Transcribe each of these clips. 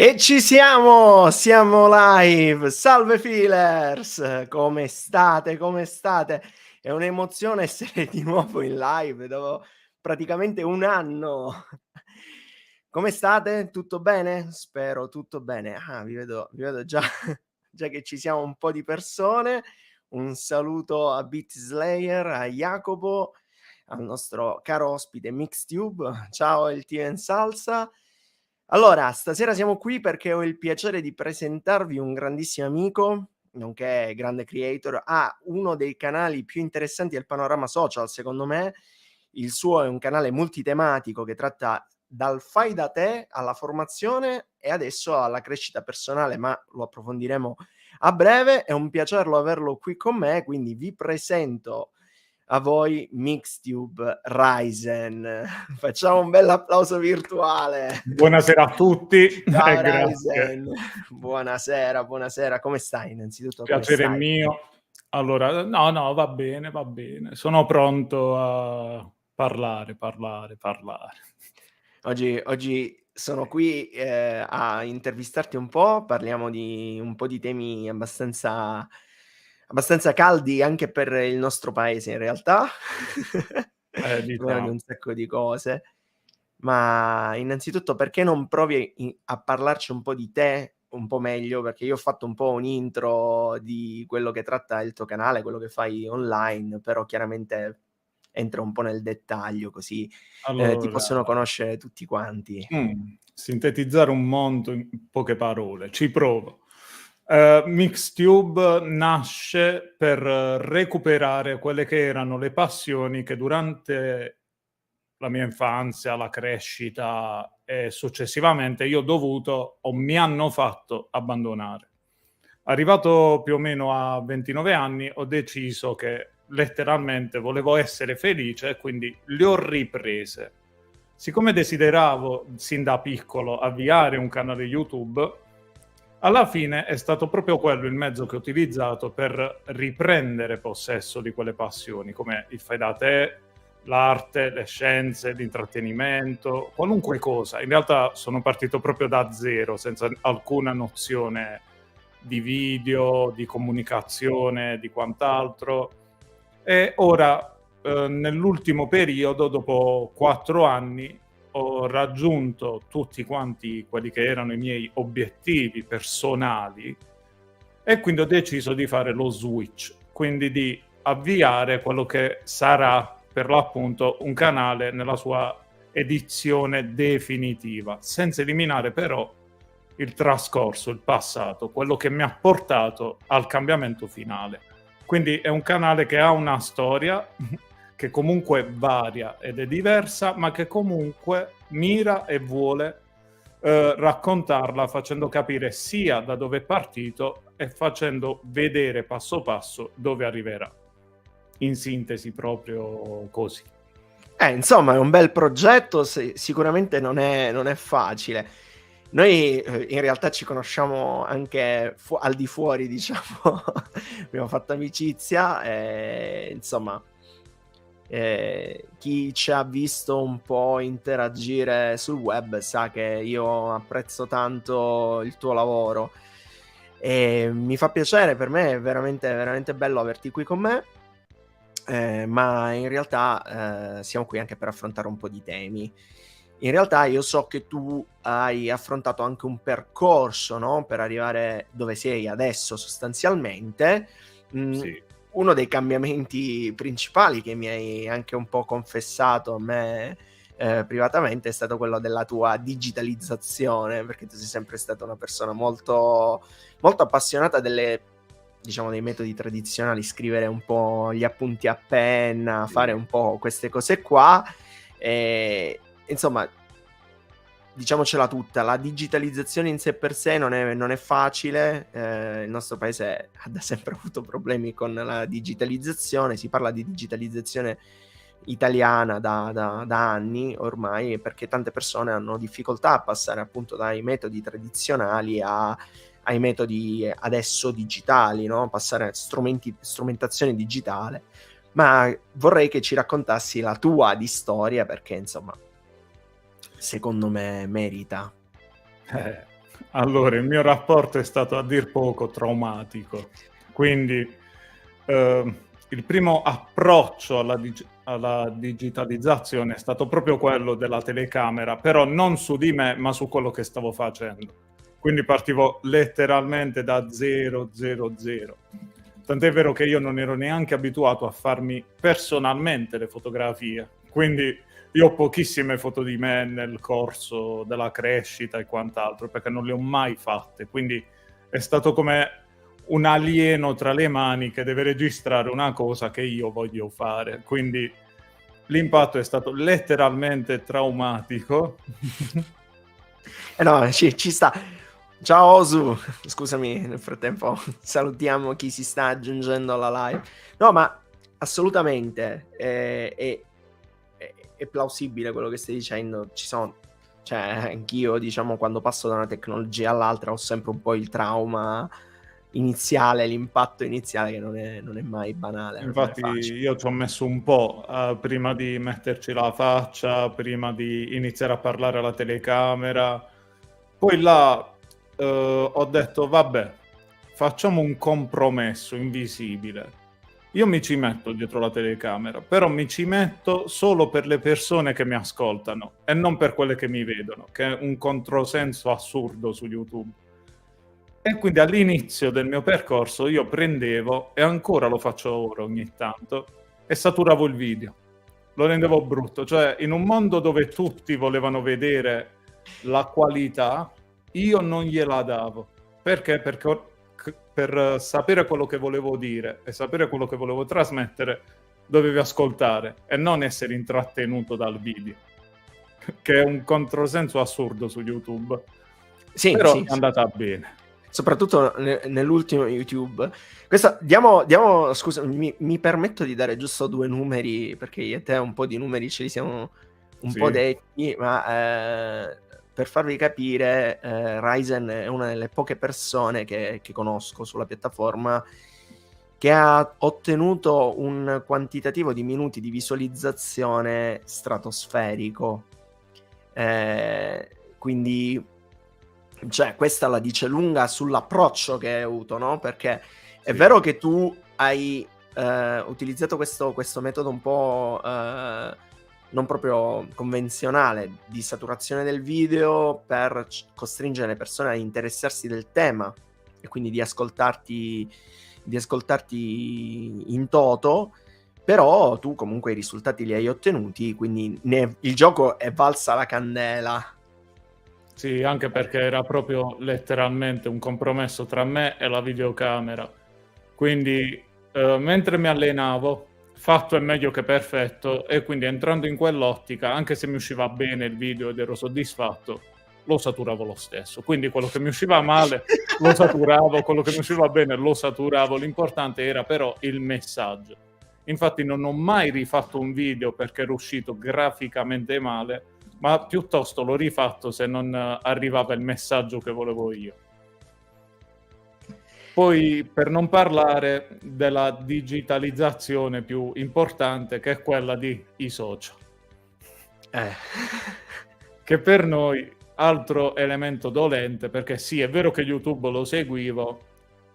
E ci siamo live. Salve Feelers, come state? Come state? È un'emozione essere di nuovo in live dopo praticamente un anno. Come state? Tutto bene? Spero tutto bene. Vi vedo già, già che ci siamo un po' di persone. Un saluto a Beat Slayer, a Jacopo, al nostro caro ospite Mixtube. Ciao LT Salsa. Allora, stasera siamo qui perché ho il piacere di presentarvi un grandissimo amico, nonché grande creator, ha uno dei canali più interessanti del panorama social, secondo me. Il suo è un canale multitematico che tratta dal fai da te alla formazione e adesso alla crescita personale, ma lo approfondiremo a breve. È un piacerlo averlo qui con me, quindi vi presento a voi Mixtube Ryzen. Facciamo un bel applauso virtuale. Buonasera a tutti. Ciao Grazie. Ryzen. Buonasera. Come stai? Innanzitutto, come Piacere stai? mio. Allora, no, va bene. Sono pronto a parlare. Oggi sono qui a intervistarti un po', parliamo di un po' di temi abbastanza caldi anche per il nostro paese in realtà. Parliamo di Diciamo. un sacco di cose. Ma innanzitutto perché non provi a parlarci un po' di te, un po' meglio, perché io ho fatto un po' un intro di quello che tratta il tuo canale, quello che fai online, però chiaramente entra un po' nel dettaglio così ti Allora, possono conoscere tutti quanti. sintetizzare un mondo in poche parole. Ci provo. Mixtube nasce per recuperare quelle che erano le passioni che durante la mia infanzia, la crescita e successivamente io ho dovuto o mi hanno fatto abbandonare. Arrivato più o meno a 29 anni ho deciso che letteralmente volevo essere felice e quindi le ho riprese. Siccome desideravo sin da piccolo avviare un canale YouTube, alla fine è stato proprio quello il mezzo che ho utilizzato per riprendere possesso di quelle passioni, come il fai da te, l'arte, le scienze, l'intrattenimento, qualunque cosa. In realtà sono partito proprio da zero, senza alcuna nozione di video, di comunicazione, di quant'altro. E ora, nell'ultimo periodo, dopo 4 anni, ho raggiunto tutti quanti quelli che erano i miei obiettivi personali e quindi ho deciso di fare lo switch, quindi di avviare quello che sarà per l'appunto un canale nella sua edizione definitiva, senza eliminare però il trascorso, il passato, quello che mi ha portato al cambiamento finale. Quindi è un canale che ha una storia che comunque varia ed è diversa, ma che comunque mira e vuole raccontarla facendo capire sia da dove è partito e facendo vedere passo passo dove arriverà. In sintesi, proprio così. Insomma, è un bel progetto, sicuramente non è facile. Noi in realtà ci conosciamo anche al di fuori, diciamo. Abbiamo fatto amicizia e insomma, chi ci ha visto un po' interagire sul web sa che io apprezzo tanto il tuo lavoro e mi fa piacere, per me è veramente bello averti qui con me. Ma in realtà siamo qui anche per affrontare un po' di temi. In realtà io so che tu hai affrontato anche un percorso, no, per arrivare dove sei adesso sostanzialmente. Sì. Uno dei cambiamenti principali che mi hai anche un po' confessato a me privatamente è stato quello della tua digitalizzazione, perché tu sei sempre stata una persona molto appassionata dei metodi tradizionali, scrivere un po' gli appunti a penna, fare un po' queste cose qua. Insomma, diciamocela tutta, la digitalizzazione in sé per sé non è facile. Il nostro paese ha da sempre avuto problemi con la digitalizzazione. Si parla di digitalizzazione italiana da anni ormai, perché tante persone hanno difficoltà a passare appunto dai metodi tradizionali ai metodi adesso digitali, no? Passare a strumentazione digitale. Ma vorrei che ci raccontassi la tua di storia, perché insomma secondo me merita. Allora, il mio rapporto è stato a dir poco traumatico, quindi il primo approccio alla digitalizzazione è stato proprio quello della telecamera, però non su di me, ma su quello che stavo facendo. Quindi partivo letteralmente da 000. Tant'è vero che io non ero neanche abituato a farmi personalmente le fotografie, quindi io ho pochissime foto di me nel corso della crescita e quant'altro, perché non le ho mai fatte, quindi è stato come un alieno tra le mani che deve registrare una cosa che io voglio fare, quindi l'impatto è stato letteralmente traumatico. No, ci sta. Ciao Osu, scusami, nel frattempo salutiamo chi si sta aggiungendo alla live. No, ma assolutamente è plausibile quello che stai dicendo. Cioè, anch'io, diciamo, quando passo da una tecnologia all'altra ho sempre un po' il trauma iniziale, l'impatto iniziale che non è mai banale. Infatti io ci ho messo un po' prima di metterci la faccia, prima di iniziare a parlare alla telecamera. Poi là ho detto, vabbè, facciamo un compromesso invisibile. Io mi ci metto dietro la telecamera, però mi ci metto solo per le persone che mi ascoltano e non per quelle che mi vedono, che è un controsenso assurdo su YouTube. E quindi all'inizio del mio percorso io prendevo, e ancora lo faccio ora ogni tanto, e saturavo il video. Lo rendevo brutto. Cioè, in un mondo dove tutti volevano vedere la qualità, io non gliela davo. Perché? Perché per sapere quello che volevo dire e sapere quello che volevo trasmettere, dovevi ascoltare e non essere intrattenuto dal video. Che è un controsenso assurdo su YouTube. Sì, però sì, è andata bene. Soprattutto nell'ultimo YouTube. Scusa, mi permetto di dare giusto 2 numeri, perché io e te un po' di numeri ce li siamo un po' detti, ma per farvi capire, Ryzen è una delle poche persone che conosco sulla piattaforma che ha ottenuto un quantitativo di minuti di visualizzazione stratosferico. Quindi, cioè, questa la dice lunga sull'approccio che hai avuto, no? Perché è vero che tu hai utilizzato questo metodo un po' non proprio convenzionale di saturazione del video per costringere le persone a interessarsi del tema e quindi di ascoltarti in toto, però tu comunque i risultati li hai ottenuti, quindi il gioco è valsa la candela. Sì, anche perché era proprio letteralmente un compromesso tra me e la videocamera. Quindi mentre mi allenavo, fatto è meglio che perfetto, e quindi entrando in quell'ottica, anche se mi usciva bene il video ed ero soddisfatto, lo saturavo lo stesso. Quindi quello che mi usciva male lo saturavo, quello che mi usciva bene lo saturavo, l'importante era però il messaggio. Infatti non ho mai rifatto un video perché era uscito graficamente male, ma piuttosto l'ho rifatto se non arrivava il messaggio che volevo io. Poi, per non parlare della digitalizzazione più importante, che è quella di i social. Che per noi altro elemento dolente, perché sì, è vero che YouTube lo seguivo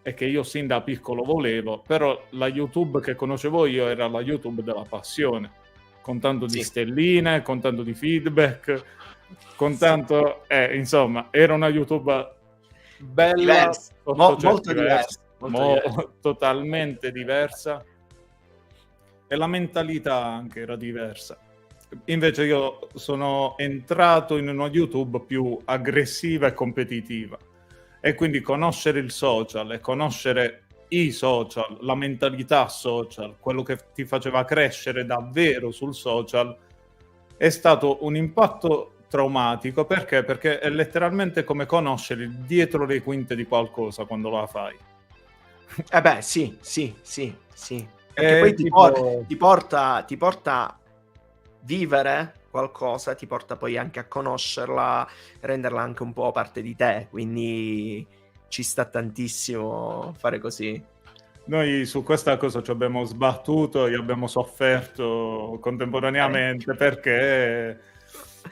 e che io sin da piccolo volevo, però la YouTube che conoscevo io era la YouTube della passione, con tanto di stelline, con tanto di feedback, con tanto insomma, era una YouTube bella, molto diversa, totalmente diversa, e la mentalità anche era diversa. Invece io sono entrato in una YouTube più aggressiva e competitiva, e quindi conoscere il social e conoscere i social, la mentalità social, quello che ti faceva crescere davvero sul social, è stato un impatto traumatico. Perché? Perché è letteralmente come conoscere il dietro le quinte di qualcosa quando la fai. Sì. Perché poi ti porta a vivere qualcosa, ti porta poi anche a conoscerla, renderla anche un po' parte di te, quindi ci sta tantissimo fare così. Noi su questa cosa ci abbiamo sbattuto e abbiamo sofferto contemporaneamente, perché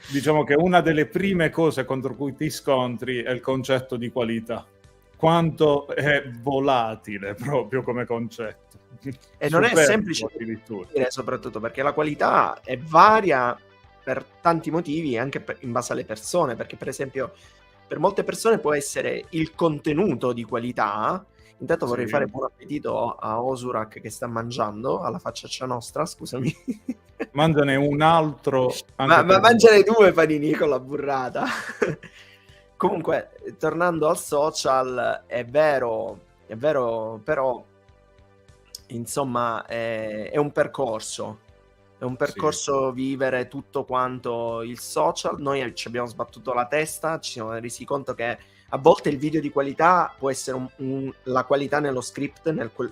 Diciamo che una delle prime cose contro cui ti scontri è il concetto di qualità. Quanto è volatile proprio come concetto. E non è semplice Superfluo addirittura. da dire, soprattutto perché la qualità è varia per tanti motivi, anche in base alle persone, perché per esempio per molte persone può essere il contenuto di qualità. Intanto vorrei Sì. fare buon appetito a Osurak che sta mangiando, alla facciaccia nostra, scusami. Mangiane un altro anche Ma per mangiare 2 panini con la burrata. Comunque, tornando al social, è vero, però, insomma, è un percorso. È un percorso vivere tutto quanto il social. Noi ci abbiamo sbattuto la testa, ci siamo resi conto che a volte il video di qualità può essere la qualità nello script,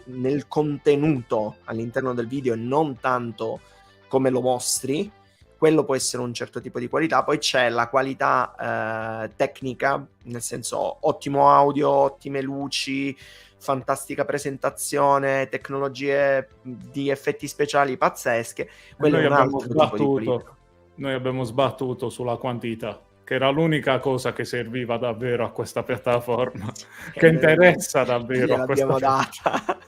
nel contenuto all'interno del video e non tanto come lo mostri. Quello può essere un certo tipo di qualità. Poi c'è la qualità tecnica, nel senso ottimo audio, ottime luci, fantastica presentazione, tecnologie di effetti speciali pazzesche. Quello è un altro tipo di qualità. Noi abbiamo sbattuto sulla quantità, che era l'unica cosa che serviva davvero a questa piattaforma, che interessa davvero a questa data.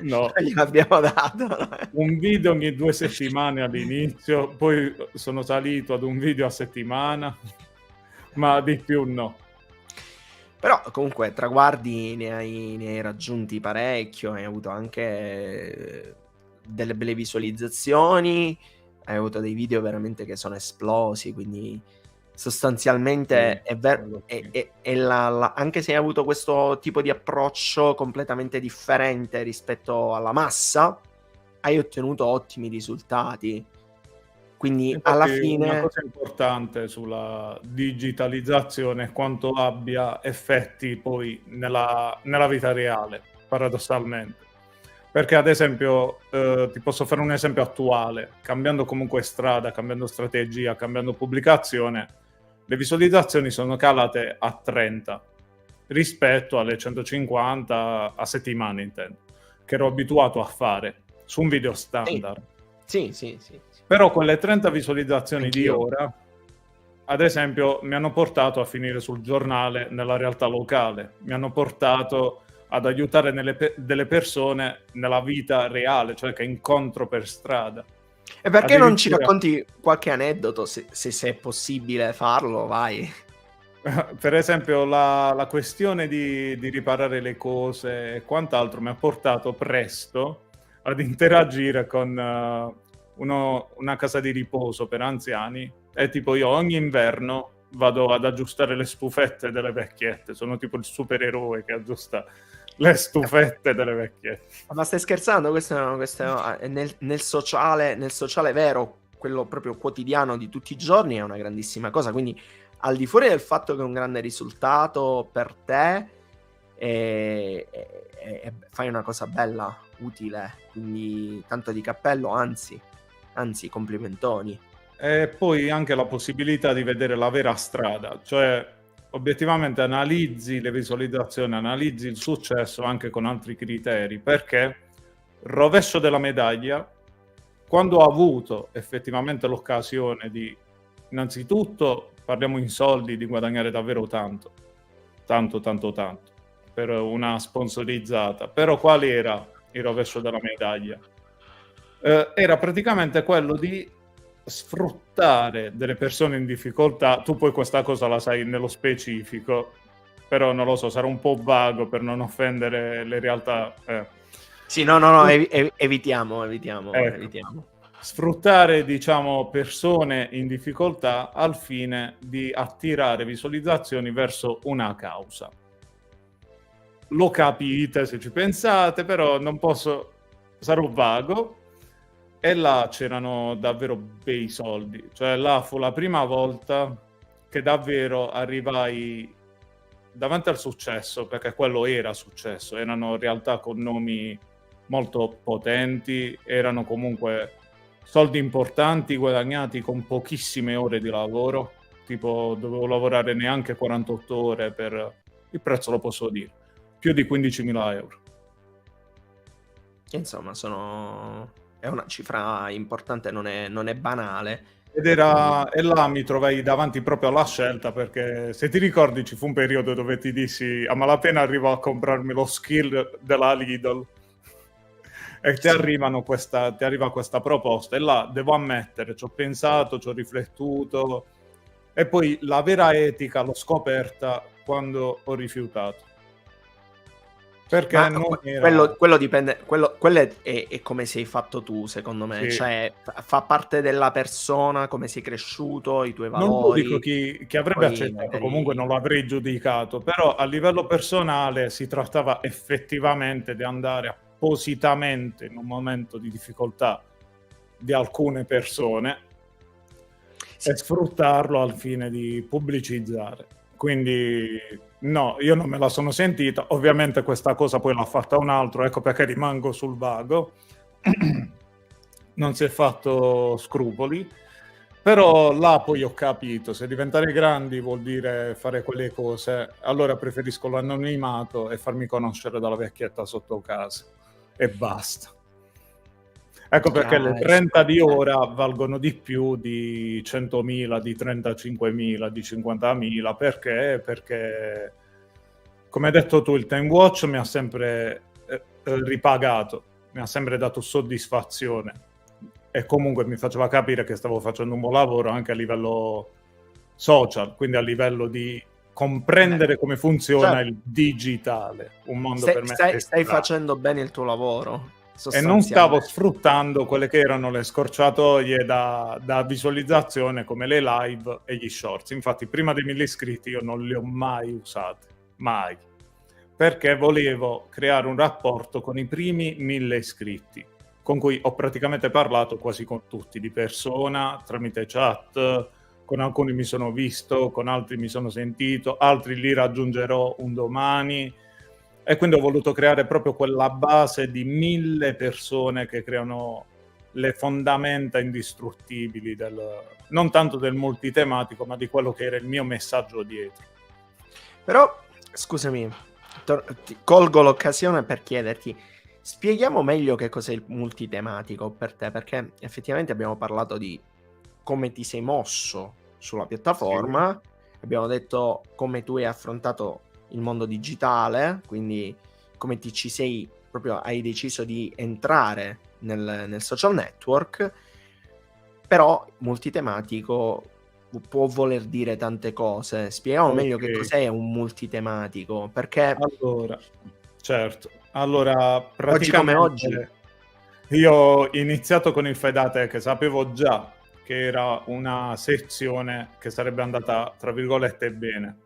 No. Gliel'abbiamo dato. Un video ogni 2 settimane all'inizio, poi sono salito ad un video a settimana, ma di più no. Però comunque traguardi ne hai raggiunti parecchio, hai avuto anche delle belle visualizzazioni, hai avuto dei video veramente che sono esplosi, quindi sostanzialmente Sì, è vero, anche se hai avuto questo tipo di approccio completamente differente rispetto alla massa, hai ottenuto ottimi risultati. Quindi infatti, alla fine una cosa importante sulla digitalizzazione è quanto abbia effetti poi nella vita reale, paradossalmente. Perché ad esempio, ti posso fare un esempio attuale, cambiando comunque strada, cambiando strategia, cambiando pubblicazione, le visualizzazioni sono calate a 30 rispetto alle 150 a settimana, intendo, che ero abituato a fare su un video standard. Sì. Però quelle 30 visualizzazioni Anch'io. di ora, ad esempio, mi hanno portato a finire sul giornale nella realtà locale, mi hanno portato ad aiutare delle persone nella vita reale, cioè che incontro per strada. E perché non ci racconti qualche aneddoto, se è possibile farlo, vai. Per esempio la questione di riparare le cose e quant'altro mi ha portato presto ad interagire con una casa di riposo per anziani, e tipo io ogni inverno vado ad aggiustare le stufette delle vecchiette, sono tipo il supereroe che aggiusta le stufette delle vecchiette. Ma stai scherzando? Questo è nel sociale vero, quello proprio quotidiano di tutti i giorni, è una grandissima cosa. Quindi al di fuori del fatto che è un grande risultato per te, fai una cosa bella, utile, quindi tanto di cappello, anzi complimentoni. E poi anche la possibilità di vedere la vera strada, cioè obiettivamente analizzi le visualizzazioni, analizzi il successo anche con altri criteri, perché rovescio della medaglia, quando ho avuto effettivamente l'occasione di, innanzitutto parliamo in soldi, di guadagnare davvero tanto per una sponsorizzata, però qual era il rovescio della medaglia? Era praticamente quello di sfruttare delle persone in difficoltà. Tu poi questa cosa la sai nello specifico, però non lo so, sarà un po' vago per non offendere le realtà. Sì, no, evitiamo. Sfruttare, diciamo, persone in difficoltà al fine di attirare visualizzazioni verso una causa. Lo capite se ci pensate, però non posso, sarò vago. E là c'erano davvero bei soldi, cioè là fu la prima volta che davvero arrivai davanti al successo, perché quello era successo, erano realtà con nomi molto potenti, erano comunque soldi importanti guadagnati con pochissime ore di lavoro, tipo dovevo lavorare neanche 48 ore per il prezzo, lo posso dire, più di 15.000 euro. Insomma, è una cifra importante, non è banale. E là mi trovai davanti proprio alla scelta, perché se ti ricordi ci fu un periodo dove ti dissi a malapena arrivo a comprarmi lo skill della Lidl e ti arriva questa proposta, e là devo ammettere, ci ho pensato, ci ho riflettuto, e poi la vera etica l'ho scoperta quando ho rifiutato. Perché Ma non era... quello dipende, quello è come sei fatto tu, secondo me, Sì. cioè fa parte della persona, come sei cresciuto, i tuoi Non giudico valori. chi avrebbe Poi accettato, magari comunque non l'avrei giudicato, però a livello personale si trattava effettivamente di andare appositamente in un momento di difficoltà di alcune persone sì. e sfruttarlo al fine di pubblicizzare. Quindi no, io non me la sono sentita, ovviamente questa cosa poi l'ha fatta un altro, ecco perché rimango sul vago. Non si è fatto scrupoli, però là poi ho capito, se diventare grandi vuol dire fare quelle cose, allora preferisco l'anonimato e farmi conoscere dalla vecchietta sotto casa e basta. Ecco perché le 30 di ora valgono di più di 100.000, di 35.000, di 50.000. Perché? Perché, come hai detto tu, il Time Watch mi ha sempre ripagato, mi ha sempre dato soddisfazione e comunque mi faceva capire che stavo facendo un buon lavoro anche a livello social, quindi a livello di comprendere come funziona il digitale, un mondo per me stai facendo bene il tuo lavoro, e non stavo sostanzialmente. sfruttando quelle che erano le scorciatoie da visualizzazione come le live e gli shorts. Infatti prima dei 1000 iscritti io non li ho mai usati, mai, perché volevo creare un rapporto con i primi 1000 iscritti, con cui ho praticamente parlato quasi con tutti, di persona, tramite chat, con alcuni mi sono visto, con altri mi sono sentito, altri li raggiungerò un domani. E quindi ho voluto creare proprio quella base di 1000 persone che creano le fondamenta indistruttibili non tanto del multitematico, ma di quello che era il mio messaggio dietro. Però, scusami, colgo l'occasione per chiederti, spieghiamo meglio che cos'è il multitematico per te, perché effettivamente abbiamo parlato di come ti sei mosso sulla piattaforma, sì. Abbiamo detto come tu hai affrontato il mondo digitale, quindi come ti ci sei proprio, hai deciso di entrare nel social network, però multitematico può voler dire tante cose. Spieghiamo meglio che cos'è un multitematico, perché allora, certo, allora praticamente oggi io ho iniziato con il Fedate, che sapevo già che era una sezione che sarebbe andata tra virgolette bene,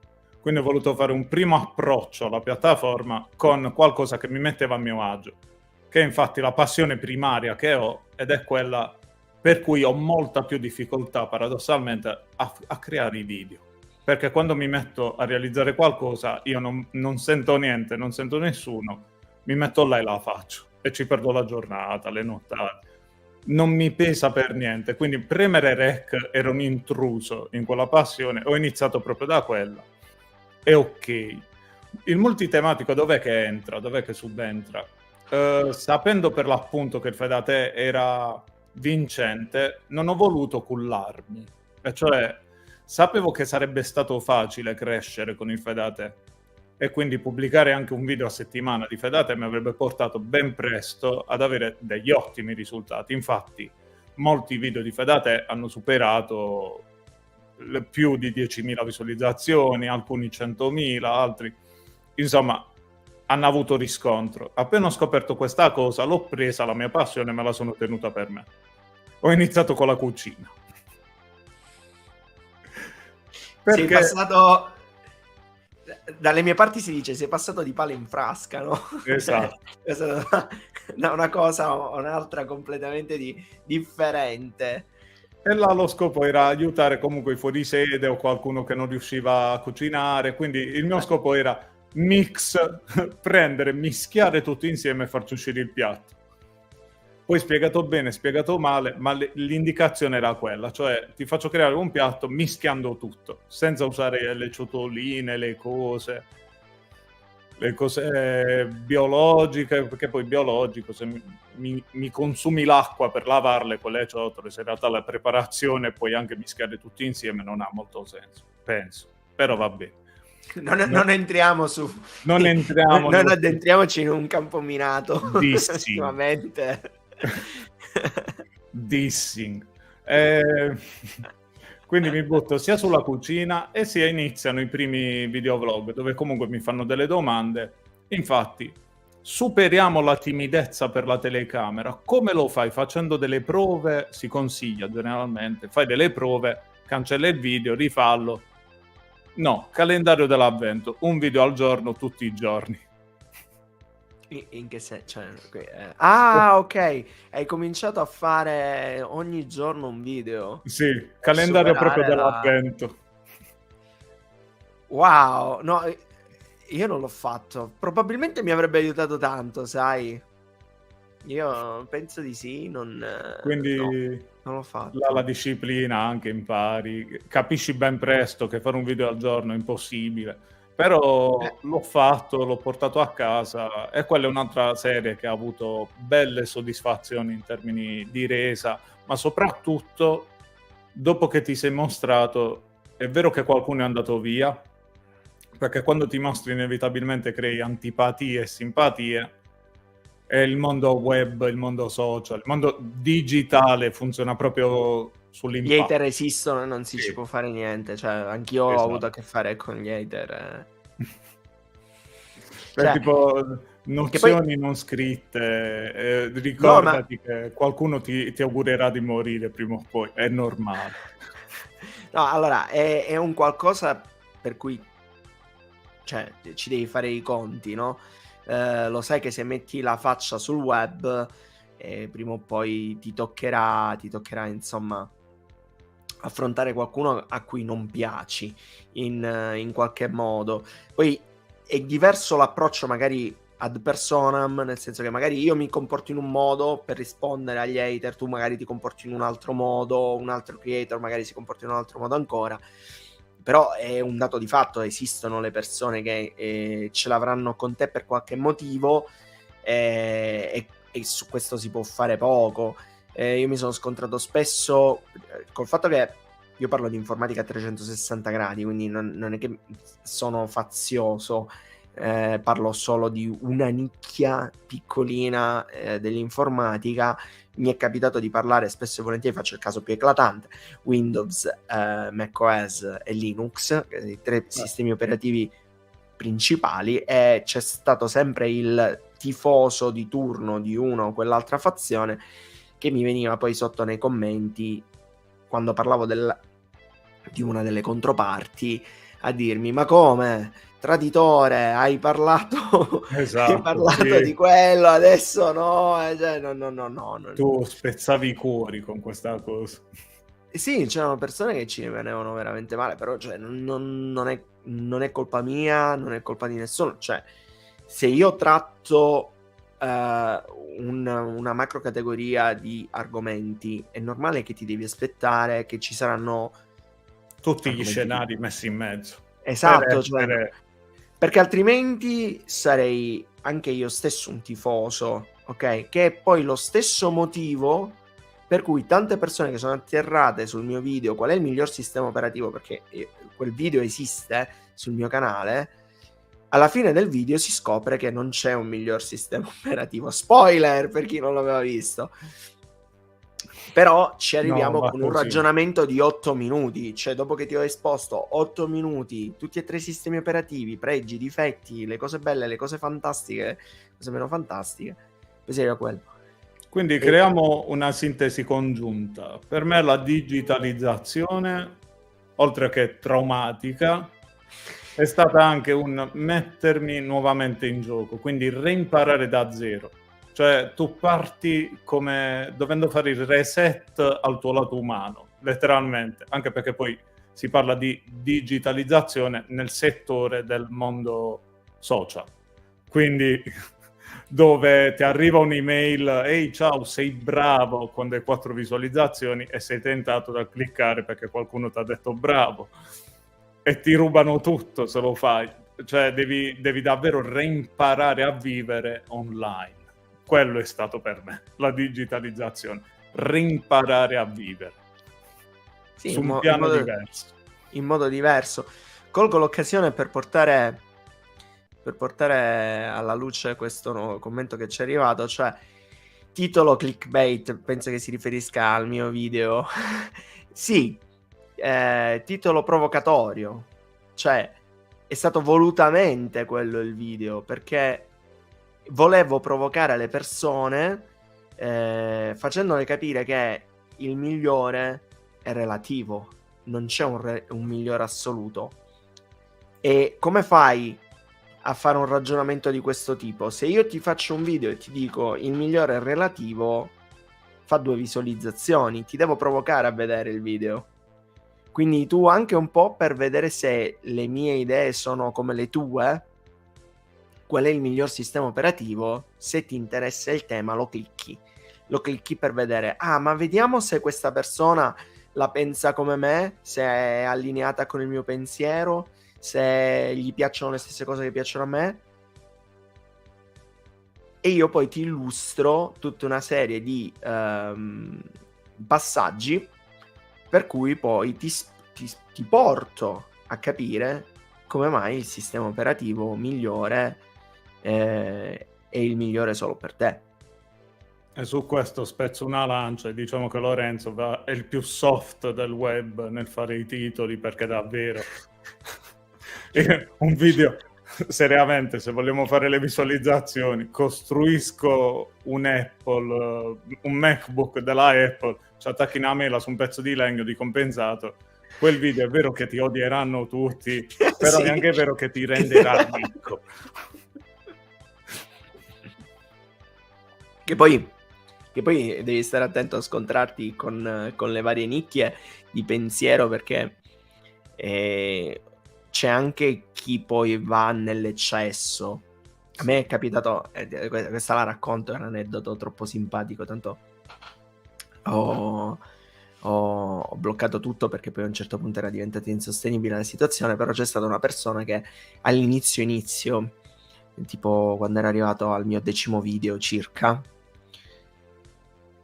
quindi ho voluto fare un primo approccio alla piattaforma con qualcosa che mi metteva a mio agio, che è infatti la passione primaria che ho, ed è quella per cui ho molta più difficoltà paradossalmente a creare i video, perché quando mi metto a realizzare qualcosa io non sento niente, non sento nessuno, mi metto là e la faccio e ci perdo la giornata, le nottate, non mi pesa per niente, quindi premere rec era un intruso in quella passione, ho iniziato proprio da quella e ok. Il multitematico dov'è che entra, dov'è che subentra? Sapendo per l'appunto che il Fedate era vincente, non ho voluto cullarmi, e cioè sapevo che sarebbe stato facile crescere con il Fedate e quindi pubblicare anche un video a settimana di Fedate mi avrebbe portato ben presto ad avere degli ottimi risultati. Infatti molti video di Fedate hanno superato più di 10.000 visualizzazioni, alcuni 100.000, altri insomma hanno avuto riscontro. Appena ho scoperto questa cosa l'ho presa, la mia passione, me la sono tenuta per me. Ho iniziato con la cucina. Sei passato, dalle mie parti si dice, sei passato di palo in frasca, no? Esatto. Da una cosa a un'altra completamente differente. E là lo scopo era aiutare comunque i fuorisede o qualcuno che non riusciva a cucinare, quindi il mio scopo era prendere, mischiare tutto insieme e farci uscire il piatto. Poi spiegato bene, spiegato male, ma l'indicazione era quella, cioè ti faccio creare un piatto mischiando tutto, senza usare le ciotoline, le cose. le cose biologiche, perché poi biologico, se mi consumi l'acqua per lavarle con le ciotole, se in realtà la preparazione e poi anche mischiare tutti insieme non ha molto senso, penso, però va bene. Non entriamo su... Non entriamo... Non addentriamoci in un campo minato. Dissing. Dissing. Quindi mi butto sia sulla cucina e sia iniziano i primi videovlog dove comunque mi fanno delle domande. Infatti, superiamo la timidezza per la telecamera. Come lo fai? Facendo delle prove, si consiglia generalmente. Fai delle prove, cancella il video, rifallo. No, calendario dell'avvento, un video al giorno tutti i giorni. In che senso? Cioè, ah, ok. Hai cominciato a fare ogni giorno un video. Sì, calendario proprio dell'avvento. Wow, no, io non l'ho fatto. Probabilmente mi avrebbe aiutato tanto, sai? Io penso di sì, quindi no, non l'ho fatto. La disciplina anche impari, capisci ben presto che fare un video al giorno è impossibile, però l'ho fatto, l'ho portato a casa e quella è un'altra serie che ha avuto belle soddisfazioni in termini di resa, ma soprattutto dopo che ti sei mostrato, è vero che qualcuno è andato via, perché quando ti mostri inevitabilmente crei antipatie e simpatie. E il mondo web, il mondo social, il mondo digitale funziona proprio sull'impatto. Gli hater esistono e non si ci può fare niente. Cioè, anch'io ho avuto a che fare con gli hater. Cioè, tipo nozioni non scritte, ricordati che qualcuno ti augurerà di morire prima o poi, è normale. No, allora, è un qualcosa per cui, cioè, ci devi fare i conti, no? Lo sai che se metti la faccia sul web, prima o poi ti toccherà, insomma, affrontare qualcuno a cui non piaci in qualche modo. Poi è diverso l'approccio magari ad personam, nel senso che magari io mi comporto in un modo per rispondere agli hater, tu magari ti comporti in un altro modo, un altro creator magari si comporta in un altro modo ancora. Però è un dato di fatto, esistono le persone che ce l'avranno con te per qualche motivo e su questo si può fare poco. Io mi sono scontrato spesso col fatto che io parlo di informatica a 360 gradi, quindi non è che sono fazioso, parlo solo di una nicchia piccolina dell'informatica. Mi è capitato di parlare spesso e volentieri, faccio il caso più eclatante, Windows, macOS e Linux, i tre sistemi operativi principali, e c'è stato sempre il tifoso di turno di una o quell'altra fazione che mi veniva poi sotto nei commenti quando parlavo di una delle controparti a dirmi: ma come? Traditore, hai parlato, esatto, hai parlato di quello, adesso no, cioè, no. Tu spezzavi i cuori con questa cosa. Sì, c'erano persone che ci venivano veramente male, però cioè, non è colpa mia, non è colpa di nessuno. Cioè, se io tratto una macro categoria di argomenti, è normale che ti devi aspettare che ci saranno tutti gli scenari messi in mezzo. Esatto, cioè, perché altrimenti sarei anche io stesso un tifoso, ok? Che è poi lo stesso motivo per cui tante persone che sono atterrate sul mio video qual è il miglior sistema operativo, perché quel video esiste sul mio canale, alla fine del video si scopre che non c'è un miglior sistema operativo. Spoiler per chi non l'aveva visto. Però ci arriviamo con un ragionamento di 8 minuti, cioè dopo che ti ho esposto 8 minuti, tutti e tre i sistemi operativi, pregi, difetti, le cose belle, le cose fantastiche, le cose meno fantastiche, poi si arriva a quello. Quindi creiamo una sintesi congiunta. Per me la digitalizzazione, oltre che traumatica, è stata anche un mettermi nuovamente in gioco, quindi reimparare da zero. Cioè tu parti come dovendo fare il reset al tuo lato umano, letteralmente, anche perché poi si parla di digitalizzazione nel settore del mondo social. Quindi dove ti arriva un'email, ehi ciao, sei bravo, con le 4 visualizzazioni e sei tentato da cliccare perché qualcuno ti ha detto bravo e ti rubano tutto se lo fai. cioè devi davvero reimparare a vivere online. Quello è stato per me la digitalizzazione, reimparare a vivere Sì, su un piano diverso. In modo diverso. Colgo l'occasione per portare alla luce questo nuovo commento che ci è arrivato, cioè titolo clickbait, penso che si riferisca al mio video. Sì, titolo provocatorio, cioè è stato volutamente quello il video, perché volevo provocare le persone facendole capire che il migliore è relativo, non c'è un migliore assoluto. E come fai a fare un ragionamento di questo tipo? Se io ti faccio un video e ti dico il migliore è relativo, fa 2 visualizzazioni, ti devo provocare a vedere il video. Quindi tu, anche un po' per vedere se le mie idee sono come le tue, qual è il miglior sistema operativo, se ti interessa il tema lo clicchi per vedere, ma vediamo se questa persona la pensa come me, se è allineata con il mio pensiero, se gli piacciono le stesse cose che piacciono a me, e io poi ti illustro tutta una serie di passaggi per cui poi ti porto a capire come mai il sistema operativo migliore è il migliore solo per te. E su questo spezzo una lancia e diciamo che Lorenzo è il più soft del web nel fare i titoli, perché davvero un video, seriamente, se vogliamo fare le visualizzazioni, costruisco un MacBook della Apple, ci attacchi una mela su un pezzo di legno di compensato, quel video è vero che ti odieranno tutti, però Sì. è anche vero che ti renderà ricco. Che poi devi stare attento a scontrarti con le varie nicchie di pensiero, perché c'è anche chi poi va nell'eccesso. A me è capitato, questa la racconto, è un aneddoto troppo simpatico, tanto ho bloccato tutto perché poi a un certo punto era diventata insostenibile la situazione. Però c'è stata una persona che all'inizio, tipo quando era arrivato al mio 10° video circa,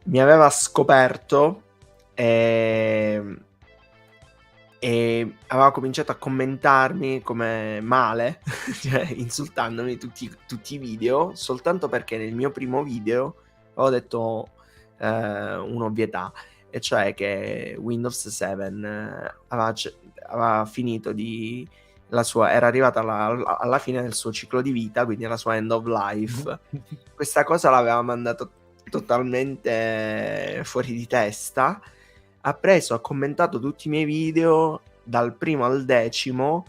mi aveva scoperto e aveva cominciato a commentarmi come male, cioè insultandomi tutti i video, soltanto perché nel mio primo video avevo detto un'ovvietà, e cioè che Windows 7 aveva finito era arrivata alla fine del suo ciclo di vita, quindi alla sua end of life. Questa cosa l'aveva mandato totalmente fuori di testa. Ha commentato tutti i miei video dal primo al 10°,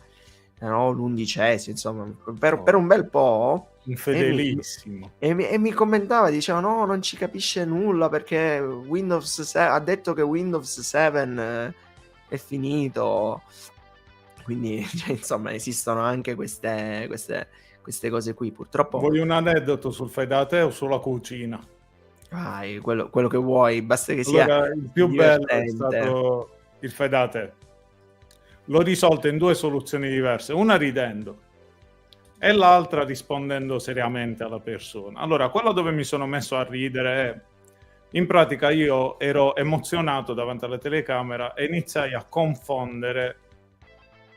l'11°, insomma, per un bel po'. Infedelissimo. E mi commentava, diceva no, non ci capisce nulla perché Windows 7 ha detto che Windows 7 è finito. Quindi cioè, insomma, esistono anche queste cose qui, purtroppo. Voglio un aneddoto sul fai da te o sulla cucina? Vai, quello che vuoi, basta che sia allora, il più bello è divertente. stato il fai da te. L'ho risolto in 2 soluzioni diverse, una ridendo e l'altra rispondendo seriamente alla persona. Allora, quello dove mi sono messo a ridere è, in pratica io ero emozionato davanti alla telecamera e iniziai a confondere,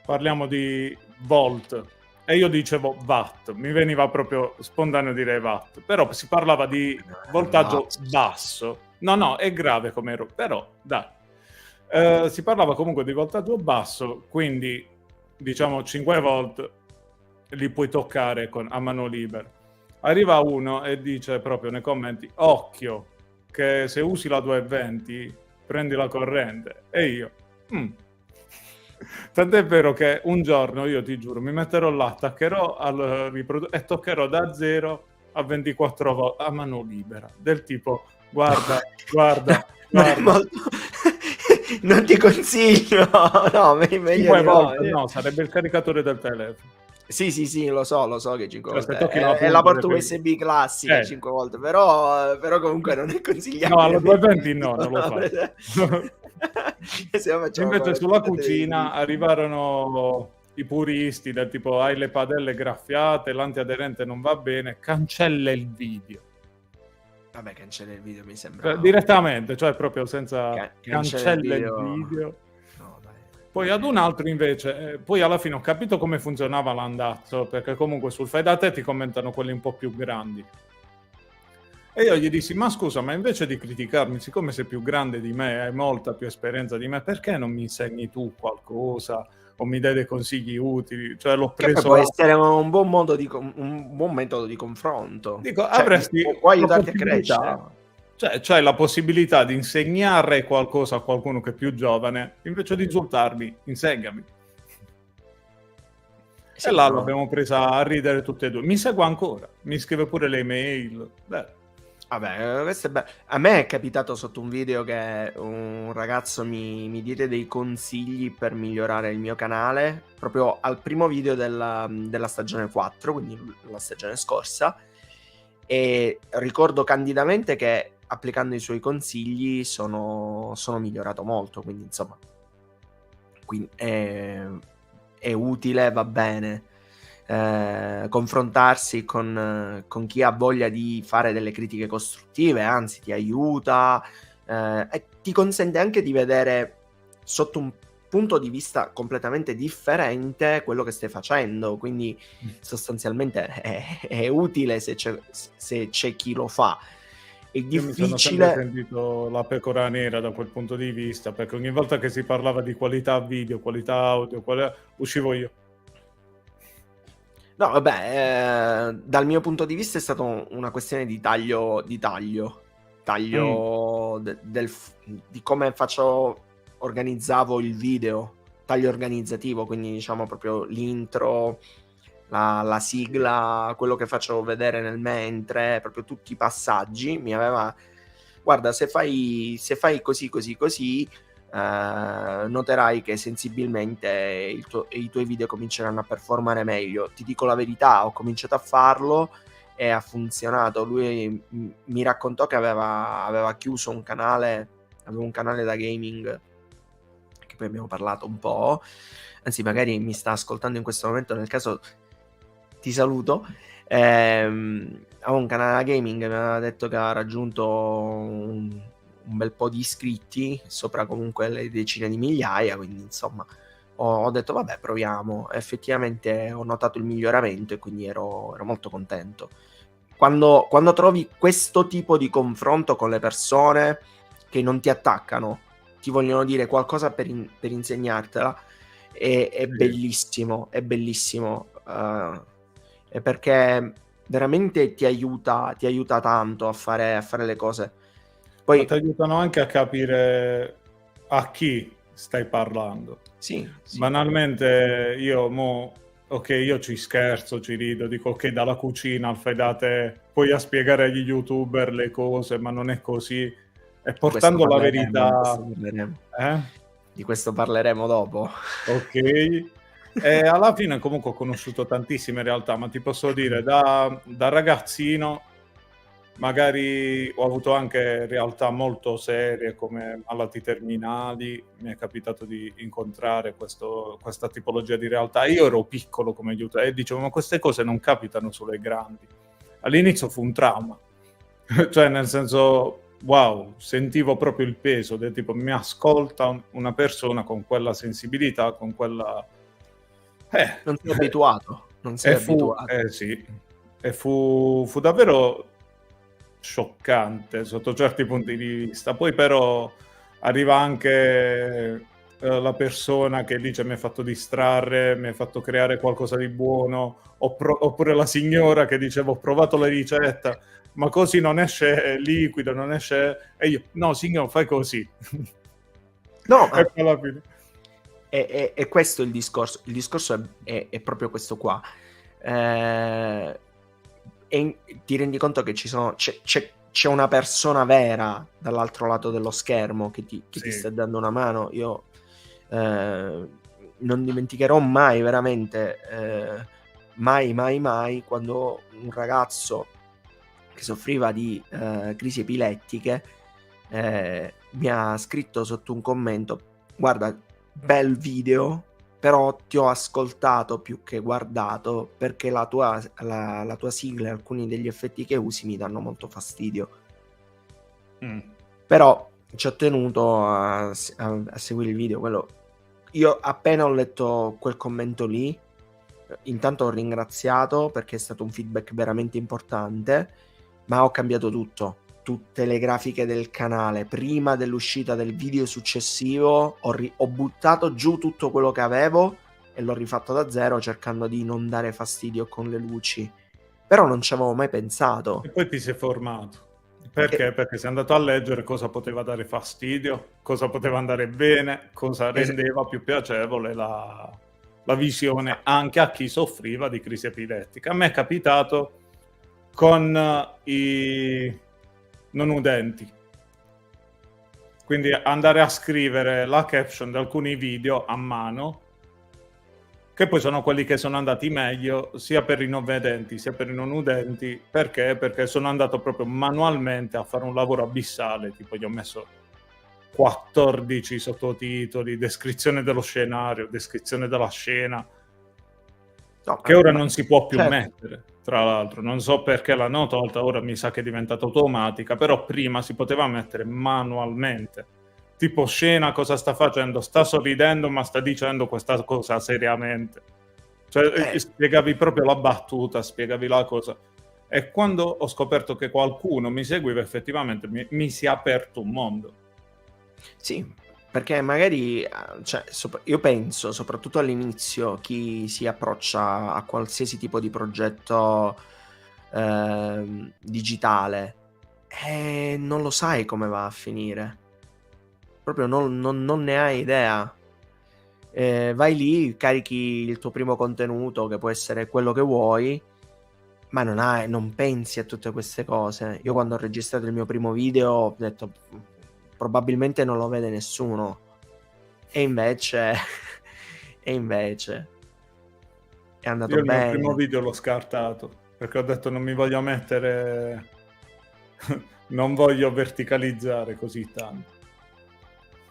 parliamo di volt, e io dicevo watt, mi veniva proprio spontaneo dire watt, però si parlava di voltaggio basso. No, è grave come ero, però dai. Si parlava comunque di voltaggio basso, quindi diciamo 5 volt li puoi toccare a mano libera. Arriva uno e dice proprio nei commenti, occhio, che se usi la 220 prendi la corrente. E io, Tant'è vero che un giorno, io ti giuro, mi metterò là, attaccherò e toccherò da 0 a 24 volte a mano libera, del tipo guarda. Non ti consiglio, no, meglio di no, sarebbe il caricatore del telefono. Sì, lo so che 5 volte è la porta USB classica 5 volte, però comunque non è consigliabile. No, alla 220 no, non lo fa. Invece sulla cucina arrivarono i puristi del tipo hai le padelle graffiate, l'antiaderente non va bene, cancella il video. Vabbè, cancella il video mi sembra... Direttamente, cioè proprio senza cancella il video. No, dai. Poi ad un altro invece, poi alla fine ho capito come funzionava l'andazzo, perché comunque sul fai da te ti commentano quelli un po' più grandi. E io gli dissi, ma scusa, ma invece di criticarmi, siccome sei più grande di me, hai molta più esperienza di me, perché non mi insegni tu qualcosa o mi dai dei consigli utili? Cioè l'ho Che poi preso... può essere un buon modo un buon metodo di confronto. Dico, Cioè, avresti può la aiutarti a possibilità, crescere. cioè c'hai la possibilità di insegnare qualcosa a qualcuno che è più giovane, invece di insultarmi, insegnami. Sì, e là no. l'abbiamo presa a ridere tutte e due. Mi segue ancora, mi scrive pure le email. Beh. Vabbè, questo è bello. A me è capitato sotto un video che un ragazzo mi diede dei consigli per migliorare il mio canale, proprio al primo video della stagione 4, quindi la stagione scorsa, e ricordo candidamente che applicando i suoi consigli sono migliorato molto, quindi insomma è utile, va bene. Confrontarsi con chi ha voglia di fare delle critiche costruttive, anzi ti aiuta e ti consente anche di vedere sotto un punto di vista completamente differente quello che stai facendo, quindi sostanzialmente è utile se c'è chi lo fa. È Io mi sono sempre difficile. sentito la pecora nera da quel punto di vista, perché ogni volta che si parlava di qualità video, qualità audio, uscivo io. No, vabbè, dal mio punto di vista è stata una questione di taglio di come organizzavo il video, taglio organizzativo, quindi diciamo proprio l'intro, la sigla, quello che faccio vedere nel mentre, proprio tutti i passaggi. Mi aveva, guarda, se fai così, noterai che sensibilmente i tuoi video cominceranno a performare meglio. Ti dico la verità, ho cominciato a farlo e ha funzionato. Lui mi raccontò che aveva chiuso un canale, aveva un canale da gaming, che poi abbiamo parlato un po', anzi magari mi sta ascoltando in questo momento, nel caso ti saluto. Aveva un canale da gaming, mi aveva detto che ha raggiunto un bel po' di iscritti, sopra comunque le decine di migliaia, quindi insomma ho detto vabbè, proviamo. Effettivamente ho notato il miglioramento e quindi ero molto contento. Quando trovi questo tipo di confronto con le persone che non ti attaccano, ti vogliono dire qualcosa per insegnartela, è bellissimo, è bellissimo, è perché veramente ti aiuta tanto a fare le cose. Poi ti aiutano anche a capire a chi stai parlando. Sì. Banalmente io io ci scherzo, ci rido, dico ok, dalla cucina al fai da te, poi a spiegare agli youtuber le cose, ma non è così. E portando la verità... Di questo parleremo dopo. Ok. E alla fine comunque ho conosciuto tantissime realtà, ma ti posso dire, da ragazzino magari ho avuto anche realtà molto serie come malati terminali, mi è capitato di incontrare questa tipologia di realtà. Io ero piccolo come aiuto e dicevo, ma queste cose non capitano solo ai grandi. All'inizio fu un trauma, cioè nel senso, wow, sentivo proprio il peso del tipo, mi ascolta una persona con quella sensibilità, con quella... non sei abituato, non sei abituato. Sì, e fu davvero scioccante sotto certi punti di vista. Poi però arriva anche la persona che dice mi ha fatto distrarre, mi ha fatto creare qualcosa di buono, oppure la signora che diceva ho provato la ricetta, ma così non esce liquido, non esce... E io, no signor, fai così. No, E alla fine... è questo il discorso è proprio questo qua. E ti rendi conto che c'è una persona vera dall'altro lato dello schermo che ti sta dando una mano. Io non dimenticherò mai, veramente, mai, quando un ragazzo che soffriva di crisi epilettiche mi ha scritto sotto un commento: guarda, bel video, però ti ho ascoltato più che guardato, perché la tua sigla e alcuni degli effetti che usi mi danno molto fastidio. Però ci ho tenuto a seguire il video. Io appena ho letto quel commento lì, intanto ho ringraziato perché è stato un feedback veramente importante, ma ho cambiato tutto. Tutte le grafiche del canale prima dell'uscita del video successivo, ho buttato giù tutto quello che avevo e l'ho rifatto da zero, cercando di non dare fastidio con le luci. Però non ci avevo mai pensato. E poi ti sei formato. Perché? Perché sei andato a leggere cosa poteva dare fastidio, cosa poteva andare bene, cosa rendeva più piacevole la visione anche a chi soffriva di crisi epilettica. A me è capitato con i non udenti. Quindi andare a scrivere la caption di alcuni video a mano, che poi sono quelli che sono andati meglio sia per i non vedenti sia per i non udenti. Perché? Perché sono andato proprio manualmente a fare un lavoro abissale, tipo gli ho messo 14 sottotitoli, descrizione dello scenario, descrizione della scena, che ora non si può più mettere, tra l'altro. Non so perché l'hanno tolta, ora mi sa che è diventata automatica, però prima si poteva mettere manualmente. Tipo scena, cosa sta facendo? Sta sorridendo ma sta dicendo questa cosa seriamente. Cioè spiegavi proprio la battuta, spiegavi la cosa. E quando ho scoperto che qualcuno mi seguiva, effettivamente mi si è aperto un mondo. Sì, perché magari, cioè, io penso, soprattutto all'inizio, chi si approccia a qualsiasi tipo di progetto digitale, non lo sai come va a finire. Proprio non ne hai idea. Vai lì, carichi il tuo primo contenuto, che può essere quello che vuoi, ma non pensi a tutte queste cose. Io quando ho registrato il mio primo video ho detto probabilmente non lo vede nessuno, e invece è andato io bene. Il mio primo video l'ho scartato perché ho detto non mi voglio mettere non voglio verticalizzare così tanto.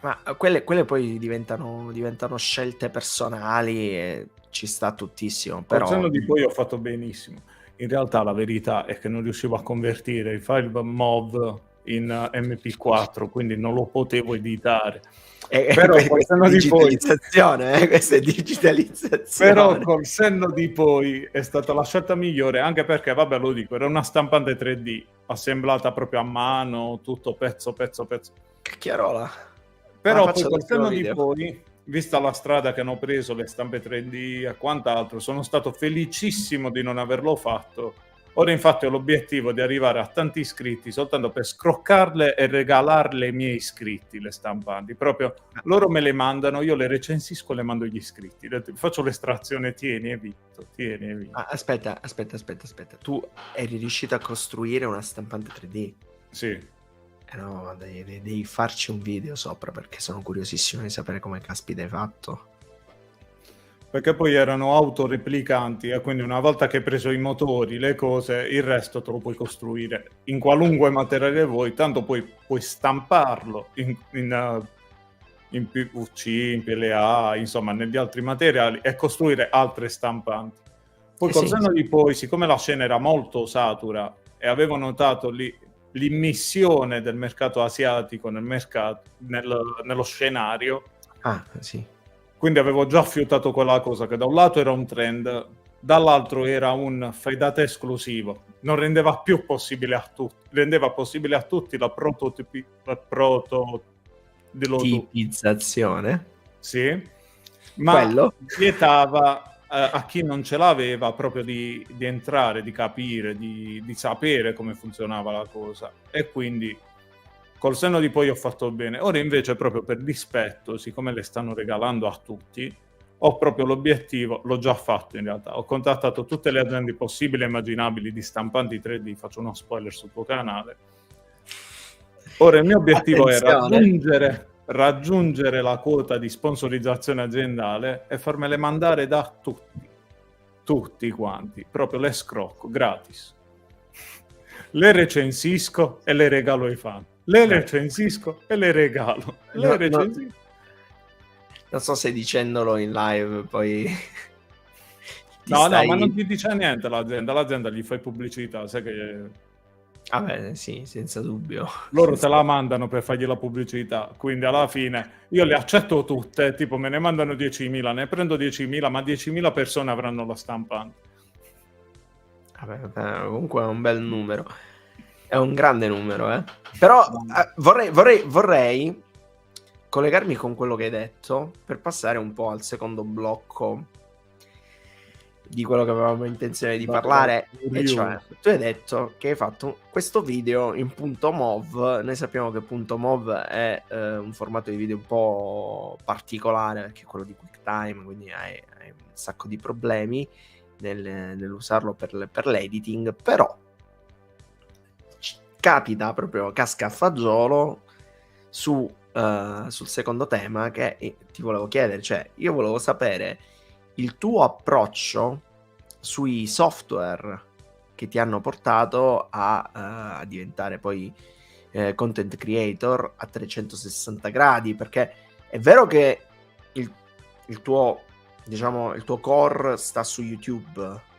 Ma quelle poi diventano scelte personali e ci sta tuttissimo. Però Col senno di poi ho fatto benissimo. In realtà la verità è che non riuscivo a convertire il file MOV in MP4, quindi non lo potevo editare. Però col senno di poi, questa è digitalizzazione. però col senno di poi è stata la scelta migliore, anche perché, vabbè, lo dico, era una stampante 3D assemblata proprio a mano, tutto pezzo. Cacchiarola. Però poi col senno di poi, vista la strada che hanno preso le stampe 3D e quant'altro, sono stato felicissimo di non averlo fatto. Ora infatti ho l'obiettivo di arrivare a tanti iscritti soltanto per scroccarle e regalarle ai miei iscritti, le stampanti. Proprio loro me le mandano, io le recensisco e le mando agli iscritti. Faccio l'estrazione, tieni e Vitto. Aspetta. Tu eri riuscito a costruire una stampante 3D? Sì. No, devi farci un video sopra, perché sono curiosissimo di sapere come caspita hai fatto. Perché poi erano autoreplicanti e quindi una volta che hai preso i motori, le cose, il resto te lo puoi costruire in qualunque materiale vuoi, tanto poi puoi stamparlo in PVC, in PLA, insomma negli altri materiali, e costruire altre stampanti. Poi col senno di poi, siccome la scena era molto satura e avevo notato l'immissione del mercato asiatico nello scenario, sì. quindi avevo già fiutato quella cosa, che da un lato era un trend, dall'altro era un fai da te esclusivo, non rendeva più possibile a tutti, rendeva possibile a tutti la prototipizzazione. Sì, ma vietava a chi non ce l'aveva proprio di entrare, di capire, di sapere come funzionava la cosa, e quindi col senno di poi ho fatto bene. Ora invece, proprio per dispetto, siccome le stanno regalando a tutti, ho proprio l'obiettivo, l'ho già fatto in realtà, ho contattato tutte le aziende possibili e immaginabili di stampanti 3D, faccio uno spoiler sul tuo canale. Ora il mio obiettivo è raggiungere la quota di sponsorizzazione aziendale e farmele mandare da tutti quanti, proprio le scrocco, gratis. Le recensisco e le regalo ai fan. Le recensisco e le regalo. Non so se dicendolo in live poi No, ma non ti dice niente l'azienda gli fai pubblicità, sai che Vabbè, sì, senza dubbio. loro te la mandano per fargli la pubblicità, quindi alla fine io le accetto tutte, tipo me ne mandano 10.000, ne prendo 10.000, ma 10.000 persone avranno la stampante. Vabbè, comunque è un bel numero. È un grande numero, eh. Però vorrei collegarmi con quello che hai detto per passare un po' al secondo blocco di quello che avevamo intenzione di parlare. E cioè, tu hai detto che hai fatto questo video in .mov. Noi sappiamo che .mov è un formato di video un po' particolare, perché è quello di QuickTime, quindi hai un sacco di problemi nell'usarlo per l'editing, però capita proprio, casca a fagiolo sul secondo tema che ti volevo chiedere. Cioè, io volevo sapere il tuo approccio sui software che ti hanno portato a diventare poi content creator a 360 gradi, perché è vero che il tuo, diciamo, il tuo core sta su YouTube,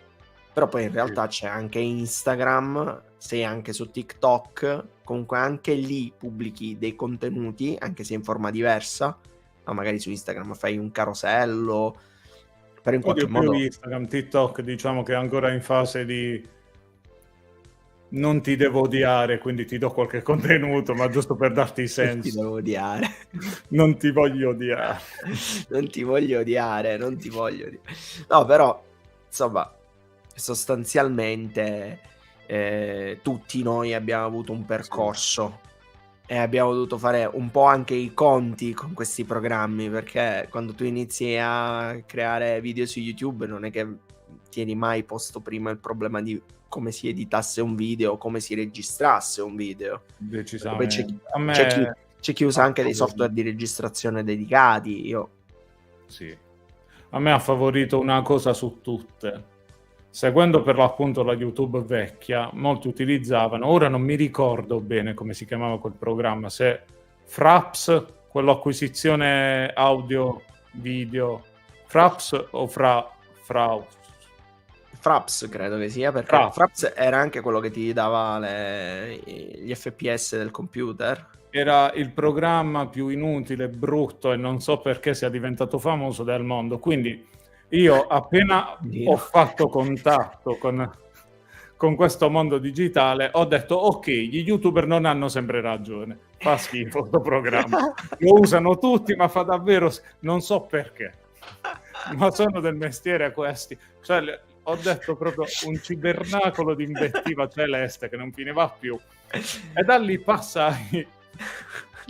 però poi in realtà c'è anche Instagram, sei anche su TikTok, comunque anche lì pubblichi dei contenuti, anche se in forma diversa, no, magari su Instagram fai un carosello, però in qualche modo Instagram, TikTok, diciamo che è ancora in fase di non ti devo odiare, quindi ti do qualche contenuto, ma giusto per darti senso. Non ti devo odiare. Non ti voglio odiare. Non ti voglio odiare, non ti voglio odiare. No, però, insomma, sostanzialmente tutti noi abbiamo avuto un percorso e abbiamo dovuto fare un po' anche i conti con questi programmi, perché quando tu inizi a creare video su YouTube non è che tieni mai posto prima il problema di come si editasse un video, come si registrasse un video. Decisamente. C'è chi usa anche dei software di registrazione dedicati. Sì. A me ha favorito una cosa su tutte. Seguendo per l'appunto la YouTube vecchia, molti utilizzavano, ora non mi ricordo bene come si chiamava quel programma, se Fraps, quello acquisizione audio, video, Fraps o Fraus? Fraps credo che sia, perché Fraps era anche quello che ti dava gli FPS del computer. Era il programma più inutile, brutto e non so perché sia diventato famoso del mondo, quindi io appena ho fatto contatto con questo mondo digitale ho detto ok, gli youtuber non hanno sempre ragione, fa schifo questo programma, lo usano tutti ma fa davvero, non so perché, ma sono del mestiere questi, cioè ho detto proprio un cibernacolo di invettiva celeste che non finiva più, e da lì passai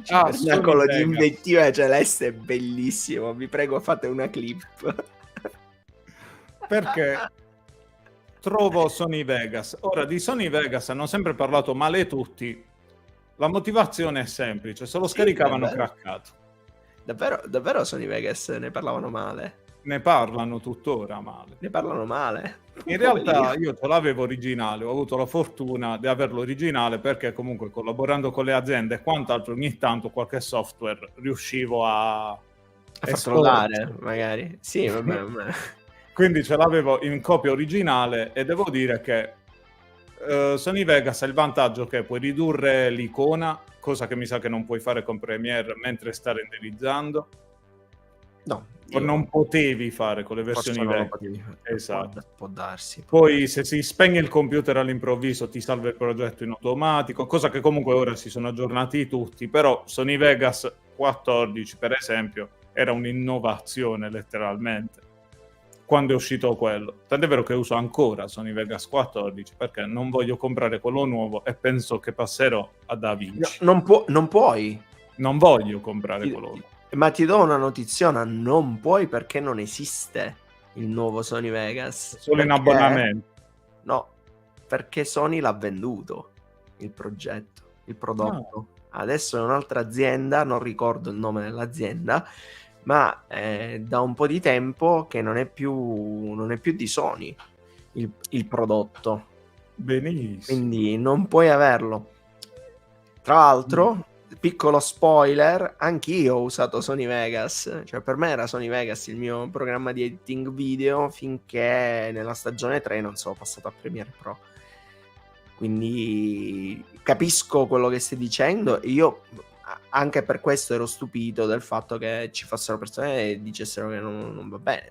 cibernacolo di invettiva celeste è bellissimo, vi prego fate una clip. Perché trovo Sony Vegas. Ora, di Sony Vegas hanno sempre parlato male tutti. La motivazione è semplice, se lo scaricavano craccato. Davvero Sony Vegas ne parlavano male? Ne parlano tuttora male. Ne parlano male? In realtà io ce l'avevo originale, ho avuto la fortuna di averlo originale perché comunque collaborando con le aziende e quant'altro ogni tanto qualche software riuscivo a fartelo dare, magari. Sì, vabbè. Quindi ce l'avevo in copia originale e devo dire che Sony Vegas ha il vantaggio che puoi ridurre l'icona, cosa che mi sa che non puoi fare con Premiere mentre sta renderizzando. No. Non potevi fare con le versioni vecchie. Esatto. Può darsi. Poi se si spegne il computer all'improvviso ti salva il progetto in automatico, cosa che comunque ora si sono aggiornati tutti, però Sony Vegas 14 per esempio era un'innovazione letteralmente quando è uscito quello, tant'è vero che uso ancora Sony Vegas 14 perché non voglio comprare quello nuovo e penso che passerò a DaVinci. Non puoi. Non voglio comprare quello nuovo. Ma ti do una notiziona, non puoi perché non esiste il nuovo Sony Vegas. Solo in abbonamento. No, perché Sony l'ha venduto il progetto, il prodotto. Adesso è un'altra azienda, non ricordo il nome dell'azienda, ma da un po' di tempo che non è più di Sony il prodotto. Benissimo. Quindi non puoi averlo. Tra l'altro, piccolo spoiler, anch'io ho usato Sony Vegas, cioè per me era Sony Vegas il mio programma di editing video finché nella stagione 3 non sono passato a Premiere Pro. Quindi capisco quello che stai dicendo e io anche per questo ero stupito del fatto che ci fossero persone che dicessero che non va bene.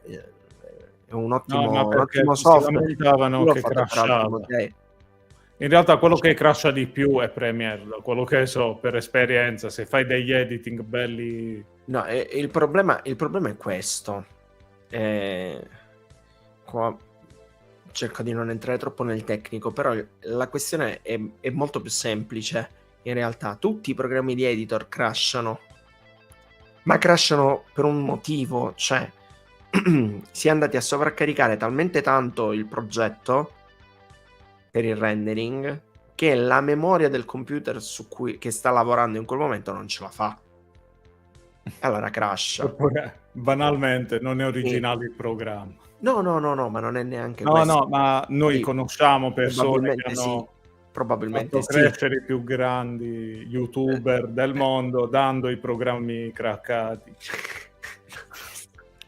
È un No, ma un perché ottimo si software. lamentavano Io l'ho che fatto per altri crashava. motivi. In realtà quello che crasha di più è Premiere, da quello che so per esperienza, se fai degli editing belli... No, il problema è questo. Qua cerco di non entrare troppo nel tecnico, però la questione è molto più semplice. In realtà tutti i programmi di editor crashano, ma crashano per un motivo, cioè si è andati a sovraccaricare talmente tanto il progetto per il rendering che la memoria del computer che sta lavorando in quel momento non ce la fa. Allora crasha. Oppure, banalmente, non è originale il programma. No, ma non è neanche No, questo. ma noi Sì, conosciamo persone che probabilmente sì. hanno Probabilmente fatto sì. crescere i più grandi youtuber del mondo dando i programmi craccati.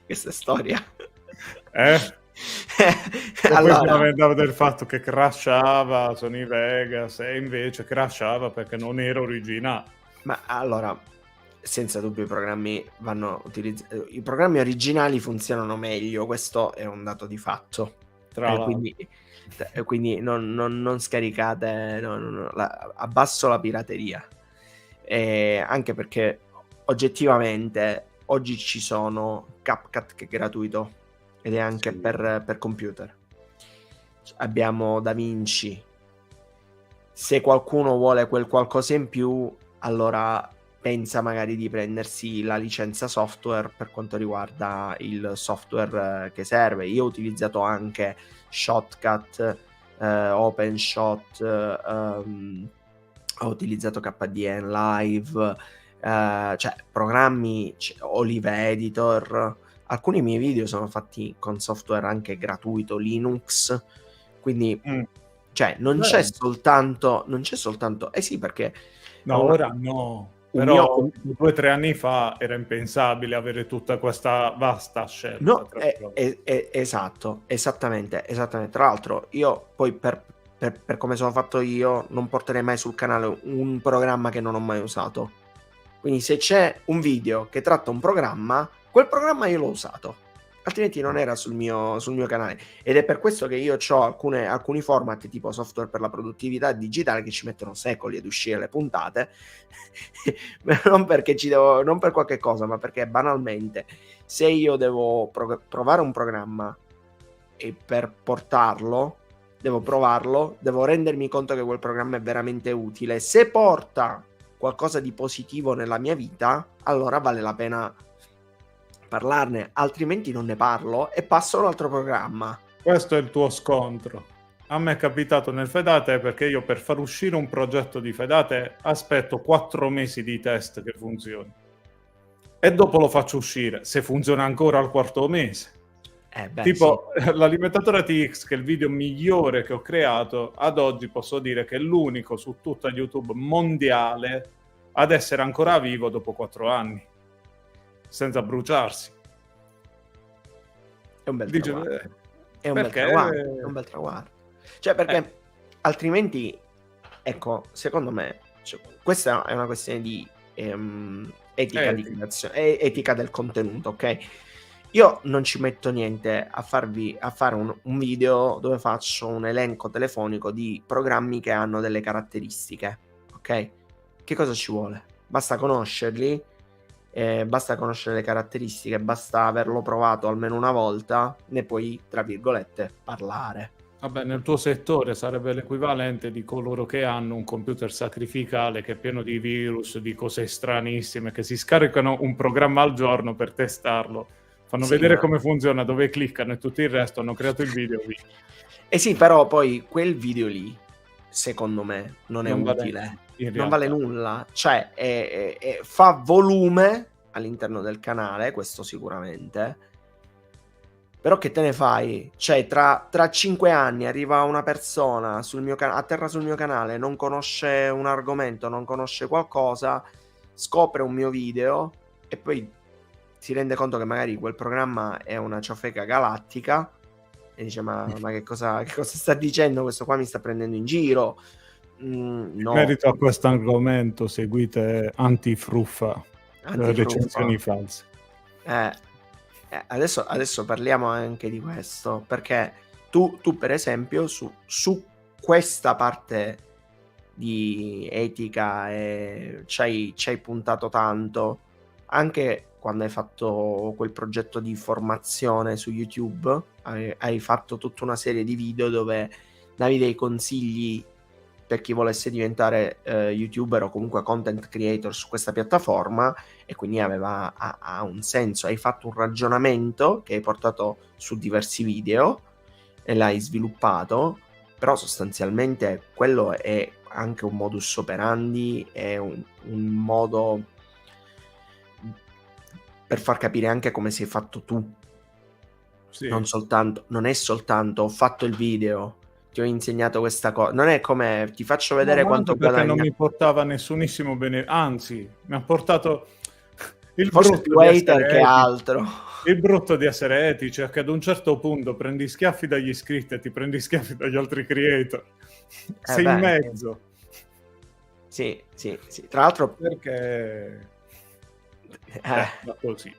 Questa è storia. E poi si lamentava del fatto che crashava Sony Vegas e invece crashava perché non era originale. Ma allora, senza dubbio i programmi vanno utilizzati. I programmi originali funzionano meglio, questo è un dato di fatto. Quindi non scaricate, abbasso la pirateria. Anche perché oggettivamente oggi ci sono CapCut che è gratuito ed è anche sì. per computer. Abbiamo DaVinci. Se qualcuno vuole quel qualcosa in più, allora pensa magari di prendersi la licenza software per quanto riguarda il software che serve. Io ho utilizzato anche Shotcut, OpenShot, ho utilizzato KDN Live, cioè programmi, Olive Editor. Alcuni miei video sono fatti con software anche gratuito, Linux, quindi cioè non c'è soltanto sì, perché no, ora no, però 2 o 3 anni fa era impensabile avere tutta questa vasta scelta. No, esatto, esattamente. Tra l'altro io poi per come sono fatto io non porterei mai sul canale un programma che non ho mai usato. Quindi se c'è un video che tratta un programma, quel programma io l'ho usato, altrimenti non era sul mio canale. Ed è per questo che io ho alcuni format tipo software per la produttività digitale che ci mettono secoli ad uscire le puntate non per qualche cosa, ma perché banalmente se io devo provare un programma e per portarlo devo provarlo, devo rendermi conto che quel programma è veramente utile. Se porta qualcosa di positivo nella mia vita, allora vale la pena parlarne, altrimenti non ne parlo e passo a un altro programma. Questo è il tuo scontro. A me è capitato nel Fedate perché io per far uscire un progetto di Fedate aspetto 4 mesi di test che funzioni e dopo lo faccio uscire, se funziona ancora al 4º mese. Tipo sì. L'alimentatore TX, che è il video migliore che ho creato, ad oggi posso dire che è l'unico su tutta YouTube mondiale ad essere ancora vivo dopo 4 anni, senza bruciarsi. È un bel traguardo. È un bel traguardo. Cioè, perché altrimenti, ecco, secondo me, cioè, questa è una questione di etica di creazione, etica del contenuto, ok? Io non ci metto niente a fare un video dove faccio un elenco telefonico di programmi che hanno delle caratteristiche, ok? Che cosa ci vuole? Basta conoscerli, basta conoscere le caratteristiche, basta averlo provato almeno una volta, ne puoi, tra virgolette, parlare. Vabbè, nel tuo settore sarebbe l'equivalente di coloro che hanno un computer sacrificale che è pieno di virus, di cose stranissime, che si scaricano un programma al giorno per testarlo. Fanno vedere come funziona, dove cliccano e tutto il resto, hanno creato il video lì. Sì, però poi quel video lì, secondo me, non è utile. Non vale nulla. Cioè, fa volume all'interno del canale, questo sicuramente. Però che te ne fai? Cioè, tra 5 anni arriva una persona atterra sul mio canale, non conosce un argomento, non conosce qualcosa, scopre un mio video e poi si rende conto che magari quel programma è una ciofeca galattica e dice ma che cosa sta dicendo questo qua, mi sta prendendo in giro. In No, merito a questo argomento seguite Antifruffa, recensioni false. Adesso parliamo anche di questo, perché tu per esempio su questa parte di etica ci hai puntato tanto, anche quando hai fatto quel progetto di formazione su YouTube, hai fatto tutta una serie di video dove davi dei consigli per chi volesse diventare YouTuber o comunque content creator su questa piattaforma, e quindi ha un senso. Hai fatto un ragionamento che hai portato su diversi video e l'hai sviluppato, però sostanzialmente quello è anche un modus operandi, è un modo per far capire anche come sei fatto tu. Sì. Non è soltanto ho fatto il video, ti ho insegnato questa cosa, non è come ti faccio vedere quanto guadagna. Non mi portava nessunissimo bene, anzi mi ha portato il forse più hater che altro. Il brutto di essere etici è che ad un certo punto prendi schiaffi dagli iscritti e ti prendi schiaffi dagli altri creator. Sei in mezzo. Sì. Tra l'altro perché così.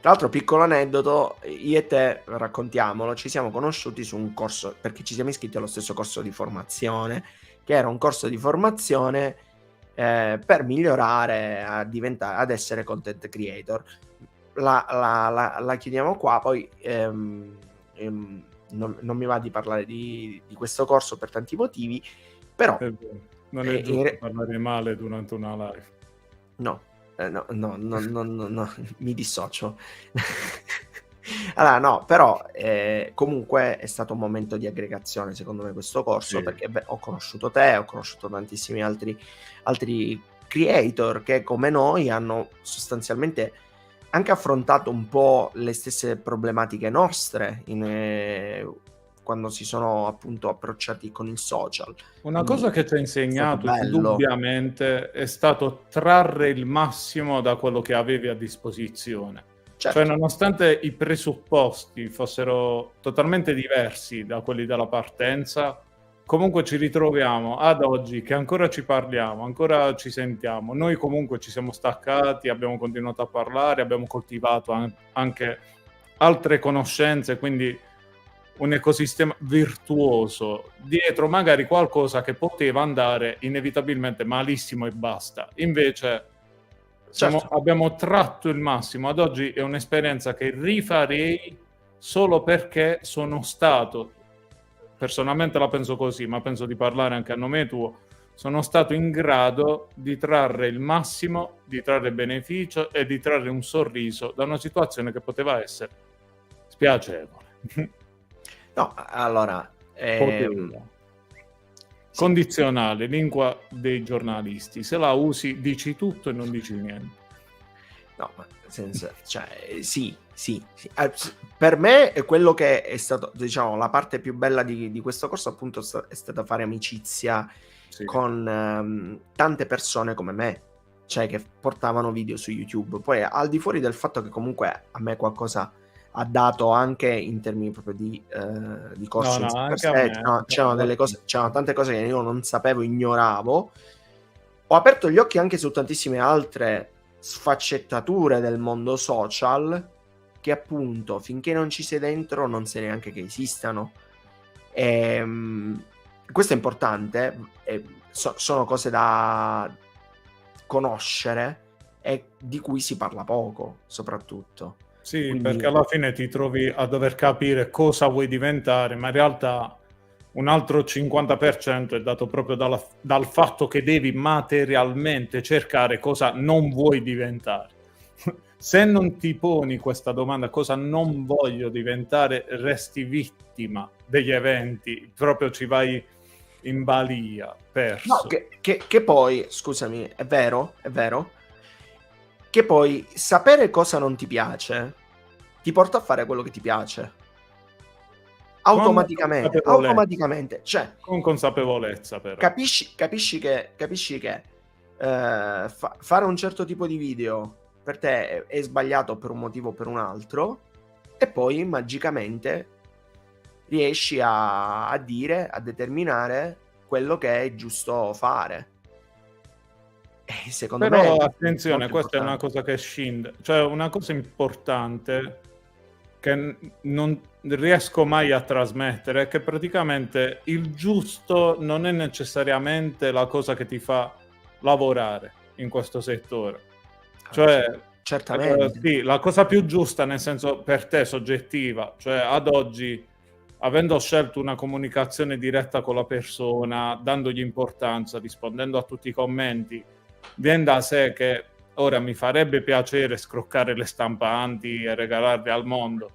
Tra l'altro, piccolo aneddoto, io e te, raccontiamolo, ci siamo conosciuti su un corso, perché ci siamo iscritti allo stesso corso di formazione, che era un corso di formazione per migliorare ad essere content creator. La chiudiamo qua, poi non mi va di parlare di questo corso per tanti motivi, però non è giusto parlare male durante una live. No, mi dissocio. Allora, no, però comunque è stato un momento di aggregazione, secondo me, questo corso, perché ho conosciuto te, ho conosciuto tantissimi altri creator che come noi hanno sostanzialmente anche affrontato un po' le stesse problematiche nostre quando si sono appunto approcciati con il social. Una cosa che ci ha insegnato indubbiamente è stato trarre il massimo da quello che avevi a disposizione. Certo. Cioè, nonostante i presupposti fossero totalmente diversi da quelli della partenza, comunque ci ritroviamo ad oggi che ancora ci parliamo, ancora ci sentiamo. Noi comunque ci siamo staccati, abbiamo continuato a parlare, abbiamo coltivato anche altre conoscenze, quindi un ecosistema virtuoso dietro magari qualcosa che poteva andare inevitabilmente malissimo e basta. Invece abbiamo tratto il massimo. Ad oggi è un'esperienza che rifarei solo perché sono stato, personalmente la penso così, ma penso di parlare anche a nome tuo, sono stato in grado di trarre il massimo, di trarre beneficio e di trarre un sorriso da una situazione che poteva essere spiacevole. No, allora condizionale, lingua dei giornalisti, se la usi dici tutto e non dici niente. No, ma senza, cioè, sì. Per me è quello che è stato, diciamo, la parte più bella di questo corso, appunto, è stata fare amicizia con tante persone come me, cioè che portavano video su YouTube. Poi al di fuori del fatto che comunque a me qualcosa ha dato anche in termini proprio di corso c'erano delle cose, c'erano tante cose che io non sapevo, ignoravo. Ho aperto gli occhi anche su tantissime altre sfaccettature del mondo social che appunto finché non ci sei dentro non sai neanche che esistano. Questo è importante, sono cose da conoscere e di cui si parla poco, soprattutto. Sì, quindi, perché alla fine ti trovi a dover capire cosa vuoi diventare, ma in realtà un altro 50% è dato proprio dal fatto che devi materialmente cercare cosa non vuoi diventare. Se non ti poni questa domanda, cosa non voglio diventare, resti vittima degli eventi, proprio ci vai in balia, perso. No, che poi, scusami, è vero, che poi sapere cosa non ti piace ti porta a fare quello che ti piace automaticamente, cioè con consapevolezza, però capisci che fare un certo tipo di video per te è sbagliato per un motivo o per un altro, e poi magicamente riesci a dire, a determinare quello che è giusto fare. E secondo me Però è attenzione, molto questa è una importante. cosa che scinde, cioè una cosa importante che non riesco mai a trasmettere è che praticamente il giusto non è necessariamente la cosa che ti fa lavorare in questo settore. Cioè, Certamente. sì, la cosa più giusta, nel senso per te soggettiva, cioè ad oggi, avendo scelto una comunicazione diretta con la persona, dandogli importanza, rispondendo a tutti i commenti, viene da sé che ora mi farebbe piacere scroccare le stampanti e regalarle al mondo,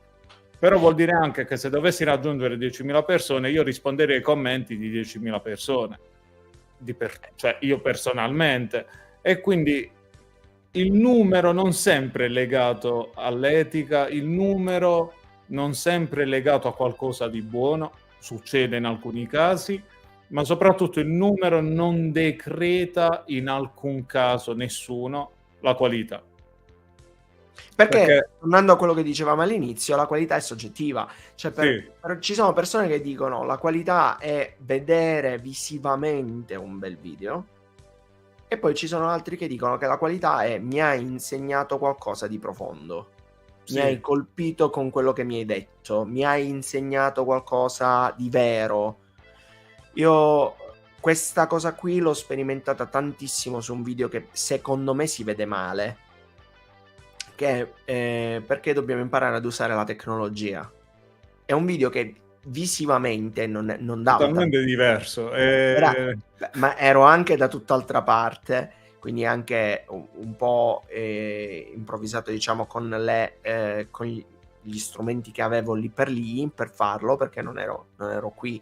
però vuol dire anche che se dovessi raggiungere 10.000 persone, io risponderei ai commenti di 10.000 persone, cioè io personalmente, e quindi il numero non sempre è legato all'etica, il numero non sempre è legato a qualcosa di buono, succede in alcuni casi, ma soprattutto il numero non decreta in alcun caso nessuno la qualità. Perché, tornando a quello che dicevamo all'inizio, la qualità è soggettiva. Cioè, Sì, ci sono persone che dicono la qualità è vedere visivamente un bel video, e poi ci sono altri che dicono che la qualità è mi hai insegnato qualcosa di profondo, mi hai sì, colpito con quello che mi hai detto, mi hai insegnato qualcosa di vero. Io questa cosa qui l'ho sperimentata tantissimo su un video che secondo me si vede male, che è perché dobbiamo imparare ad usare la tecnologia. È un video che visivamente non dava tanto. totalmente diverso. Ma ero anche da tutt'altra parte, quindi anche un po' improvvisato, diciamo, con gli strumenti che avevo lì per farlo, perché non ero qui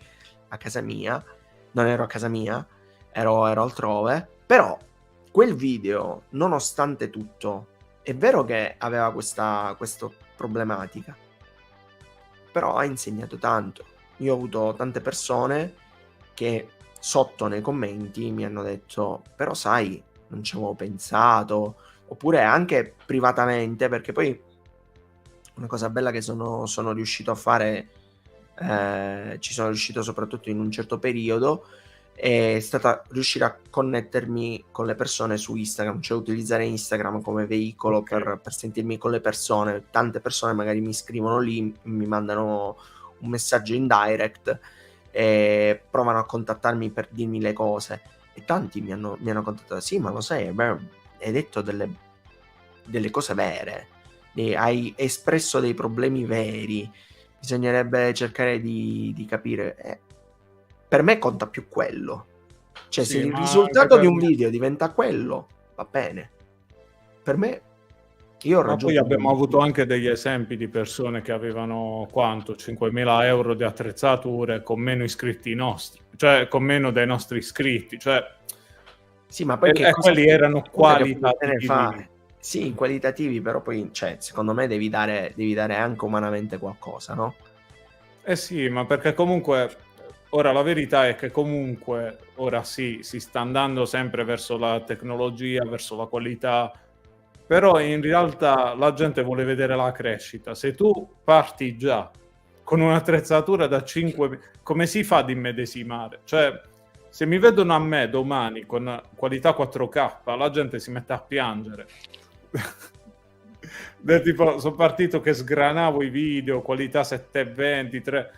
a casa mia, non ero a casa mia, ero altrove. Però quel video, nonostante tutto, è vero che aveva questa problematica, però ha insegnato tanto. Io ho avuto tante persone che sotto nei commenti mi hanno detto però sai, non ci avevo pensato, oppure anche privatamente, perché poi una cosa bella che sono riuscito a fare, ci sono riuscito soprattutto in un certo periodo, è stata riuscire a connettermi con le persone su Instagram, cioè utilizzare Instagram come veicolo Okay. per sentirmi con le persone. Tante persone magari mi scrivono lì, mi mandano un messaggio in direct e provano a contattarmi per dirmi le cose, e tanti mi hanno contattato: sì, ma lo sai, hai detto delle cose vere, hai espresso dei problemi veri, bisognerebbe cercare di capire. Per me conta più quello. Cioè, se Sì, il ma risultato di un video diventa quello, va bene. Per me, io ho ma poi raggiunto un buon abbiamo avuto obiettivo. anche degli esempi di persone che avevano quanto? 5.000 euro di attrezzature con meno iscritti nostri, cioè con meno dei nostri iscritti, cioè Sì, ma poi quelli erano cosa che te ne qualitativi. fai? Sì, qualitativi, però poi, cioè, secondo me devi dare anche umanamente qualcosa, no? Eh sì, ma perché comunque ora la verità è che comunque ora sì, si sta andando sempre verso la tecnologia, verso la qualità, però in realtà la gente vuole vedere la crescita. Se tu parti già con un'attrezzatura da 5, come si fa ad immedesimare? Cioè, se mi vedono a me domani con qualità 4K, la gente si mette a piangere. Del tipo, sono partito che sgranavo i video, qualità 720, 3.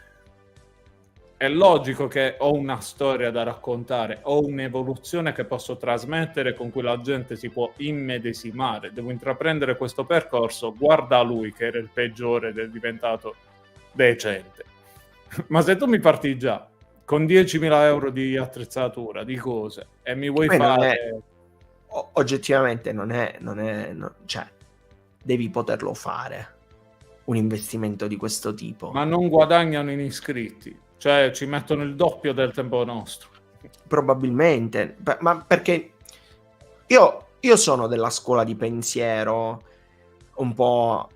È logico che ho una storia da raccontare, ho un'evoluzione che posso trasmettere con cui la gente si può immedesimare. Devo intraprendere questo percorso. Guarda lui che era il peggiore ed è diventato decente. Ma se tu mi parti già con 10.000 euro di attrezzatura, di cose, e mi Che vuoi poi non è, fare... oggettivamente cioè, devi poterlo fare un investimento di questo tipo. Ma non guadagnano in iscritti, cioè ci mettono il doppio del tempo nostro. Probabilmente, ma perché io sono della scuola di pensiero un po'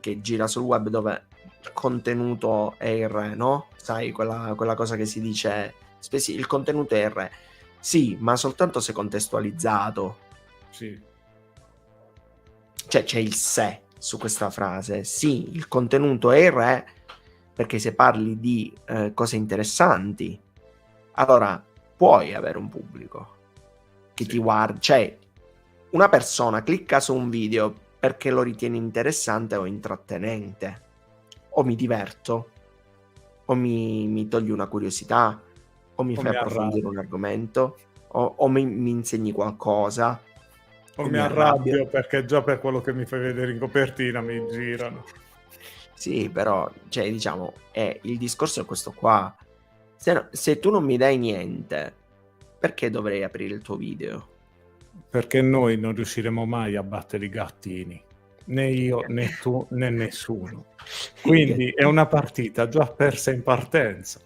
che gira sul web, dove il contenuto è il re, no? Sai, quella cosa che si dice spesso, il contenuto è il re. Sì, ma soltanto se contestualizzato. Sì. Cioè c'è il se su questa frase. Sì, il contenuto è il re, perché se parli di cose interessanti, allora puoi avere un pubblico che ti guarda. Cioè, una persona clicca su un video perché lo ritiene interessante o intrattenente, o mi diverto, o mi toglie una curiosità, o mi fai mi approfondire arrabbio. un argomento, o mi insegni qualcosa, O o mi mi arrabbio. arrabbio perché già per quello che mi fai vedere in copertina mi girano. Sì, però, cioè, diciamo, il discorso è questo qua. Se tu non mi dai niente, perché dovrei aprire il tuo video? Perché noi non riusciremo mai a battere i gattini. Né io, né tu, né nessuno. Quindi è una partita già persa in partenza.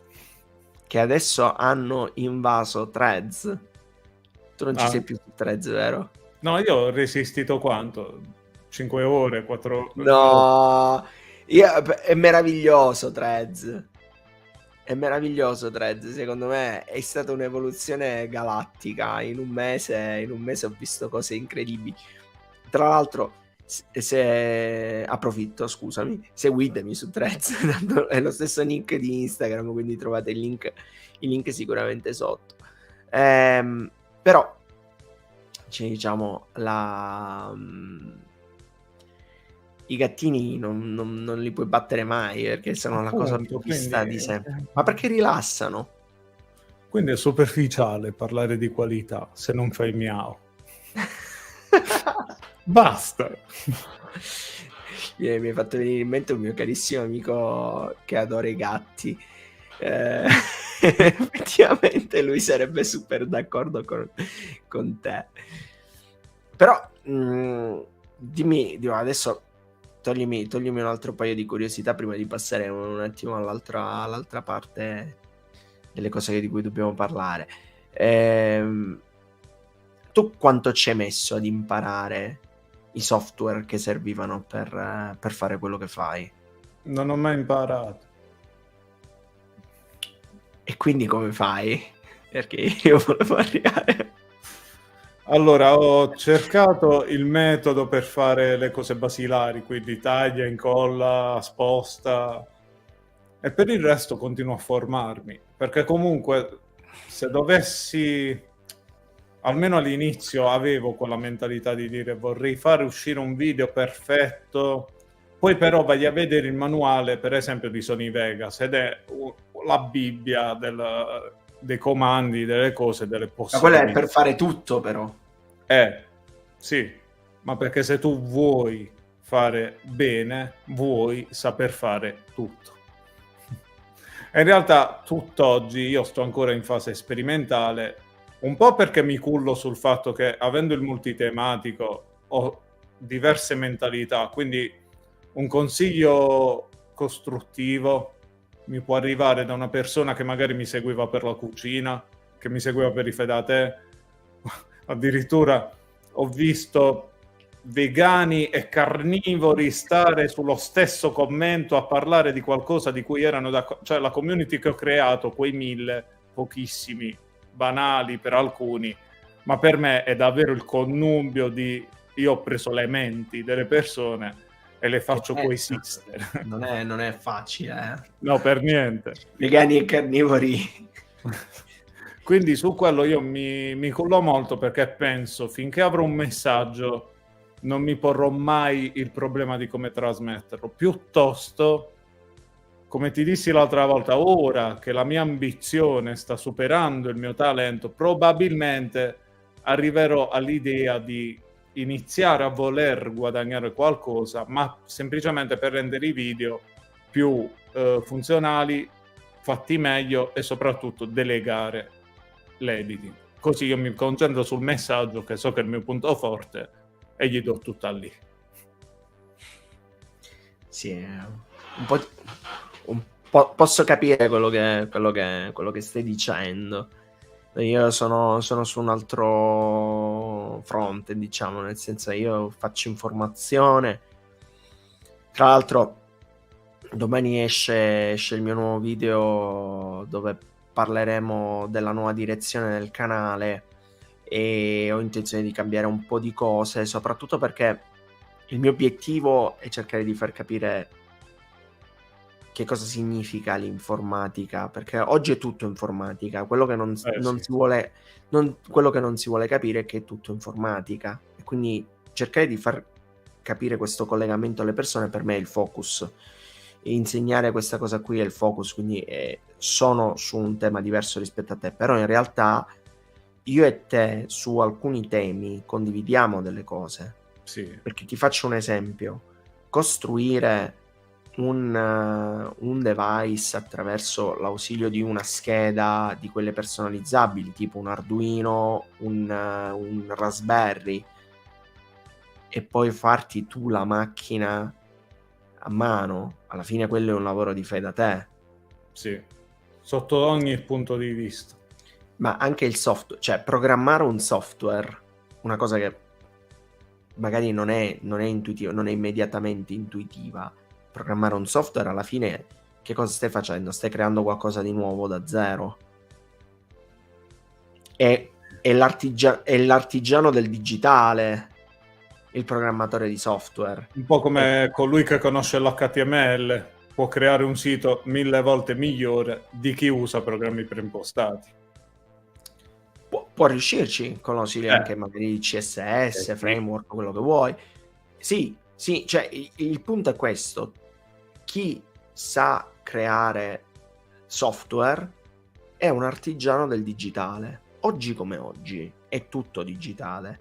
Che adesso hanno invaso Threads. Tu non ci sei più su Threads, vero? No, io ho resistito quanto? 5 ore, 4 ore? No, è meraviglioso Threads. È meraviglioso Threads, secondo me è stata un'evoluzione galattica. In un mese ho visto cose incredibili. Tra l'altro, se approfitto, scusami, seguitemi su Threads, tanto è lo stesso link di Instagram, quindi trovate il link sicuramente sotto. Però, cioè, diciamo, i gattini non li puoi battere mai, perché sono la cosa più vista di sempre. Ma perché rilassano? Quindi è superficiale parlare di qualità se non fai miau. Basta. Mi hai fatto venire in mente un mio carissimo amico che adora i gatti. Effettivamente lui sarebbe super d'accordo con te. Però dimmi adesso, toglimi un altro paio di curiosità prima di passare un attimo all'altra parte delle cose di cui dobbiamo parlare. Tu quanto ci hai messo ad imparare i software che servivano per fare quello che fai? Non ho mai imparato. E quindi come fai? Perché io volevo arrivare. Allora, ho cercato il metodo per fare le cose basilari, quindi taglia, incolla, sposta, e per il resto continuo a formarmi, perché comunque se dovessi, almeno all'inizio avevo quella mentalità di dire vorrei fare uscire un video perfetto, poi però vai a vedere il manuale, per esempio di Sony Vegas, ed è la Bibbia dei comandi, delle cose, delle Ma possibilità. quello è per fare tutto, però. Sì, ma perché se tu vuoi fare bene, vuoi saper fare tutto. In realtà, tutt'oggi io sto ancora in fase sperimentale, un po' perché mi cullo sul fatto che, avendo il multitematico, ho diverse mentalità, quindi un consiglio costruttivo mi può arrivare da una persona che magari mi seguiva per la cucina, che mi seguiva per i fai da te, addirittura ho visto vegani e carnivori stare sullo stesso commento a parlare di qualcosa di cui erano d'accordo, cioè la community che ho creato, quei 1000, pochissimi, banali per alcuni, ma per me è davvero il connubio di io ho preso le menti delle persone e le faccio coesistere. Non è facile, No, per niente. Vegani e carnivori. Quindi su quello io mi cullo molto, perché penso, finché avrò un messaggio non mi porrò mai il problema di come trasmetterlo. Piuttosto, come ti dissi l'altra volta, ora che la mia ambizione sta superando il mio talento, probabilmente arriverò all'idea di iniziare a voler guadagnare qualcosa, ma semplicemente per rendere i video più funzionali, fatti meglio, e soprattutto delegare l'editing. Così io mi concentro sul messaggio, che so che è il mio punto forte, e gli do tutta lì. Sì, un po' posso capire quello che stai dicendo. Io sono su un altro fronte, diciamo, nel senso, io faccio informazione. Tra l'altro domani esce il mio nuovo video dove parleremo della nuova direzione del canale e ho intenzione di cambiare un po' di cose, soprattutto perché il mio obiettivo è cercare di far capire che cosa significa l'informatica, perché oggi è tutto informatica. Quello che non Sì. si vuole, quello che non si vuole capire è che è tutto informatica, e quindi cercare di far capire questo collegamento alle persone per me è il focus. E insegnare questa cosa qui è il focus, quindi sono su un tema diverso rispetto a te, però in realtà io e te su alcuni temi condividiamo delle cose. Sì. Perché ti faccio un esempio: costruire un device attraverso l'ausilio di una scheda di quelle personalizzabili, tipo un Arduino, un Raspberry, e poi farti tu la macchina a mano, alla fine quello è un lavoro di fai da te. Sì, sotto ogni punto di vista. Ma anche il software, cioè programmare un software, una cosa che magari non è intuitiva, non è immediatamente intuitiva. Programmare un software, alla fine che cosa stai facendo? Stai creando qualcosa di nuovo da zero. È l'artigiano del digitale, il programmatore di software. Un po' come colui che conosce l'HTML può creare un sito 1000 volte migliore di chi usa programmi preimpostati. Può riuscirci, conosci anche magari CSS, framework, quello che vuoi. Sì, cioè il punto è questo: chi sa creare software è un artigiano del digitale. Oggi come oggi è tutto digitale.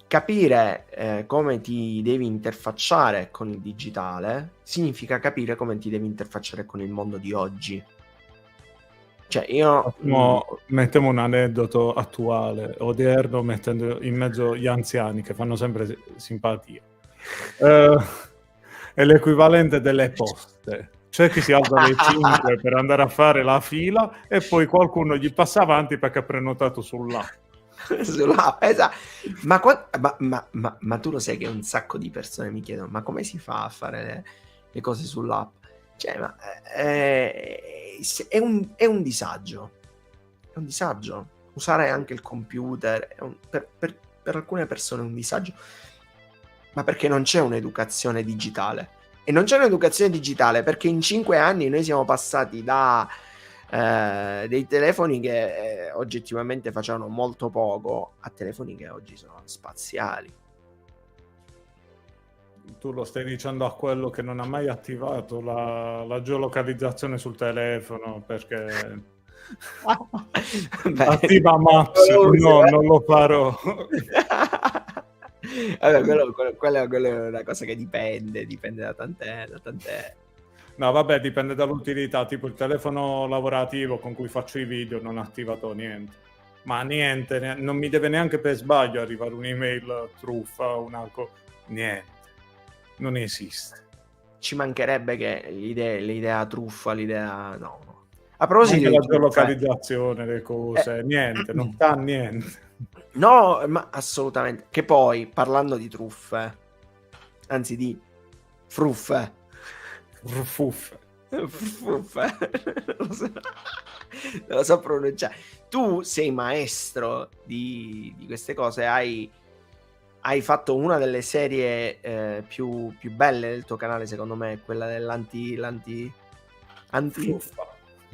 Capire come ti devi interfacciare con il digitale significa capire come ti devi interfacciare con il mondo di oggi. Cioè io mettiamo un aneddoto attuale, odierno, mettendo in mezzo gli anziani che fanno sempre simpatia. È l'equivalente delle poste. C'è chi si alza alle 5 per andare a fare la fila e poi qualcuno gli passa avanti perché ha prenotato sull'app. Esatto. Ma tu lo sai che un sacco di persone mi chiedono: ma come si fa a fare le cose sull'app? Cioè, ma è un disagio. È un disagio. Usare anche il computer per alcune persone è un disagio, ma perché non c'è un'educazione digitale. E non c'è un'educazione digitale perché in 5 anni noi siamo passati da dei telefoni che oggettivamente facevano molto poco a telefoni che oggi sono spaziali. Tu lo stai dicendo a quello che non ha mai attivato la geolocalizzazione sul telefono perché attiva Maps. No, non lo farò. Vabbè, quello è una cosa che dipende da tante. No, vabbè, dipende dall'utilità. Tipo il telefono lavorativo con cui faccio i video non ha attivato niente. Ma niente, non mi deve neanche per sbaglio arrivare un'email truffa, niente. Non esiste. Ci mancherebbe che l'idea truffa, no. A proposito di geolocalizzazione, le cose, niente, non sta niente. No, ma assolutamente. Che poi, parlando di truffe, anzi di fruffe, non lo so pronunciare. Tu sei maestro di queste cose, hai fatto una delle serie più belle del tuo canale, secondo me, quella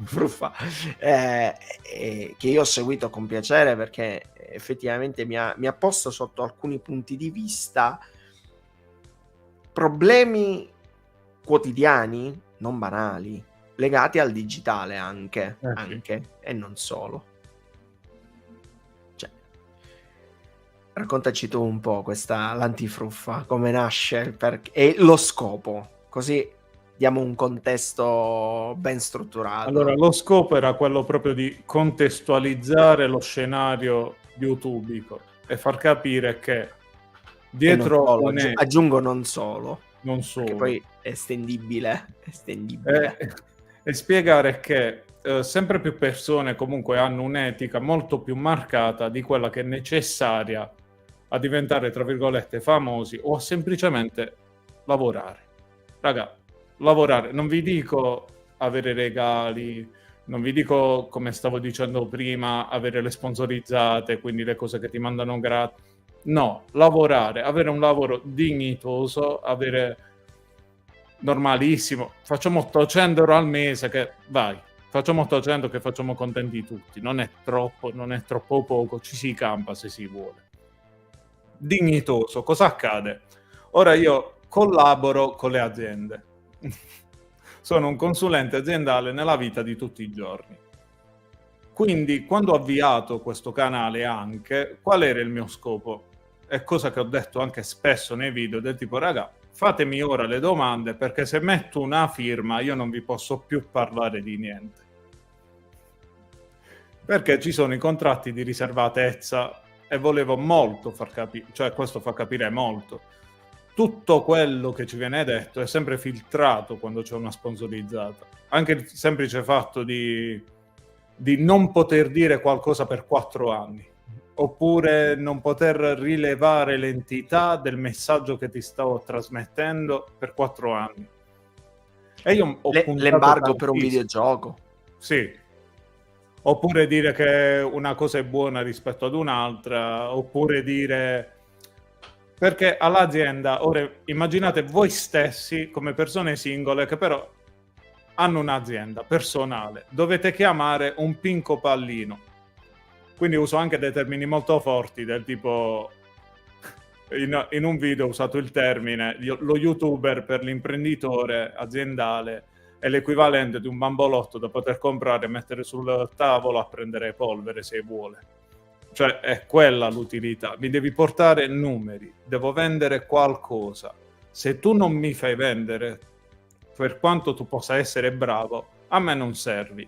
fruffa, che io ho seguito con piacere perché effettivamente mi ha posto sotto alcuni punti di vista problemi quotidiani, non banali, legati al digitale anche e non solo. Cioè, raccontaci tu un po' l'antifruffa, come nasce e lo scopo, così diamo un contesto ben strutturato. Allora, lo scopo era quello proprio di contestualizzare lo scenario youtubico e far capire che dietro aggiungo non solo, perché poi è estendibile. E spiegare che sempre più persone comunque hanno un'etica molto più marcata di quella che è necessaria a diventare, tra virgolette, famosi o semplicemente lavorare. Raga, lavorare, non vi dico avere regali, non vi dico, come stavo dicendo prima, avere le sponsorizzate, quindi le cose che ti mandano gratis. No, lavorare, avere un lavoro dignitoso, avere normalissimo. Facciamo 800 euro al mese, che vai, facciamo 800 che facciamo contenti tutti. Non è troppo, non è troppo poco, ci si campa se si vuole. Dignitoso, cosa accade? Ora io collaboro con le aziende. Sono un consulente aziendale nella vita di tutti i giorni. Quindi, quando ho avviato questo canale anche, qual era il mio scopo? È cosa che ho detto anche spesso nei video, del tipo, raga, fatemi ora le domande, perché se metto una firma io non vi posso più parlare di niente. Perché ci sono i contratti di riservatezza e volevo molto far capire, cioè questo fa capire molto. Tutto quello che ci viene detto è sempre filtrato quando c'è una sponsorizzata. Anche il semplice fatto di non poter dire qualcosa per 4 anni, oppure non poter rilevare l'entità del messaggio che ti stavo trasmettendo per 4 anni. E io ho puntato l'embargo per un tantissimo. videogioco. Sì. Oppure dire che una cosa è buona rispetto ad un'altra, oppure dire... Perché all'azienda, ora immaginate voi stessi come persone singole che però hanno un'azienda personale, dovete chiamare un pinco pallino. Quindi uso anche dei termini molto forti, del tipo, in un video ho usato il termine, lo youtuber per l'imprenditore aziendale è l'equivalente di un bambolotto da poter comprare e mettere sul tavolo a prendere polvere se vuole. Cioè è quella l'utilità, mi devi portare numeri, devo vendere qualcosa. Se tu non mi fai vendere, per quanto tu possa essere bravo, a me non servi.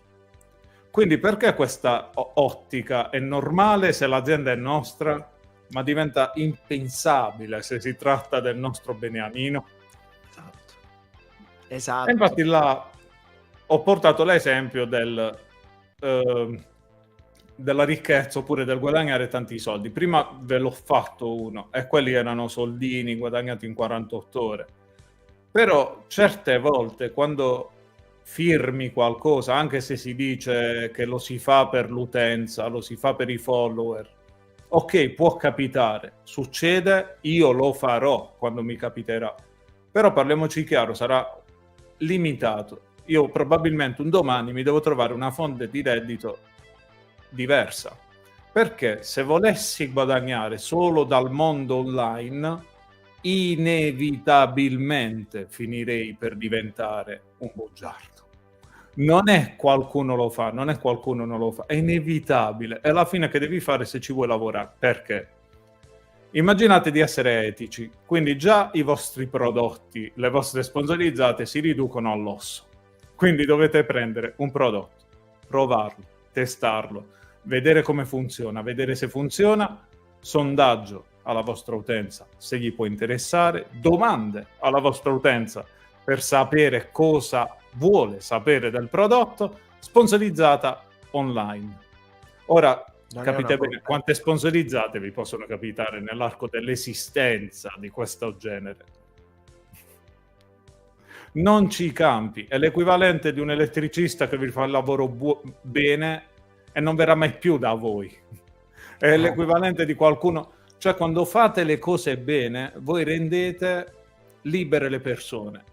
Quindi perché questa ottica è normale se l'azienda è nostra, ma diventa impensabile se si tratta del nostro beniamino? Esatto. E infatti là ho portato l'esempio della ricchezza oppure del guadagnare tanti soldi. Prima ve l'ho fatto uno e quelli erano soldini guadagnati in 48 ore. Però certe volte quando firmi qualcosa, anche se si dice che lo si fa per l'utenza, lo si fa per i follower, ok, può capitare, succede, io lo farò quando mi capiterà. Però parliamoci chiaro, sarà limitato. Io probabilmente un domani mi devo trovare una fonte di reddito diversa, perché se volessi guadagnare solo dal mondo online inevitabilmente finirei per diventare un bugiardo. Non è qualcuno lo fa, non è qualcuno non lo fa, è inevitabile. È alla fine che devi fare se ci vuoi lavorare. Perché? Immaginate di essere etici, quindi già i vostri prodotti, le vostre sponsorizzate si riducono all'osso. Quindi dovete prendere un prodotto, provarlo, testarlo, vedere come funziona, vedere se funziona, sondaggio alla vostra utenza se gli può interessare, domande alla vostra utenza per sapere cosa vuole sapere del prodotto, sponsorizzata online. Ora capite bene quante sponsorizzate vi possono capitare nell'arco dell'esistenza di questo genere. Non ci campi, è l'equivalente di un elettricista che vi fa il lavoro bene e non verrà mai più da voi. È l'equivalente di qualcuno, cioè quando fate le cose bene voi rendete libere le persone.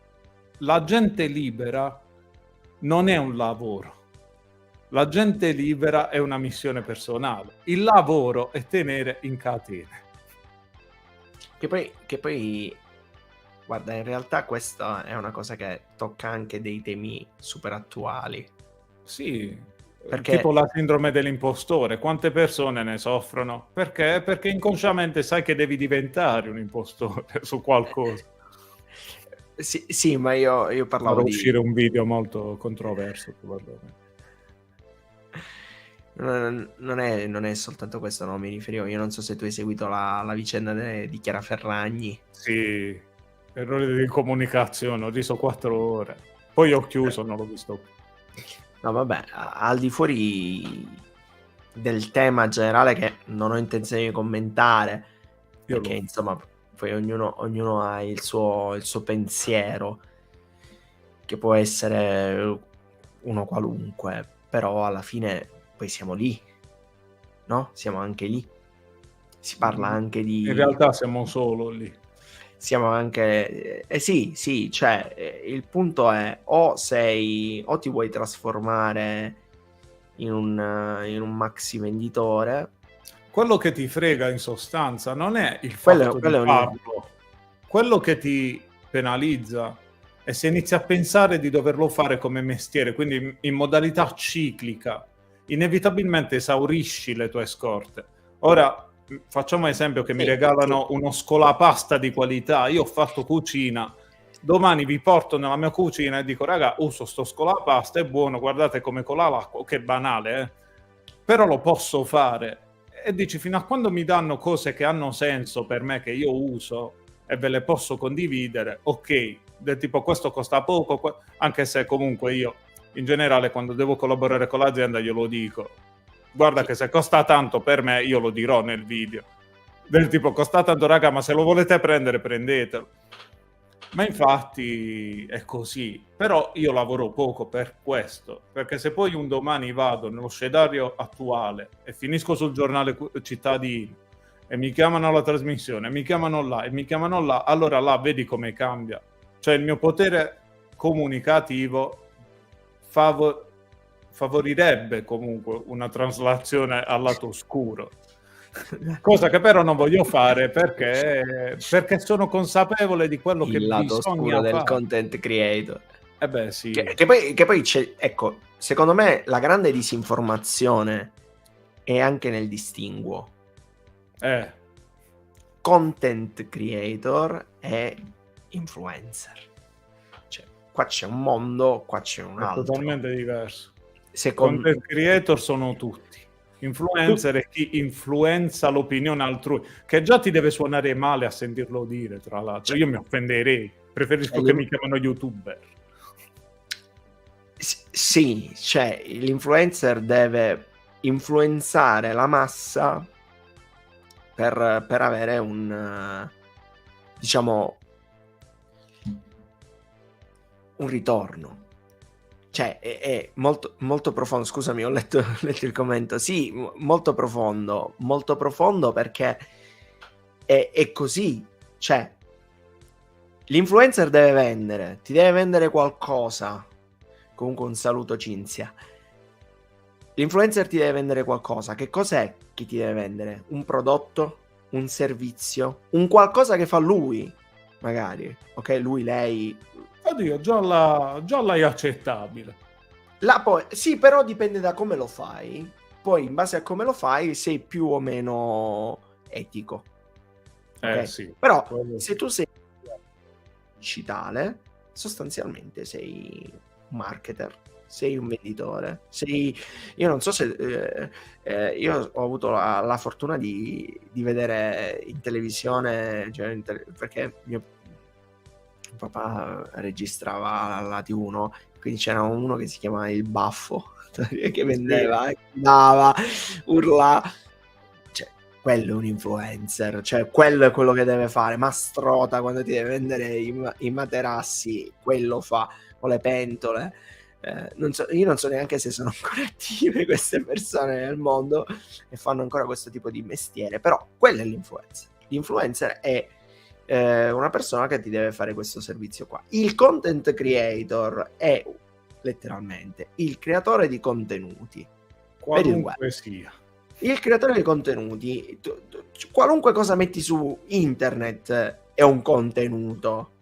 La gente libera non è un lavoro, la gente libera è una missione personale, il lavoro è tenere in catene. Che poi guarda, in realtà questa è una cosa che tocca anche dei temi super attuali. Sì, perché... tipo la sindrome dell'impostore, quante persone ne soffrono? Perché? Perché inconsciamente sai che devi diventare un impostore su qualcosa. Sì, ma io parlavo Farò uscire un video molto controverso probabilmente. Non è soltanto questo, no, mi riferivo, io non so se tu hai seguito la vicenda di Chiara Ferragni. Sì, errore di comunicazione, ho riso 4 ore, poi ho chiuso, non l'ho visto più. No, vabbè, al di fuori del tema generale che non ho intenzione di commentare, perché insomma poi ognuno ha il suo pensiero, che può essere uno qualunque, però alla fine poi siamo lì, no? Siamo anche lì. Si parla anche di... In realtà siamo solo lì. Siamo anche... sì, cioè il punto è o ti vuoi trasformare in un maxi venditore. Quello che ti frega in sostanza non è il fatto di farlo, quello che ti penalizza è se inizi a pensare di doverlo fare come mestiere, quindi in modalità ciclica, inevitabilmente esaurisci le tue scorte. Ora facciamo esempio che mi regalano uno scolapasta di qualità, io ho fatto cucina, domani vi porto nella mia cucina e dico raga, uso sto scolapasta, è buono, guardate come cola l'acqua, che banale, però lo posso fare. E dici, fino a quando mi danno cose che hanno senso per me, che io uso e ve le posso condividere, ok, del tipo questo costa poco, anche se comunque io in generale quando devo collaborare con l'azienda glielo dico, guarda che se costa tanto per me io lo dirò nel video, del tipo costa tanto raga, ma se lo volete prendere prendetelo. Ma infatti è così, però io lavoro poco per questo, perché se poi un domani vado nello scenario attuale e finisco sul giornale cittadino e mi chiamano alla trasmissione, mi chiamano là e mi chiamano là, allora là vedi come cambia. Cioè il mio potere comunicativo favorirebbe comunque una traslazione al lato oscuro. Cosa che però non voglio fare perché sono consapevole di quello che bisogna fare. Il lato oscuro del content creator. Beh, sì. Che poi c'è, ecco, secondo me la grande disinformazione è anche nel distinguo. Content creator e influencer. Cioè, qua c'è un mondo, qua c'è un altro. È totalmente diverso. Content creator sono tutti. Influencer è chi influenza l'opinione altrui, che già ti deve suonare male a sentirlo dire, tra l'altro. Io mi offenderei, preferisco che mi chiamano youtuber. Sì, cioè l'influencer deve influenzare la massa per avere un, diciamo, un ritorno. Cioè è molto, molto profondo. Scusami, ho letto il commento. Sì, molto profondo perché è così. Cioè l'influencer deve vendere, ti deve vendere qualcosa. Comunque un saluto Cinzia. L'influencer ti deve vendere qualcosa. Che cos'è che ti deve vendere? Un prodotto, un servizio, un qualcosa che fa lui, magari. Ok, lui, lei. Oddio, già l'hai accettabile. Sì, però dipende da come lo fai. Poi, in base a come lo fai, sei più o meno etico. Okay? Sì. Però, se tu sei digitale, sostanzialmente sei un marketer, sei un venditore. Io non so se... io ho avuto la fortuna di vedere in televisione, cioè perché mio papà registrava la TV1, quindi c'era uno che si chiamava il Baffo che vendeva, dava, urla, cioè quello è un influencer, cioè quello è quello che deve fare. Mastrota quando ti deve vendere i materassi, quello fa, o le pentole. Io non so neanche se sono ancora attive queste persone nel mondo e fanno ancora questo tipo di mestiere, però quello è l'influencer. L'influencer è una persona che ti deve fare questo servizio qua. Il content creator è letteralmente il creatore di contenuti, qualunque sia. Il creatore di contenuti, qualunque cosa metti su internet è un contenuto.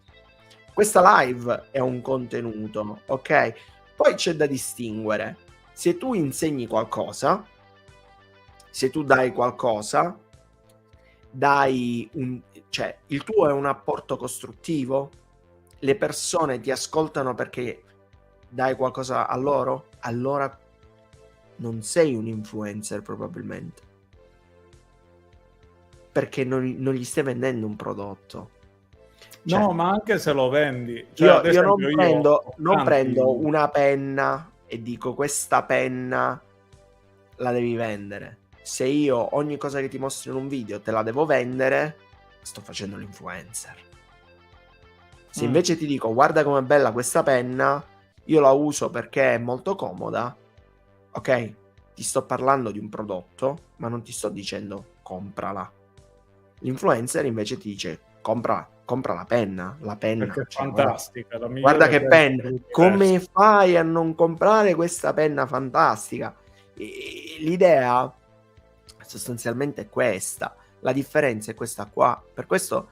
Questa live è un contenuto, ok? Poi c'è da distinguere. Se tu insegni qualcosa, se tu dai qualcosa, cioè il tuo è un apporto costruttivo, le persone ti ascoltano perché dai qualcosa a loro, allora non sei un influencer probabilmente, perché non gli stai vendendo un prodotto. Cioè, no, ma anche se lo vendi, cioè, io non prendo una penna e dico questa penna la devi vendere. Se io ogni cosa che ti mostro in un video te la devo vendere, sto facendo l'influencer. Se invece ti dico guarda com'è bella questa penna, io la uso perché è molto comoda, ok? Ti sto parlando di un prodotto, ma non ti sto dicendo comprala. L'influencer invece ti dice compra la penna, Perché è cioè, guarda, fantastica, la guarda migliore che penna penna, dell'universo. come fai a non comprare questa penna fantastica? L'idea sostanzialmente è questa, la differenza è questa qua. Per questo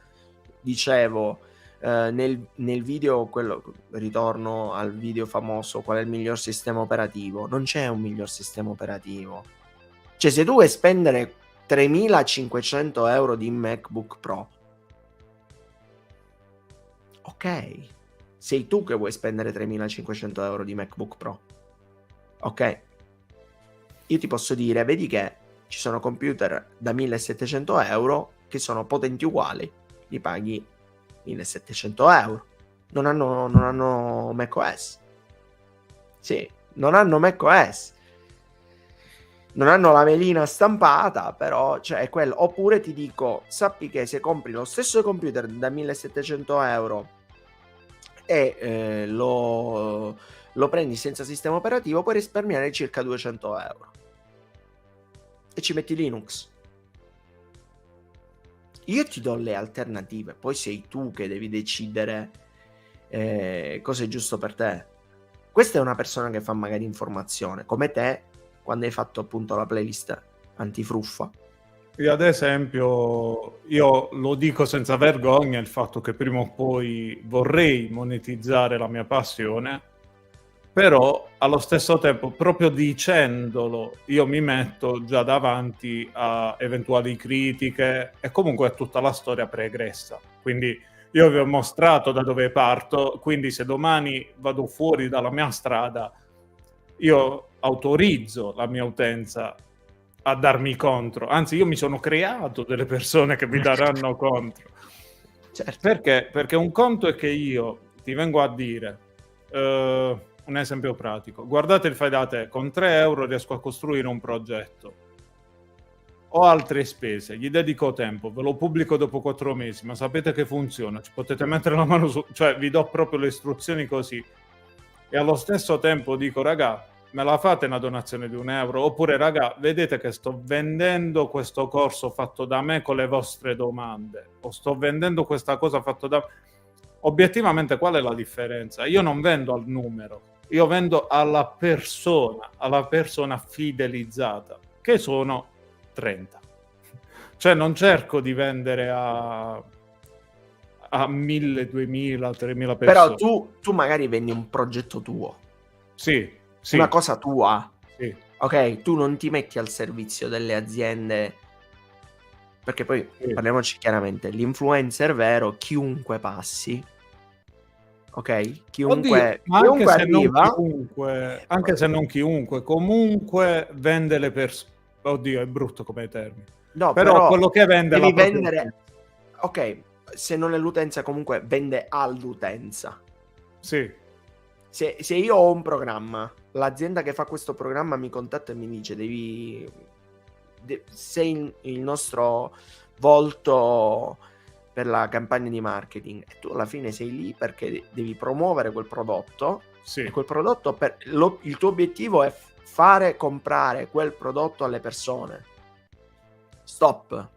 dicevo nel video, quello, ritorno al video famoso, qual è il miglior sistema operativo? Non c'è un miglior sistema operativo. Cioè, se tu vuoi spendere 3.500 euro di MacBook Pro, ok, sei tu che vuoi spendere 3.500 euro di MacBook Pro, ok? Io ti posso dire, vedi che ci sono computer da 1.700 euro che sono potenti uguali, li paghi 1.700 euro, non hanno macOS, sì, non hanno macOS, non hanno la melina stampata, però cioè è quello. Oppure ti dico, sappi che se compri lo stesso computer da 1.700 euro e lo prendi senza sistema operativo, puoi risparmiare circa 200 euro e ci metti Linux. Io ti do le alternative, poi sei tu che devi decidere cosa è giusto per te. Questa è una persona che fa magari informazione, come te quando hai fatto appunto la playlist antifruffa. Io ad esempio, io lo dico senza vergogna, il fatto che prima o poi vorrei monetizzare la mia passione, però allo stesso tempo, proprio dicendolo, io mi metto già davanti a eventuali critiche e comunque è tutta la storia pregressa. Quindi io vi ho mostrato da dove parto, quindi se domani vado fuori dalla mia strada, io autorizzo la mia utenza a darmi contro. Anzi, io mi sono creato delle persone che mi daranno contro. Certo. Perché? Perché un conto è che io ti vengo a dire, un esempio pratico, guardate il fai da te, con 3 euro riesco a costruire un progetto. Ho altre spese, gli dedico tempo, ve lo pubblico dopo 4 mesi, ma sapete che funziona, ci potete mettere la mano su, cioè vi do proprio le istruzioni così. E allo stesso tempo dico, raga, me la fate una donazione di 1 euro? Oppure, raga, vedete che sto vendendo questo corso fatto da me con le vostre domande, o sto vendendo questa cosa fatto da... Obiettivamente qual è la differenza? Io non vendo al numero, io vendo alla persona fidelizzata, che sono 30. Cioè non cerco di vendere a 1.000, 2.000, 3.000 persone. Però tu magari vendi un progetto tuo. Sì. Una cosa tua. Sì. Ok, tu non ti metti al servizio delle aziende, perché poi parliamoci chiaramente, l'influencer vero, chiunque passi, ok? Chiunque, Oddio, ma chiunque anche se arriva, non chiunque, anche se non chiunque, comunque vende le persone. Oddio, è brutto come termine. no, Però quello che vende devi la propria vendere, utenza. ok, se non è l'utenza comunque vende all'utenza. Sì. Se io ho un programma, l'azienda che fa questo programma mi contatta e mi dice sei il nostro volto per la campagna di marketing, e tu alla fine sei lì perché devi promuovere quel prodotto, Sì. e quel prodotto il tuo obiettivo è fare comprare quel prodotto alle persone. Stop.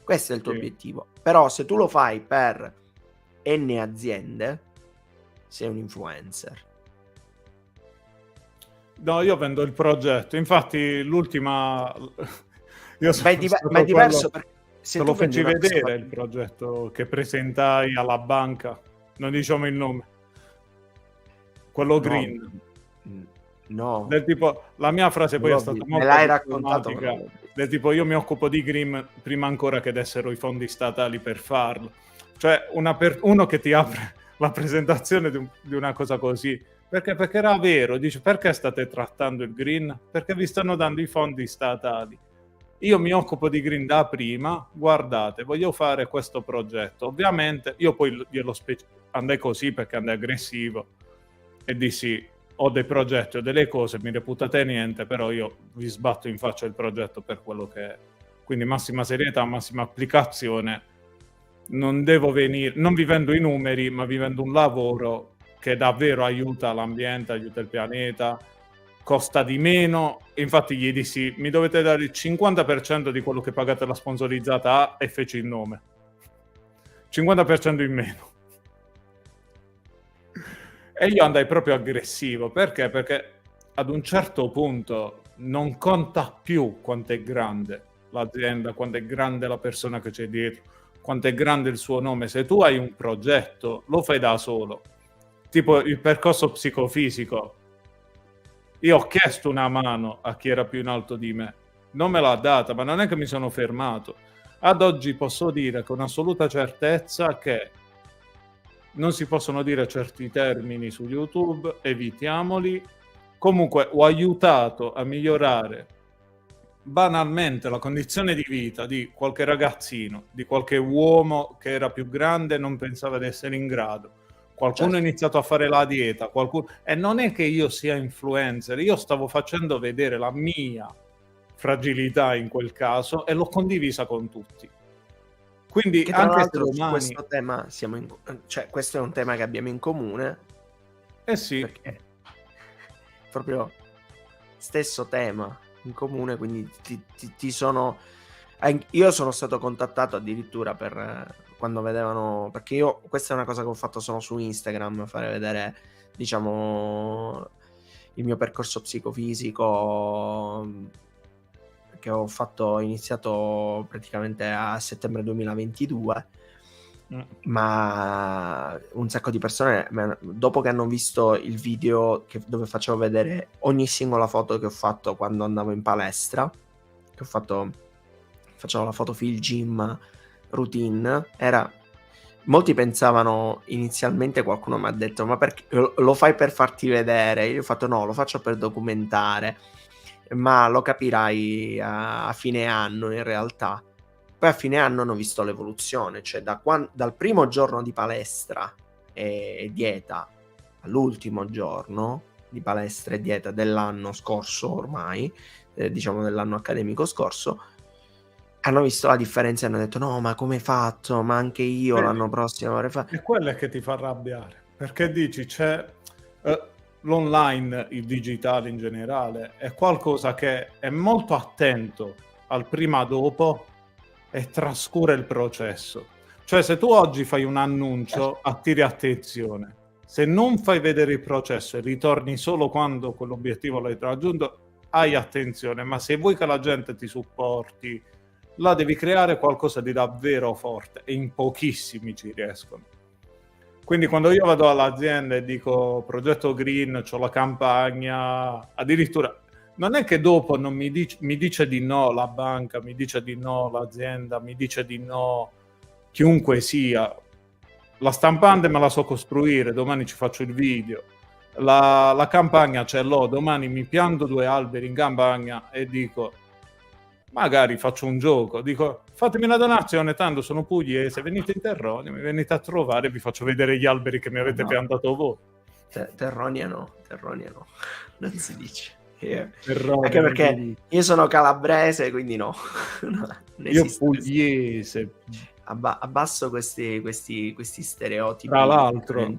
Questo è il tuo obiettivo. Però se tu lo fai per N aziende, sei un influencer. No, io vendo il progetto. Infatti l'ultima... Io ma è diverso perché se lo feci vedere il progetto che presentai alla banca, non diciamo il nome, quello green. No. Del tipo, la mia frase poi è stata molto me l'hai raccontato, del tipo, io mi occupo di green prima ancora che dessero i fondi statali per farlo. Cioè uno che ti apre la presentazione di una cosa così, perché era vero, dice, perché state trattando il green? Perché vi stanno dando i fondi statali. Io mi occupo di green da prima, guardate, voglio fare questo progetto. Ovviamente io poi andai così perché andai aggressivo e dissi, ho dei progetti, ho delle cose, mi reputate niente, però io vi sbatto in faccia il progetto per quello che è. Quindi massima serietà, massima applicazione. Non devo venire, non vi vendo i numeri, ma vi vendo un lavoro che davvero aiuta l'ambiente, aiuta il pianeta, costa di meno. Infatti gli dissi: mi dovete dare il 50% di quello che pagate la sponsorizzata A, e feci il nome. 50% in meno. E io andai proprio aggressivo. Perché? Perché ad un certo punto non conta più quanto è grande l'azienda, quanto è grande la persona che c'è dietro, quanto è grande il suo nome. Se tu hai un progetto, lo fai da solo. Tipo il percorso psicofisico. Io ho chiesto una mano a chi era più in alto di me, non me l'ha data, ma non è che mi sono fermato. Ad oggi posso dire con assoluta certezza che non si possono dire certi termini su YouTube, evitiamoli. Comunque ho aiutato a migliorare banalmente la condizione di vita di qualche ragazzino, di qualche uomo che era più grande e non pensava di essere in grado. Qualcuno ha iniziato a fare la dieta, qualcuno... E non è che io sia influencer, io stavo facendo vedere la mia fragilità in quel caso e l'ho condivisa con tutti. Quindi che tra anche se l'altro su domani... questo tema cioè questo è un tema che abbiamo in comune, sì, perché proprio stesso tema in comune, quindi ti sono... Io sono stato contattato addirittura per quando vedevano, perché io questa è una cosa che ho fatto solo su Instagram, fare vedere, diciamo, il mio percorso psicofisico che ho iniziato praticamente a settembre 2022. Ma un sacco di persone, dopo che hanno visto il video dove facevo vedere ogni singola foto che ho fatto quando andavo in palestra, che facevo la foto fill gym routine, molti pensavano inizialmente, qualcuno mi ha detto: ma perché lo fai per farti vedere? Io ho fatto: no, lo faccio per documentare, ma lo capirai a fine anno in realtà. Poi a fine anno hanno visto l'evoluzione, cioè dal primo giorno di palestra e dieta all'ultimo giorno di palestra e dieta dell'anno scorso ormai, diciamo dell'anno accademico scorso, hanno visto la differenza e hanno detto: no, ma come hai fatto? Ma anche io l'anno prossimo vorrei fare. E quello è che ti fa arrabbiare, perché dici c'è l'online, il digitale in generale, è qualcosa che è molto attento al prima dopo e trascura il processo. Cioè se tu oggi fai un annuncio, attiri attenzione. Se non fai vedere il processo e ritorni solo quando quell'obiettivo l'hai raggiunto, hai attenzione. Ma se vuoi che la gente ti supporti, là devi creare qualcosa di davvero forte, e in pochissimi ci riescono. Quindi quando io vado all'azienda e dico progetto green, c'ho la campagna, addirittura non è che dopo non mi dice di no la banca, mi dice di no l'azienda, mi dice di no chiunque sia. La stampante me la so costruire, domani ci faccio il video. La campagna ce l'ho, domani mi pianto 2 alberi in campagna e dico, magari faccio un gioco, dico fatemi una donazione, tanto sono pugliese, venite in Terronia, mi venite a trovare e vi faccio vedere gli alberi che mi avete piantato voi. Terronia no, non si dice. Terronia, anche perché io sono calabrese, quindi no, io pugliese. Abbasso questi stereotipi. Tra l'altro,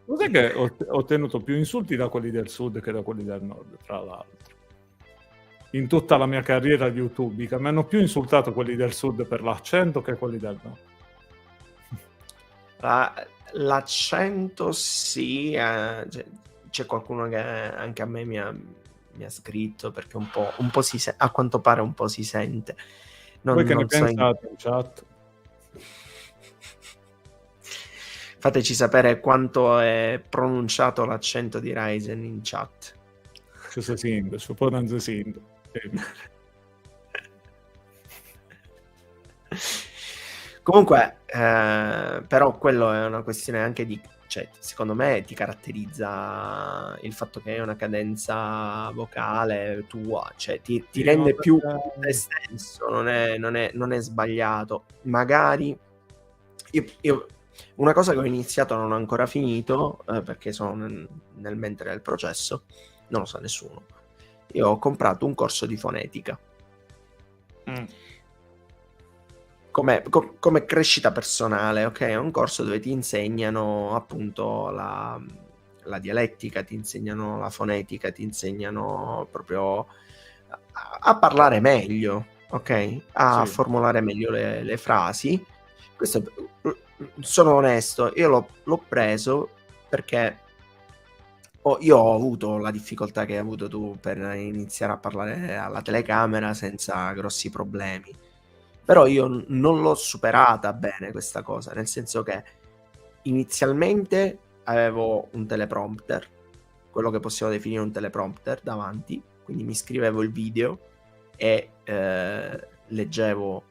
cos'è che ho ottenuto più insulti da quelli del sud che da quelli del nord, tra l'altro? In tutta la mia carriera di YouTube, che mi hanno più insultato quelli del sud per l'accento che quelli del nord. L'accento sì, c'è qualcuno che anche a me mi ha scritto, perché un po' a quanto pare un po' si sente. Voi che ne pensate in chat? Fateci sapere quanto è pronunciato l'accento di Ryzen in chat. Cosa sento? Su Potanza sento. Comunque, però quello è una questione anche di, cioè, secondo me ti caratterizza il fatto che è una cadenza vocale tua, cioè ti rende più te stesso, non è sbagliato. Magari io una cosa che ho iniziato non ho ancora finito, perché sono nel mentre del processo, non lo sa nessuno. Io ho comprato un corso di fonetica. come crescita personale, ok? È un corso dove ti insegnano appunto la dialettica, ti insegnano la fonetica, ti insegnano proprio a parlare meglio, ok? A Sì. formulare meglio le frasi. Questo, sono onesto, io l'ho preso perché io ho avuto la difficoltà che hai avuto tu per iniziare a parlare alla telecamera senza grossi problemi. Però io non l'ho superata bene questa cosa, nel senso che inizialmente avevo un teleprompter, quello che possiamo definire un teleprompter davanti, quindi mi scrivevo il video e leggevo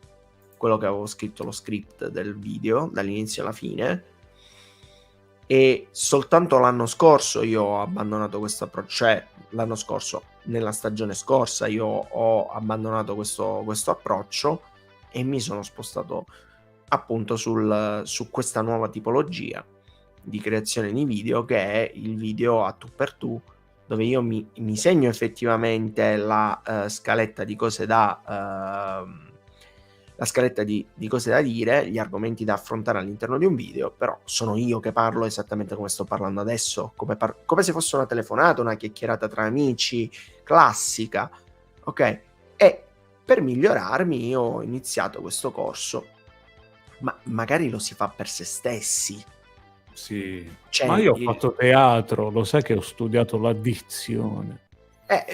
quello che avevo scritto, lo script del video dall'inizio alla fine. E soltanto l'anno scorso io ho abbandonato questo approccio, cioè l'anno scorso, nella stagione scorsa, io ho abbandonato questo approccio e mi sono spostato appunto su questa nuova tipologia di creazione di video, che è il video a tu per tu, dove io mi segno effettivamente la scaletta di cose la scaletta di cose da dire, gli argomenti da affrontare all'interno di un video, però sono io che parlo esattamente come sto parlando adesso, come se fosse una telefonata, una chiacchierata tra amici, classica, ok? E per migliorarmi io ho iniziato questo corso, ma magari lo si fa per se stessi. Sì, Cioè, ma io ho fatto teatro, lo sai che ho studiato la dizione.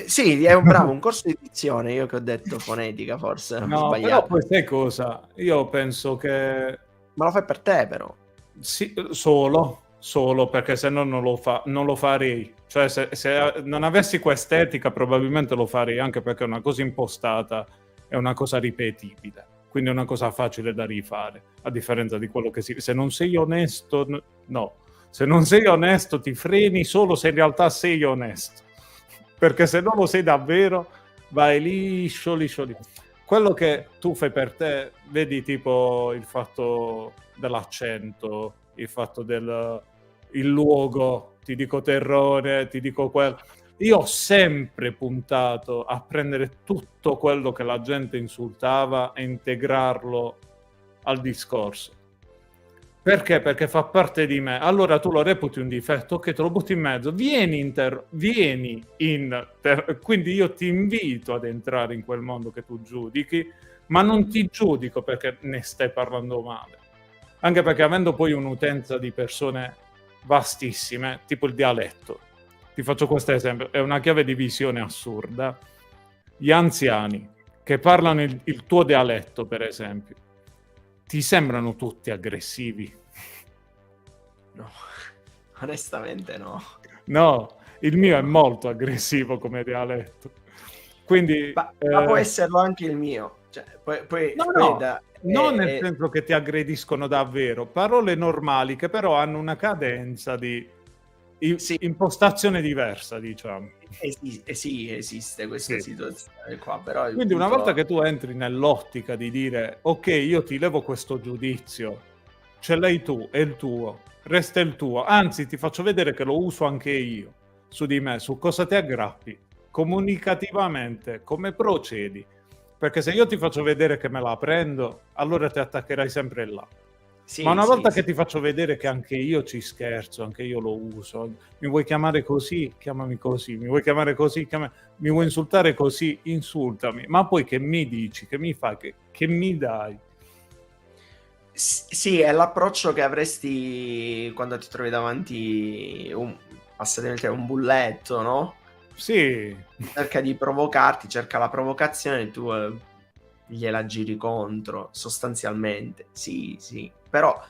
sì, è un corso di dizione, io che ho detto fonetica, forse ho No, però sbagliato. poi sai cosa? Io penso che Ma lo fai per te, però. sì, solo perché se no non lo farei. Cioè, se non avessi quest'etica, probabilmente lo farei, anche perché è una cosa impostata, è una cosa ripetibile, quindi è una cosa facile da rifare, a differenza di quello che se non sei onesto, no. Se non sei onesto ti freni solo se in realtà sei onesto, perché se non lo sei davvero vai liscio. Quello che tu fai per te, vedi tipo il fatto dell'accento, il fatto il luogo, ti dico terrore, ti dico quello. Io ho sempre puntato a prendere tutto quello che la gente insultava e integrarlo al discorso. Perché? Perché fa parte di me. Allora tu lo reputi un difetto, ok, te lo butti in mezzo, quindi io ti invito ad entrare in quel mondo che tu giudichi, ma non ti giudico perché ne stai parlando male. Anche perché avendo poi un'utenza di persone vastissime, tipo il dialetto, ti faccio questo esempio, è una chiave di visione assurda. Gli anziani che parlano il tuo dialetto, per esempio, ti sembrano tutti aggressivi? No, onestamente no. No, il mio è molto aggressivo come dialetto. Quindi Ma può esserlo anche il mio. Cioè, poi no, non nel senso che ti aggrediscono davvero, parole normali che però hanno una cadenza di sì, impostazione diversa, diciamo. sì, esiste questa Sì. situazione qua, però Quindi una volta che tu entri nell'ottica di dire ok, io ti levo questo giudizio, ce l'hai tu, è il tuo, resta il tuo, anzi ti faccio vedere che lo uso anche io su di me, su cosa ti aggrappi, comunicativamente, come procedi, perché se io ti faccio vedere che me la prendo, allora ti attaccherai sempre là. Ma una volta che ti faccio vedere che anche io ci scherzo, anche io lo uso, mi vuoi chiamare così, chiamami così, mi vuoi chiamare così, mi vuoi insultare così, insultami, ma poi che mi dici, che mi fai, che mi dai? Sì, è l'approccio che avresti quando ti trovi davanti un bulletto, no? Sì. Cerca di provocarti, cerca la provocazione e tu gliela giri contro, sostanzialmente. Sì, però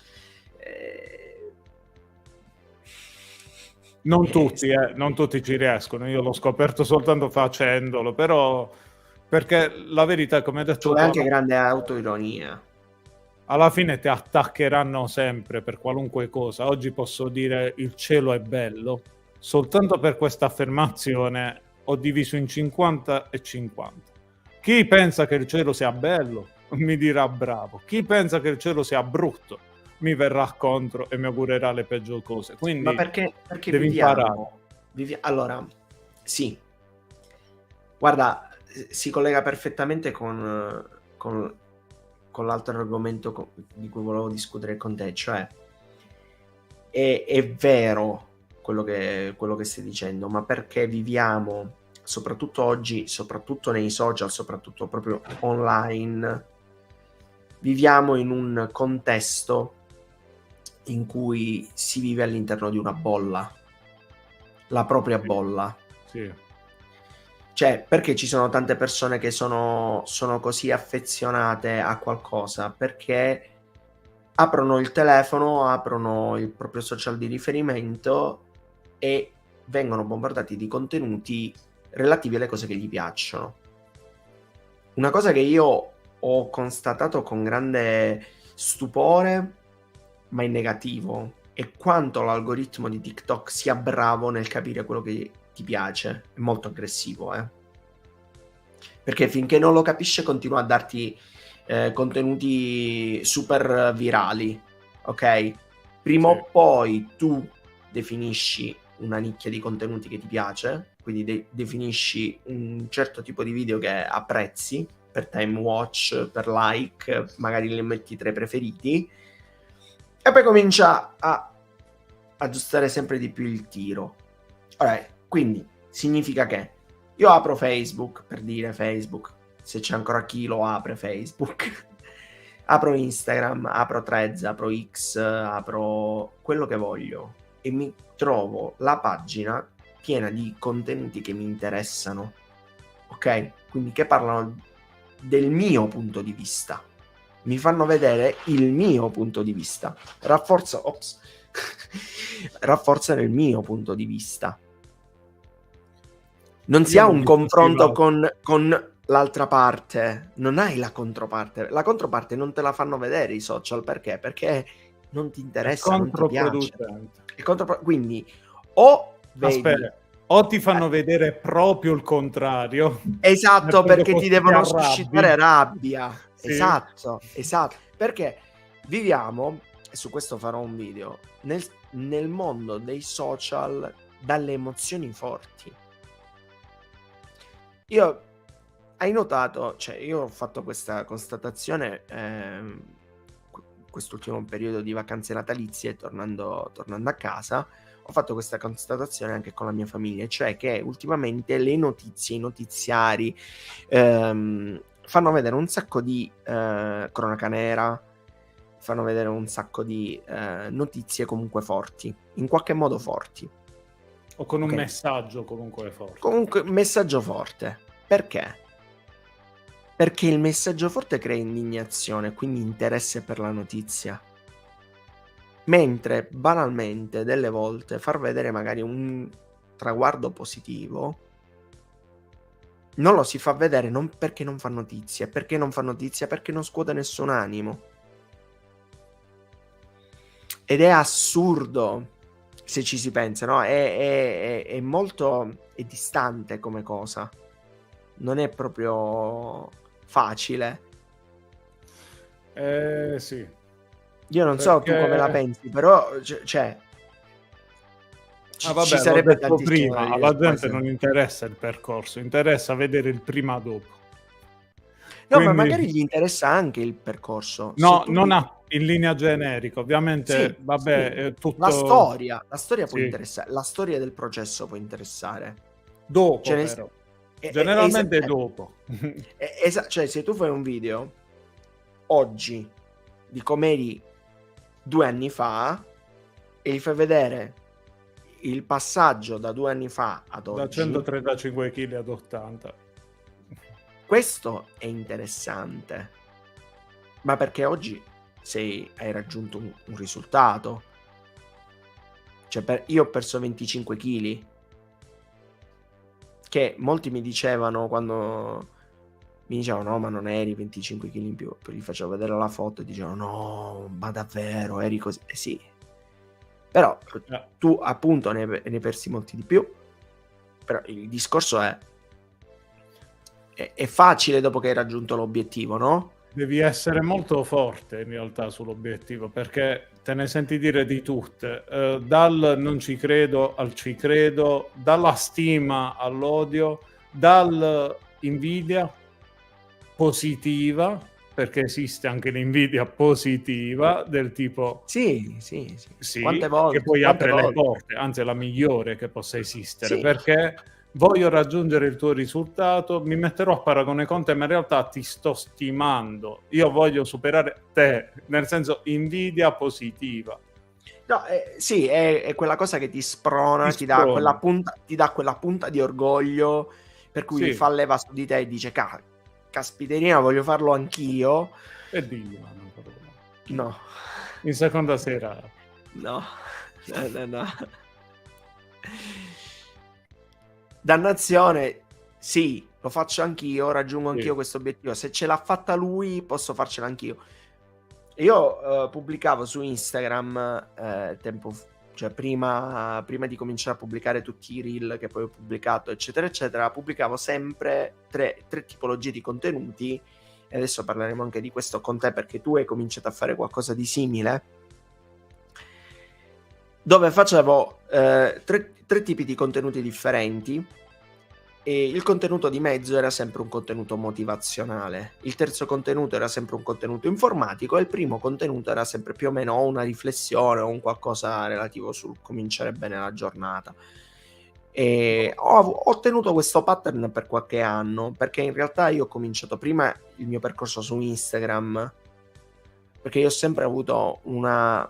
non tutti ci riescono, io l'ho scoperto soltanto facendolo, però perché la verità, come hai detto c'è tu, anche grande autoironia. alla fine ti attaccheranno sempre per qualunque cosa. Oggi posso dire il cielo è bello, soltanto per questa affermazione ho diviso in 50 e 50. Chi pensa che il cielo sia bello mi dirà bravo, chi pensa che il cielo sia brutto mi verrà contro e mi augurerà le peggio cose. Quindi Ma perché devi imparare. Allora, sì, guarda, si collega perfettamente con con l'altro argomento di cui volevo discutere con te, cioè è vero quello che stai dicendo, ma perché viviamo, soprattutto oggi, soprattutto nei social, soprattutto proprio online, viviamo in un contesto in cui si vive all'interno di una bolla, la propria bolla. Sì. Cioè, perché ci sono tante persone che sono così affezionate a qualcosa? Perché aprono il telefono, aprono il proprio social di riferimento e vengono bombardati di contenuti relativi alle cose che gli piacciono. Una cosa che io ho constatato con grande stupore, ma in negativo, è quanto l'algoritmo di TikTok sia bravo nel capire quello che ti piace. È molto aggressivo, perché finché non lo capisce continua a darti contenuti super virali, ok? Prima o poi tu definisci una nicchia di contenuti che ti piace, quindi definisci un certo tipo di video che apprezzi per time watch, per like, magari le metti tra i preferiti e poi comincia a aggiustare sempre di più il tiro. Allora, quindi significa che io apro Facebook, per dire Facebook, se c'è ancora chi lo apre Facebook, apro Instagram, apro Threads, apro X, apro quello che voglio e mi trovo la pagina piena di contenuti che mi interessano, ok? Quindi che parlano del mio punto di vista, mi fanno vedere il mio punto di vista, rafforzano il mio punto di vista. Non si ha un confronto con l'altra parte, non hai la controparte. La controparte non te la fanno vedere i social, perché? Perché non ti interessa, non ti piace. Quindi o vedi... Aspetta, o ti fanno vedere proprio il contrario. Esatto, perché ti devono suscitare rabbia. Sì. Esatto. Perché viviamo, e su questo farò un video, nel mondo dei social dalle emozioni forti. Hai notato, cioè io ho fatto questa constatazione quest'ultimo periodo di vacanze natalizie, tornando a casa, ho fatto questa constatazione anche con la mia famiglia, cioè che ultimamente le notizie, i notiziari fanno vedere un sacco di cronaca nera, fanno vedere un sacco di notizie comunque forti, in qualche modo forti. O con un messaggio comunque forte. Comunque messaggio forte. Perché? Perché il messaggio forte crea indignazione, quindi interesse per la notizia. Mentre banalmente delle volte far vedere magari un traguardo positivo non lo si fa vedere non perché non fa notizia, perché non fa notizia, perché non scuote nessun animo. Ed è assurdo se ci si pensa, no? È molto distante come cosa. Non è proprio facile. Sì. Io non so tu come la pensi, però cioè vabbè, ci sarebbe detto prima, alla gente non interessa il percorso, interessa vedere il prima dopo. No, ma magari gli interessa anche il percorso. No, non in linea generica, ovviamente, sì, vabbè, sì. È tutto... La storia può interessare, la storia del processo può interessare. Dopo, però. Generalmente dopo. Cioè, se tu fai un video oggi di come eri 2 anni fa e gli fai vedere il passaggio da 2 anni fa ad oggi, da 135 kg ad 80, questo è interessante, ma perché oggi hai raggiunto un risultato. Cioè, io ho perso 25 kg, che molti mi dicevano, quando mi dicevano no, ma non eri 25 kg in più, poi gli facevo vedere la foto e dicevano no, ma davvero eri così? Sì, però tu appunto ne persi molti di più. Però il discorso è facile dopo che hai raggiunto l'obiettivo, no? Devi essere molto forte in realtà sull'obiettivo, perché te ne senti dire di tutte, dal non ci credo al ci credo, dalla stima all'odio, dall'invidia positiva perché esiste anche l'invidia positiva del tipo Sì. sì, Quante che volte? poi Quante apre le volte? porte, anzi è la migliore che possa esistere, Sì. perché voglio raggiungere il tuo risultato, mi metterò a paragone con te, ma in realtà ti sto stimando, io voglio superare te, nel senso invidia positiva. No, sì, è quella cosa che ti sprona, Ti ti dà quella sprona. punta di orgoglio, per cui Sì, fa leva su di te e dice: caspiterina, voglio farlo anch'io." e diglielo una parola. No. In seconda serata. No. No. Dannazione, sì, lo faccio anch'io, raggiungo Sì. anch'io questo obiettivo. Se ce l'ha fatta lui, posso farcela anch'io. Io pubblicavo su Instagram cioè prima di cominciare a pubblicare tutti i reel che poi ho pubblicato, eccetera, eccetera, pubblicavo sempre tre tipologie di contenuti. E adesso parleremo anche di questo con te, perché tu hai cominciato a fare qualcosa di simile, dove facevo tre tipi di contenuti differenti. E il contenuto di mezzo era sempre un contenuto motivazionale, il terzo contenuto era sempre un contenuto informatico e il primo contenuto era sempre più o meno una riflessione o un qualcosa relativo sul cominciare bene la giornata. E ho tenuto questo pattern per qualche anno, perché in realtà io ho cominciato prima il mio percorso su Instagram, perché io ho sempre avuto una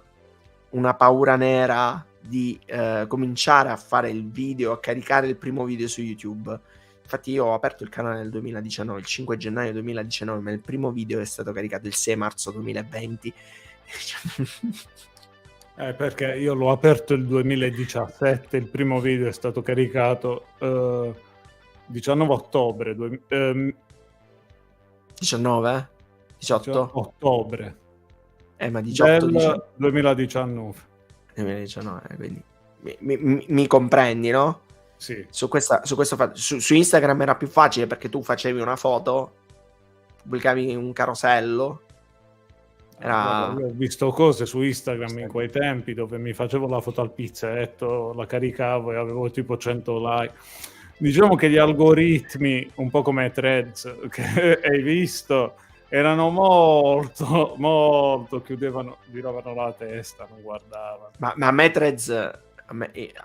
paura nera di cominciare a fare il video, a caricare il primo video su YouTube. Infatti io ho aperto il canale nel 2019, il 5 gennaio 2019, ma il primo video è stato caricato il 6 marzo 2020. Perché io l'ho aperto il 2017, il primo video è stato caricato 19 ottobre 19? 18? ottobre Ma 18, del 2019. 2019, quindi mi comprendi, no? Sì. Su Instagram era più facile, perché tu facevi una foto, pubblicavi un carosello. Guarda, io ho visto cose su Instagram in quei tempi dove mi facevo la foto al pizzetto, la caricavo e avevo tipo 100 like. Diciamo che gli algoritmi, un po' come Threads che hai visto, erano molto giravano la testa, non guardavano. Ma a me Threads,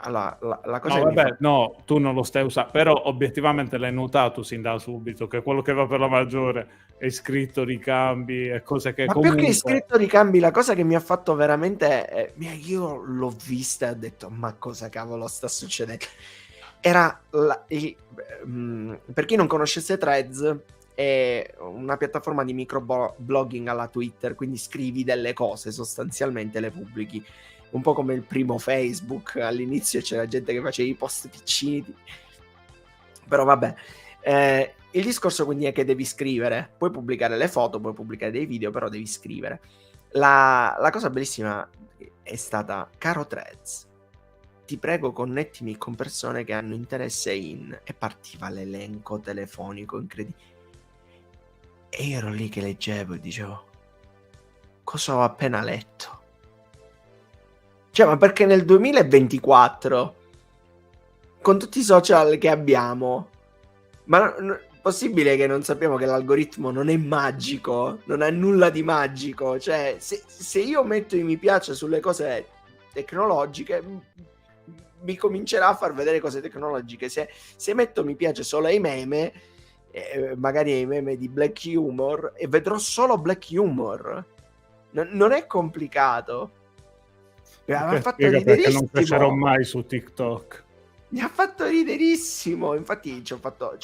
allora, la cosa No, che vabbè, no, tu non lo stai usando, però obiettivamente l'hai notato sin da subito che quello che va per la maggiore è iscritto, ricambi e cose che ma comunque... più che iscritto ricambi, la cosa che mi ha fatto veramente io l'ho vista e ho detto: ma cosa cavolo sta succedendo? Era per chi non conoscesse Threads, è una piattaforma di microblogging alla Twitter, quindi scrivi delle cose, sostanzialmente le pubblichi, un po' come il primo Facebook. All'inizio c'era gente che faceva i post piccini, però vabbè. Il discorso quindi è che devi scrivere, puoi pubblicare le foto, puoi pubblicare dei video, però devi scrivere. La cosa bellissima è stata: caro Threads, ti prego connettimi con persone che hanno interesse in... E partiva l'elenco telefonico incredibile. E io ero lì che leggevo e dicevo: cosa ho appena letto? Cioè, ma perché nel 2024, con tutti i social che abbiamo, ma possibile che non sappiamo che l'algoritmo non è magico, non ha nulla di magico? Cioè, se io metto i mi piace sulle cose tecnologiche, mi comincerà a far vedere cose tecnologiche. Se metto mi piace solo ai meme, magari ai meme di black humor, e vedrò solo black humor. Non è complicato. Mi ha fatto riderissimo. Perché non crescerò mai su TikTok. Mi ha fatto riderissimo. Infatti ci ho fatto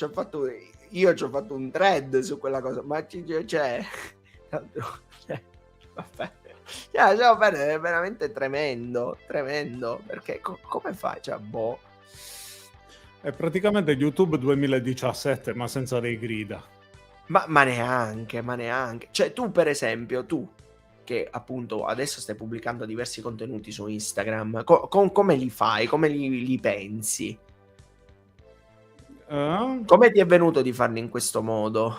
un thread su quella cosa, ma cioè vabbè. È veramente tremendo, perché come fai? Cioè, boh. È praticamente YouTube 2017, ma senza le grida. Ma neanche. Cioè, tu per esempio, che appunto adesso stai pubblicando diversi contenuti su Instagram, come li fai? Come li pensi? Come ti è venuto di farli in questo modo?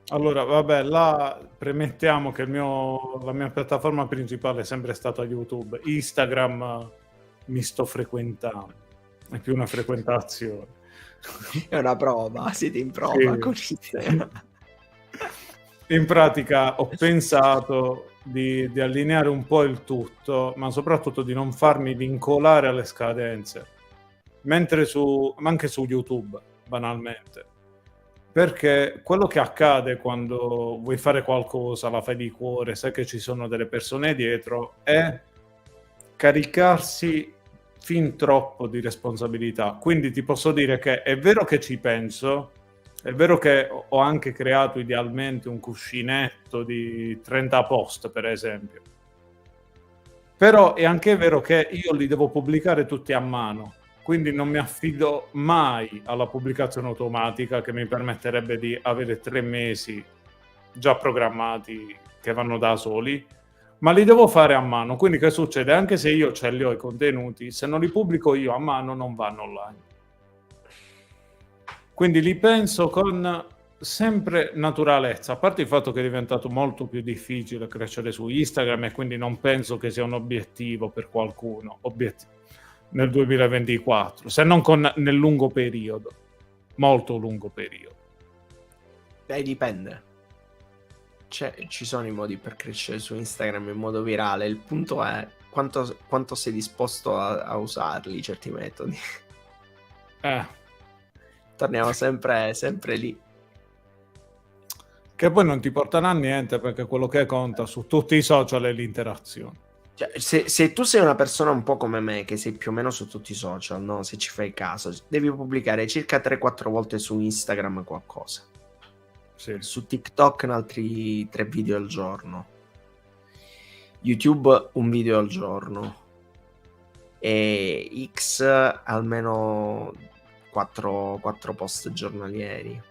Allora, vabbè, là premettiamo che la mia piattaforma principale è sempre stata YouTube. Instagram mi sto frequentando, è più una frequentazione. È una prova, siete in prova sì. con Instagram. In pratica ho pensato di allineare un po' il tutto, ma soprattutto di non farmi vincolare alle scadenze, mentre ma anche su YouTube, banalmente. Perché quello che accade quando vuoi fare qualcosa, la fai di cuore, sai che ci sono delle persone dietro, è caricarsi fin troppo di responsabilità. Quindi ti posso dire che è vero che ci penso, è vero che ho anche creato idealmente un cuscinetto di 30 post, per esempio. Però è anche vero che io li devo pubblicare tutti a mano, quindi non mi affido mai alla pubblicazione automatica che mi permetterebbe di avere 3 mesi già programmati che vanno da soli, ma li devo fare a mano. Quindi che succede? Anche se io ce li ho i contenuti, se non li pubblico io a mano non vanno online. Quindi li penso con sempre naturalezza, a parte il fatto che è diventato molto più difficile crescere su Instagram e quindi non penso che sia un obiettivo per qualcuno nel 2024, se non nel lungo periodo, molto lungo periodo. Dipende. Ci sono i modi per crescere su Instagram in modo virale, il punto è quanto sei disposto a usarli certi metodi. Torniamo sempre lì. Che poi non ti portano a niente, perché quello che conta su tutti i social è l'interazione. Cioè, se tu sei una persona un po' come me, che sei più o meno su tutti i social, no? Se ci fai caso, devi pubblicare circa 3-4 volte su Instagram qualcosa. Sì. Su TikTok altri 3 video al giorno. YouTube un video al giorno. E X almeno 4 post giornalieri.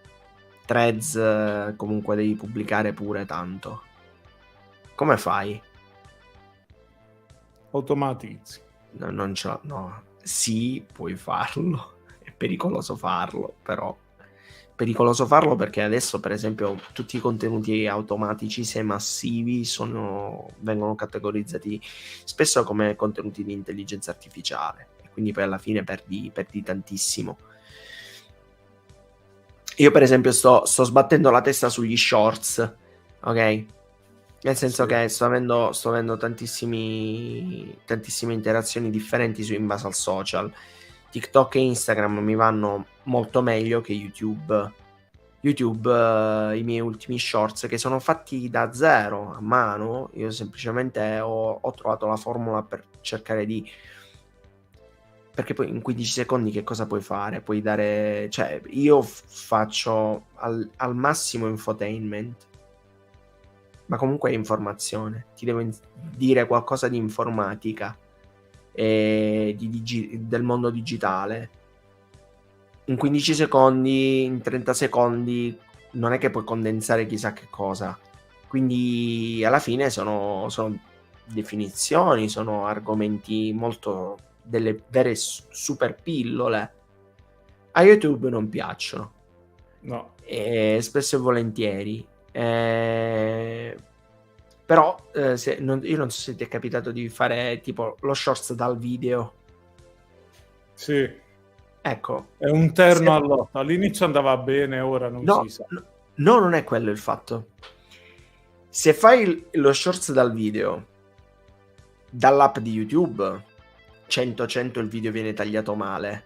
Threads comunque devi pubblicare pure tanto. Come fai? Automatizzi. No, non ce l'ho, no. Sì, puoi farlo. È pericoloso farlo, però. Pericoloso farlo perché adesso, per esempio, tutti i contenuti automatici, se massivi, vengono categorizzati spesso come contenuti di intelligenza artificiale. E quindi poi alla fine perdi tantissimo. Io per esempio sto sbattendo la testa sugli shorts, ok? Nel senso che sto avendo tantissime interazioni differenti in base al social. TikTok e Instagram mi vanno molto meglio che YouTube. I miei ultimi shorts che sono fatti da zero, a mano, io semplicemente ho trovato la formula per cercare di... Perché poi in 15 secondi che cosa puoi fare? Puoi dare... Cioè, io faccio al massimo infotainment, ma comunque è informazione. Ti devo dire qualcosa di informatica e del mondo digitale. In 15 secondi, in 30 secondi, non è che puoi condensare chissà che cosa. Quindi alla fine sono definizioni, sono argomenti molto... delle vere super pillole. A YouTube non piacciono. No. Spesso e volentieri. Però io non so se ti è capitato di fare tipo lo shorts dal video. Sì. Ecco. È un terno all'otto. All'inizio andava bene, ora non si sa. No, non è quello il fatto. Se fai lo shorts dal video dall'app di YouTube, 100% il video viene tagliato male.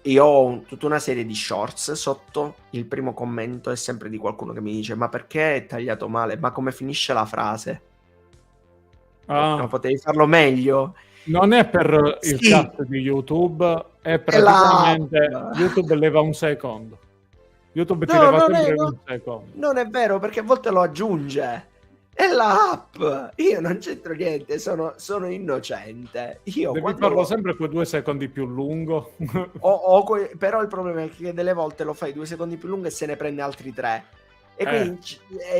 Io ho tutta una serie di shorts, sotto il primo commento è sempre di qualcuno che mi dice: ma perché è tagliato male? Ma come finisce la frase? Non potevi farlo meglio? Non è per il cut di YouTube, è praticamente YouTube leva un secondo. YouTube ti leva sempre un secondo. Non è vero, perché a volte lo aggiunge. È l'app, io non c'entro niente, sono innocente. Devi farlo sempre quei 2 secondi più lungo. Però il problema è che delle volte lo fai 2 secondi più lungo e se ne prende altri 3. E quindi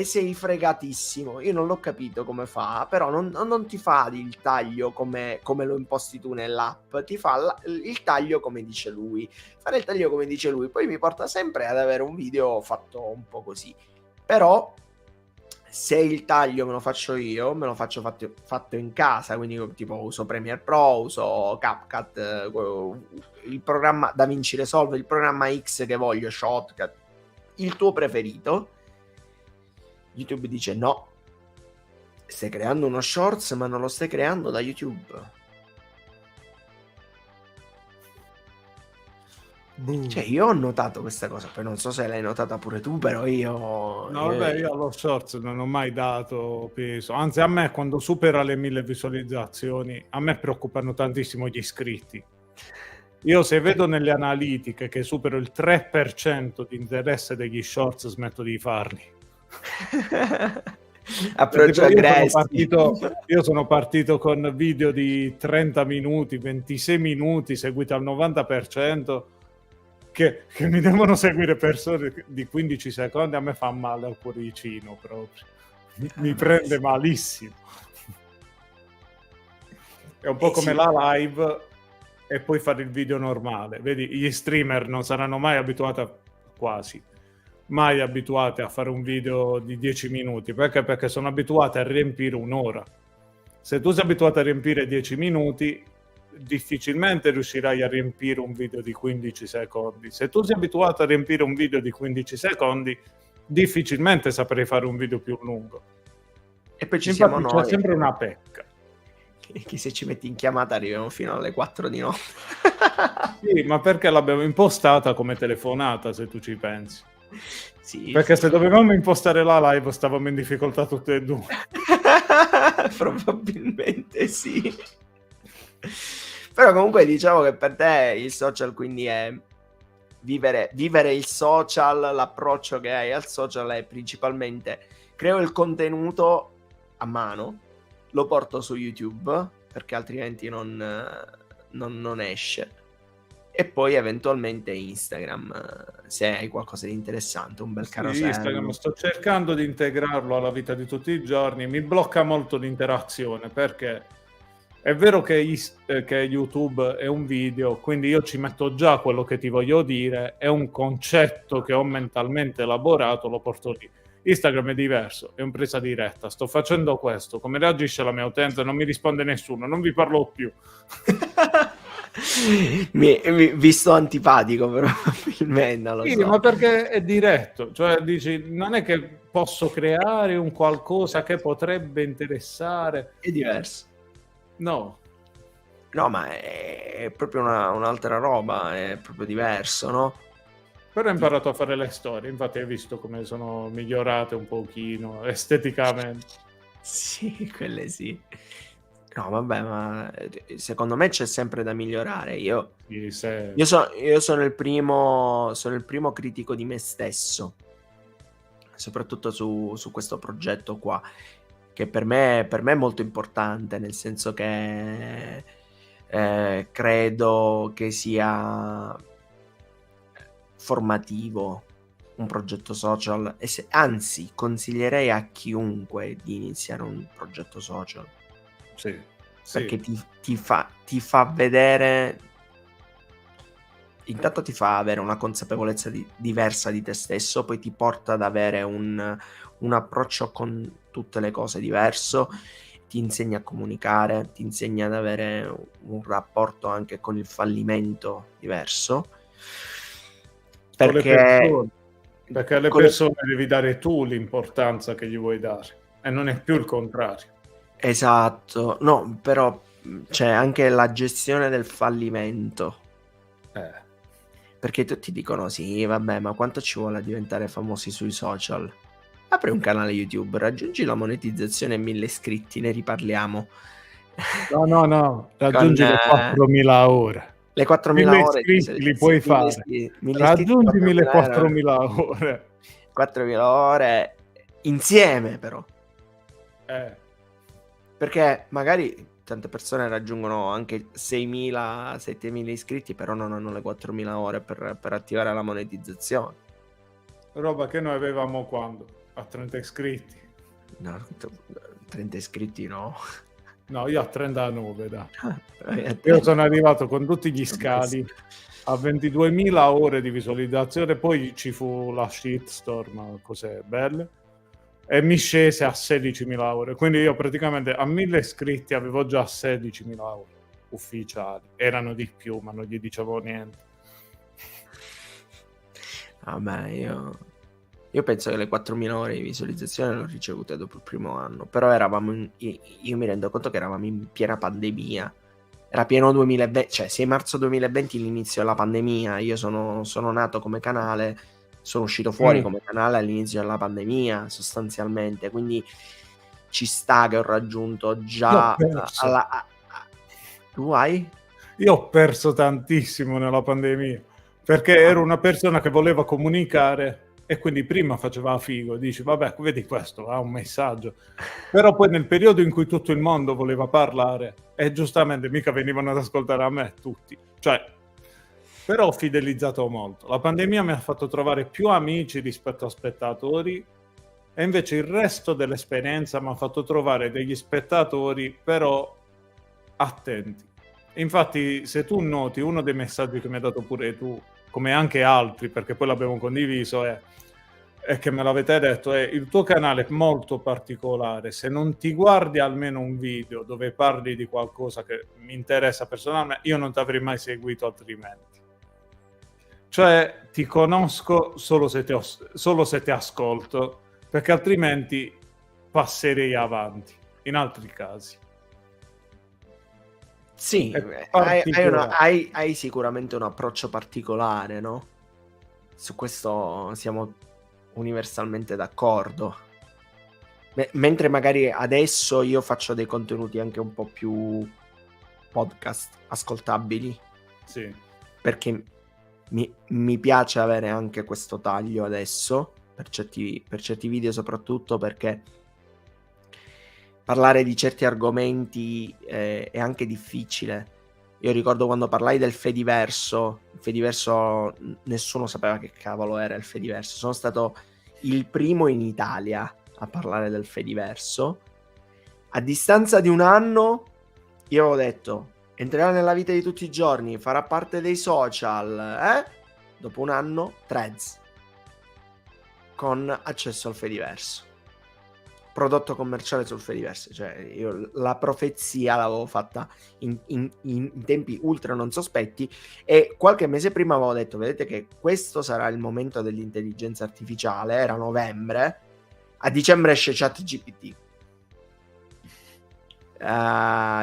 sei fregatissimo. Io non l'ho capito come fa, però non ti fa il taglio come lo imposti tu nell'app, ti fa il taglio come dice lui. Fare il taglio come dice lui poi mi porta sempre ad avere un video fatto un po' così. Però se il taglio me lo faccio io, me lo faccio fatto in casa, quindi tipo uso Premiere Pro, uso CapCut, il programma DaVinci Resolve, il programma X che voglio, Shotcut, il tuo preferito, YouTube dice no, stai creando uno shorts ma non lo stai creando da YouTube. Cioè io ho notato questa cosa, poi non so se l'hai notata pure tu, però No, vabbè, io allo shorts non ho mai dato peso, anzi a me quando supera le 1000 visualizzazioni, a me preoccupano tantissimo gli iscritti. Io se vedo nelle analitiche che supero il 3% di interesse degli shorts, smetto di farli. Approccio aggressivo. Io sono partito con video di 30 minuti, 26 minuti, seguiti al 90%, che mi devono seguire persone di 15 secondi, a me fa male al cuoricino proprio. Mi prende malissimo. È un po' come la live e poi fare il video normale. Vedi, gli streamer non saranno mai abituati mai abituati a fare un video di 10 minuti. Perché sono abituati a riempire un'ora. Se tu sei abituato a riempire 10 minuti, difficilmente riuscirai a riempire un video di 15 secondi. Se tu sei abituato a riempire un video di 15 secondi, difficilmente saprai fare un video più lungo. E poi ci siamo noi. C'è sempre una pecca. Che se ci metti in chiamata arriviamo fino alle 4 di notte. Sì, ma perché l'abbiamo impostata come telefonata, se tu ci pensi. Sì, perché se dovevamo impostare la live stavamo in difficoltà tutte e due. Probabilmente sì. Però comunque diciamo che per te il social quindi è vivere il social, l'approccio che hai al social è principalmente creo il contenuto a mano, lo porto su YouTube perché altrimenti non esce, e poi eventualmente Instagram se hai qualcosa di interessante, un bel carosello. Instagram sto cercando di integrarlo alla vita di tutti i giorni, mi blocca molto l'interazione perché è vero che YouTube è un video, quindi io ci metto già quello che ti voglio dire, è un concetto che ho mentalmente elaborato, lo porto lì. Instagram è diverso, è un'impresa diretta, sto facendo questo, come reagisce la mia utenza, non mi risponde nessuno, non vi parlo più. vi sto antipatico probabilmente, lo so. Ma perché è diretto, cioè dici, non è che posso creare un qualcosa che potrebbe interessare. È diverso. No, ma è proprio un'altra roba, è proprio diverso, no? Però ho imparato a fare le storie, infatti hai visto come sono migliorate un pochino esteticamente. Sì, quelle sì. No, vabbè, ma secondo me c'è sempre da migliorare. Io sono il primo critico di me stesso, soprattutto su questo progetto qua, che per me è molto importante, nel senso che credo che sia formativo un progetto social, e anzi consiglierei a chiunque di iniziare un progetto social. Sì. Perché ti fa vedere, intanto ti fa avere una consapevolezza diversa di te stesso, poi ti porta ad avere un approccio con tutte le cose diverso, ti insegna a comunicare, ti insegna ad avere un rapporto anche con il fallimento diverso, perché alle persone devi dare tu l'importanza che gli vuoi dare e non è più il contrario. Esatto, no, però c'è anche la gestione del fallimento. Perché tutti dicono sì, vabbè, ma quanto ci vuole a diventare famosi sui social? Apri un canale YouTube, raggiungi la monetizzazione e 1000 iscritti, ne riparliamo. No, raggiungi le 4.000 ore. Le 4.000 ore iscritti li puoi fare. Raggiungimi le 4.000 ore. 4.000 ore insieme, però. Perché magari tante persone raggiungono anche 6.000, 7.000 iscritti, però non hanno le 4.000 ore per attivare la monetizzazione. Roba che noi avevamo quando? A 30 iscritti. No, 30 iscritti no. No, io a 39, dai. Io sono arrivato con tutti gli scali a 22.000 ore di visualizzazione, poi ci fu la shitstorm, cos'è, belle, e mi scese a 16.000 ore, quindi io praticamente a 1.000 iscritti avevo già 16.000 ore ufficiali, erano di più ma non gli dicevo niente. Vabbè, io Io penso che le 4.000 ore di visualizzazione le ho ricevute dopo il primo anno, però io mi rendo conto che eravamo in piena pandemia. Era pieno 2020, cioè 6 marzo 2020 l'inizio della pandemia. Io sono nato come canale, sono uscito fuori come canale all'inizio della pandemia sostanzialmente, quindi ci sta che ho raggiunto già tu hai? Io ho perso tantissimo nella pandemia, perché ero una persona che voleva comunicare e quindi prima faceva figo, dici vabbè, vedi questo, ha un messaggio, però poi nel periodo in cui tutto il mondo voleva parlare e giustamente mica venivano ad ascoltare a me tutti, cioè, però ho fidelizzato molto. La pandemia mi ha fatto trovare più amici rispetto a spettatori e invece il resto dell'esperienza mi ha fatto trovare degli spettatori però attenti. Infatti, se tu noti, uno dei messaggi che mi hai dato pure tu, come anche altri, perché poi l'abbiamo condiviso, è che me l'avete detto, è il tuo canale è molto particolare. Se non ti guardi almeno un video dove parli di qualcosa che mi interessa personalmente, io non ti avrei mai seguito altrimenti. Cioè, ti conosco solo se ti ascolto, perché altrimenti passerei avanti, in altri casi. Sì, hai sicuramente un approccio particolare, no? Su questo siamo universalmente d'accordo. Mentre magari adesso io faccio dei contenuti anche un po' più podcast ascoltabili. Sì. Perché mi piace avere anche questo taglio adesso, per certi video soprattutto, perché parlare di certi argomenti è anche difficile. Io ricordo quando parlai del Fediverso, nessuno sapeva che cavolo era il Fediverso. Sono stato il primo in Italia a parlare del Fediverso. A distanza di un anno io avevo detto, entrerà nella vita di tutti i giorni, farà parte dei social, dopo un anno, Threads, con accesso al Fediverso. Prodotto commerciale sul Fediverso, cioè io la profezia l'avevo fatta in tempi ultra non sospetti, e qualche mese prima avevo detto, vedete che questo sarà il momento dell'intelligenza artificiale, era novembre, a dicembre esce ChatGPT,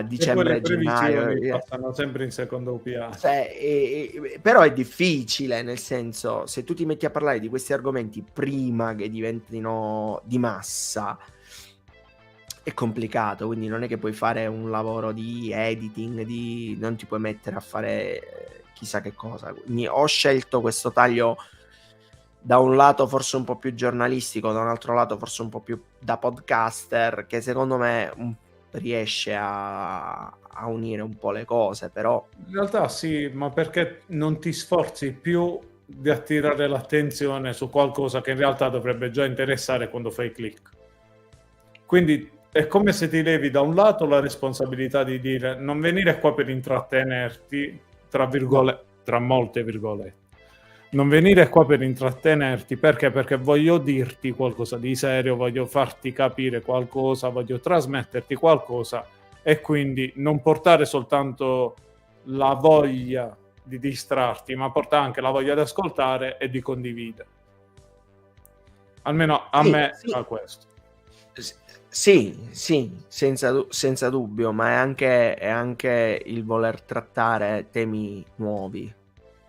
dicembre, gennaio passano sempre in secondo piano. Però è difficile, nel senso, se tu ti metti a parlare di questi argomenti prima che diventino di massa è complicato, quindi non è che puoi fare un lavoro di editing, non ti puoi mettere a fare chissà che cosa. Quindi ho scelto questo taglio da un lato forse un po' più giornalistico, da un altro lato forse un po' più da podcaster, che secondo me riesce a unire un po' le cose. Però in realtà sì, ma perché non ti sforzi più di attirare l'attenzione su qualcosa che in realtà dovrebbe già interessare quando fai click. Quindi è come se ti levi da un lato la responsabilità di dire non venire qua per intrattenerti, tra molte virgolette. Non venire qua per intrattenerti perché voglio dirti qualcosa di serio, voglio farti capire qualcosa, voglio trasmetterti qualcosa, e quindi non portare soltanto la voglia di distrarti, ma portare anche la voglia di ascoltare e di condividere. Almeno a me fa questo. Sì, senza dubbio, ma è anche il voler trattare temi nuovi.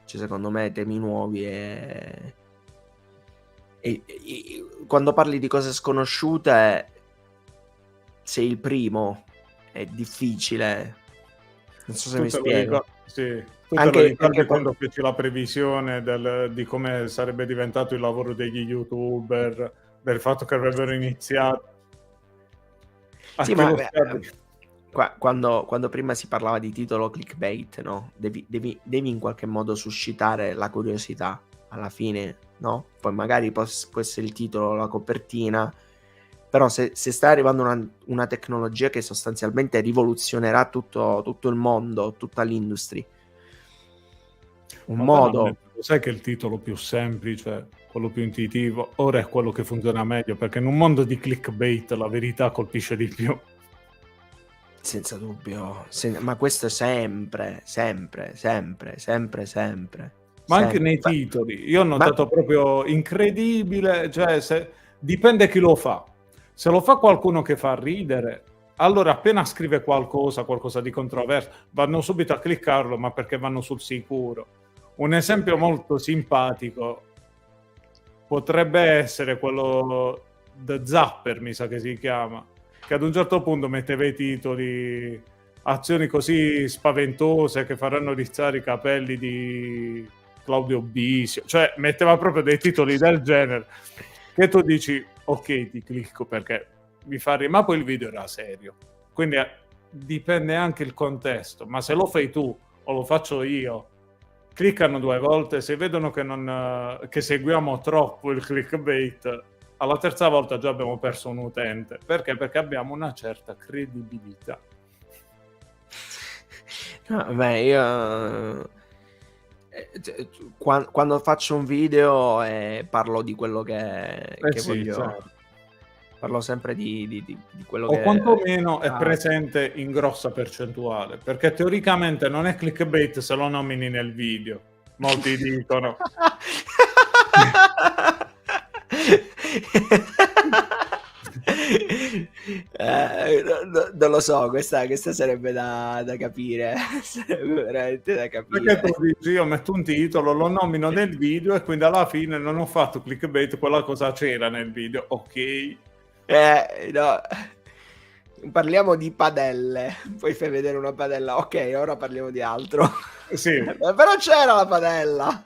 Cioè, secondo me temi nuovi e quando parli di cose sconosciute sei il primo, è difficile. Non so se mi spiego. Sì, anche quando feci la previsione di come sarebbe diventato il lavoro degli YouTuber, del fatto che avrebbero iniziato. Sì, ma quando prima si parlava di titolo clickbait, no? Devi in qualche modo suscitare la curiosità alla fine, no? Poi magari può essere il titolo, la copertina, però se sta arrivando una tecnologia che sostanzialmente rivoluzionerà tutto il mondo, tutta l'industria, sai che il titolo più semplice, quello più intuitivo, ora è quello che funziona meglio, perché in un mondo di clickbait la verità colpisce di più. Senza dubbio, ma questo è sempre. Ma anche nei titoli, io ho notato proprio incredibile, cioè dipende chi lo fa. Se lo fa qualcuno che fa ridere, allora appena scrive qualcosa di controverso, vanno subito a cliccarlo, ma perché vanno sul sicuro. Un esempio molto simpatico potrebbe essere quello The Zapper, mi sa che si chiama, che ad un certo punto metteva i titoli azioni così spaventose che faranno rizzare i capelli di Claudio Bisio, cioè metteva proprio dei titoli del genere che tu dici ok, ti clicco perché mi fa ridere, ma poi il video era serio, quindi dipende anche il contesto, ma se lo fai tu o lo faccio io, cliccano 2 volte, se vedono che seguiamo troppo il clickbait, alla terza volta già abbiamo perso un utente. Perché? Perché abbiamo una certa credibilità. No, beh, io quando faccio un video parlo di quello che Sì, voglio, certo. parlo sempre di quello o che quantomeno è presente in grossa percentuale, perché teoricamente non è clickbait se lo nomini nel video, molti dicono. Non lo so, questa sarebbe da capire, sarebbe veramente da capire. Perché tu dici io metto un titolo, lo nomino nel video e quindi alla fine non ho fatto clickbait, quella cosa c'era nel video, ok? No. Parliamo di padelle, poi fai vedere una padella, ok, ora parliamo di altro. Sì. Però c'era la padella.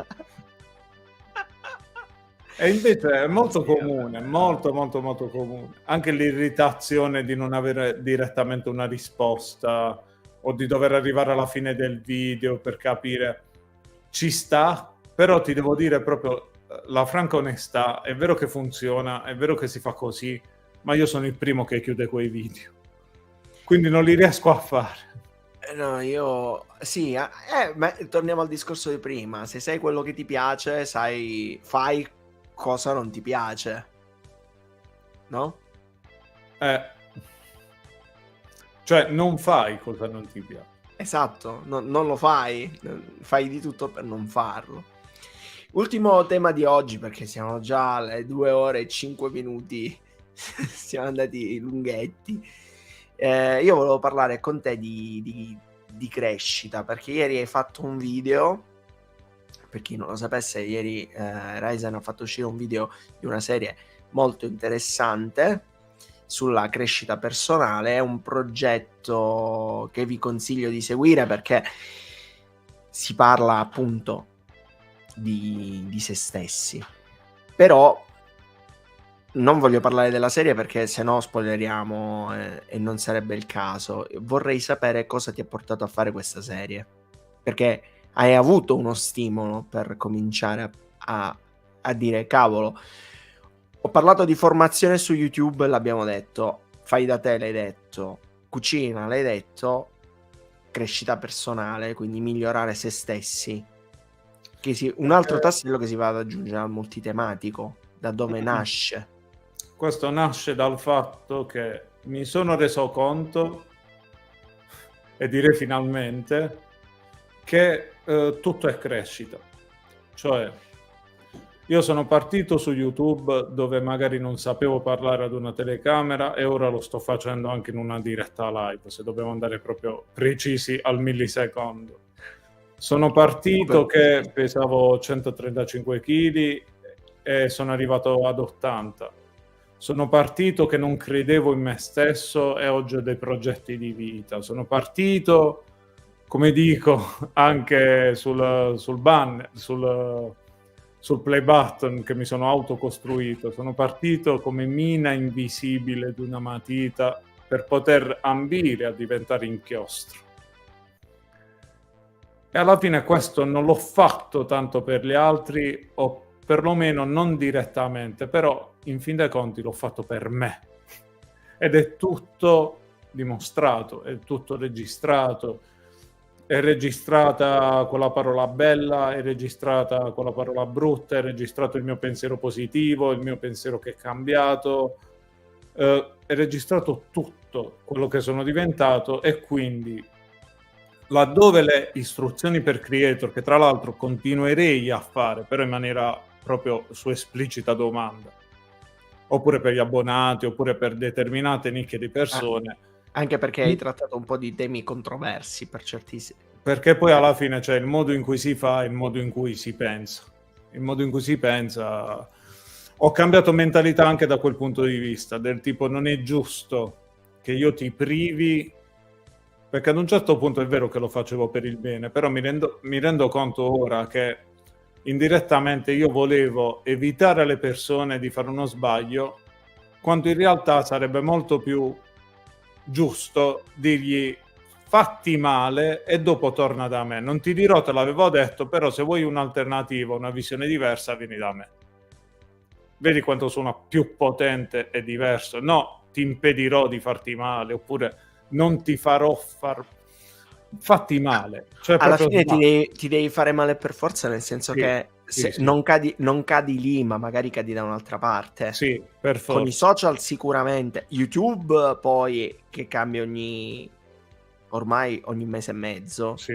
E invece è molto comune, molto comune. Anche l'irritazione di non avere direttamente una risposta o di dover arrivare alla fine del video per capire. Ci sta, però ti devo dire proprio la franca onestà, è vero che funziona, è vero che si fa così, ma io sono il primo che chiude quei video. Quindi non li riesco a fare. No, io sì, ma torniamo al discorso di prima. Se sai quello che ti piace, fai cosa non ti piace, no? Cioè non fai cosa non ti piace. Esatto, non lo fai di tutto per non farlo. Ultimo tema di oggi, perché siamo già alle 2 ore e 5 minuti, siamo andati lunghetti. Io volevo parlare con te di crescita, perché ieri hai fatto un video. Per chi non lo sapesse, ieri Ryzen ha fatto uscire un video di una serie molto interessante sulla crescita personale. È un progetto che vi consiglio di seguire perché si parla appunto di se stessi. Però non voglio parlare della serie perché sennò spoileriamo e non sarebbe il caso. Vorrei sapere cosa ti ha portato a fare questa serie, perché hai avuto uno stimolo per cominciare a dire cavolo, ho parlato di formazione su YouTube, l'abbiamo detto, fai da te l'hai detto, cucina l'hai detto, crescita personale, quindi migliorare se stessi, un altro tassello che si va ad aggiungere al multitematico, da dove nasce. Questo nasce dal fatto che mi sono reso conto, e direi finalmente, che tutto è crescita. Cioè, io sono partito su YouTube dove magari non sapevo parlare ad una telecamera e ora lo sto facendo anche in una diretta live, se dobbiamo andare proprio precisi al millisecondo. Sono partito che pesavo 135 kg e sono arrivato ad 80. Sono partito che non credevo in me stesso e oggi ho dei progetti di vita. Sono partito, come dico, anche sul banner, sul play button che mi sono autocostruito. Sono partito come mina invisibile di una matita per poter ambire a diventare inchiostro. E alla fine questo non l'ho fatto tanto per gli altri, o perlomeno non direttamente, però in fin dei conti l'ho fatto per me. Ed è tutto dimostrato, è tutto registrato. È registrata con la parola bella, è registrata con la parola brutta, è registrato il mio pensiero positivo, il mio pensiero che è cambiato, è registrato tutto quello che sono diventato, e quindi laddove le istruzioni per creator, che tra l'altro continuerei a fare, però in maniera proprio su esplicita domanda, oppure per gli abbonati, oppure per determinate nicchie di persone. Anche perché hai trattato un po' di temi controversi per certi perché poi alla fine c'è il modo in cui si fa e il modo in cui si pensa. Il modo in cui si pensa... Ho cambiato mentalità anche da quel punto di vista, del tipo non è giusto che io ti privi, perché ad un certo punto è vero che lo facevo per il bene, però mi rendo conto ora che indirettamente io volevo evitare alle persone di fare uno sbaglio, quando in realtà sarebbe molto più giusto dirgli fatti male e dopo torna da me. Non ti dirò, te l'avevo detto, però se vuoi un'alternativa, una visione diversa, vieni da me. Vedi quanto sono più potente e diverso. No, ti impedirò di farti male, oppure non ti farò fatti male. Cioè, alla fine ti devi fare male per forza, nel senso che se sì. non cadi lì, ma magari cadi da un'altra parte. Sì, per forza. Con i social sicuramente. YouTube poi che cambia ormai ogni mese e mezzo. Sì.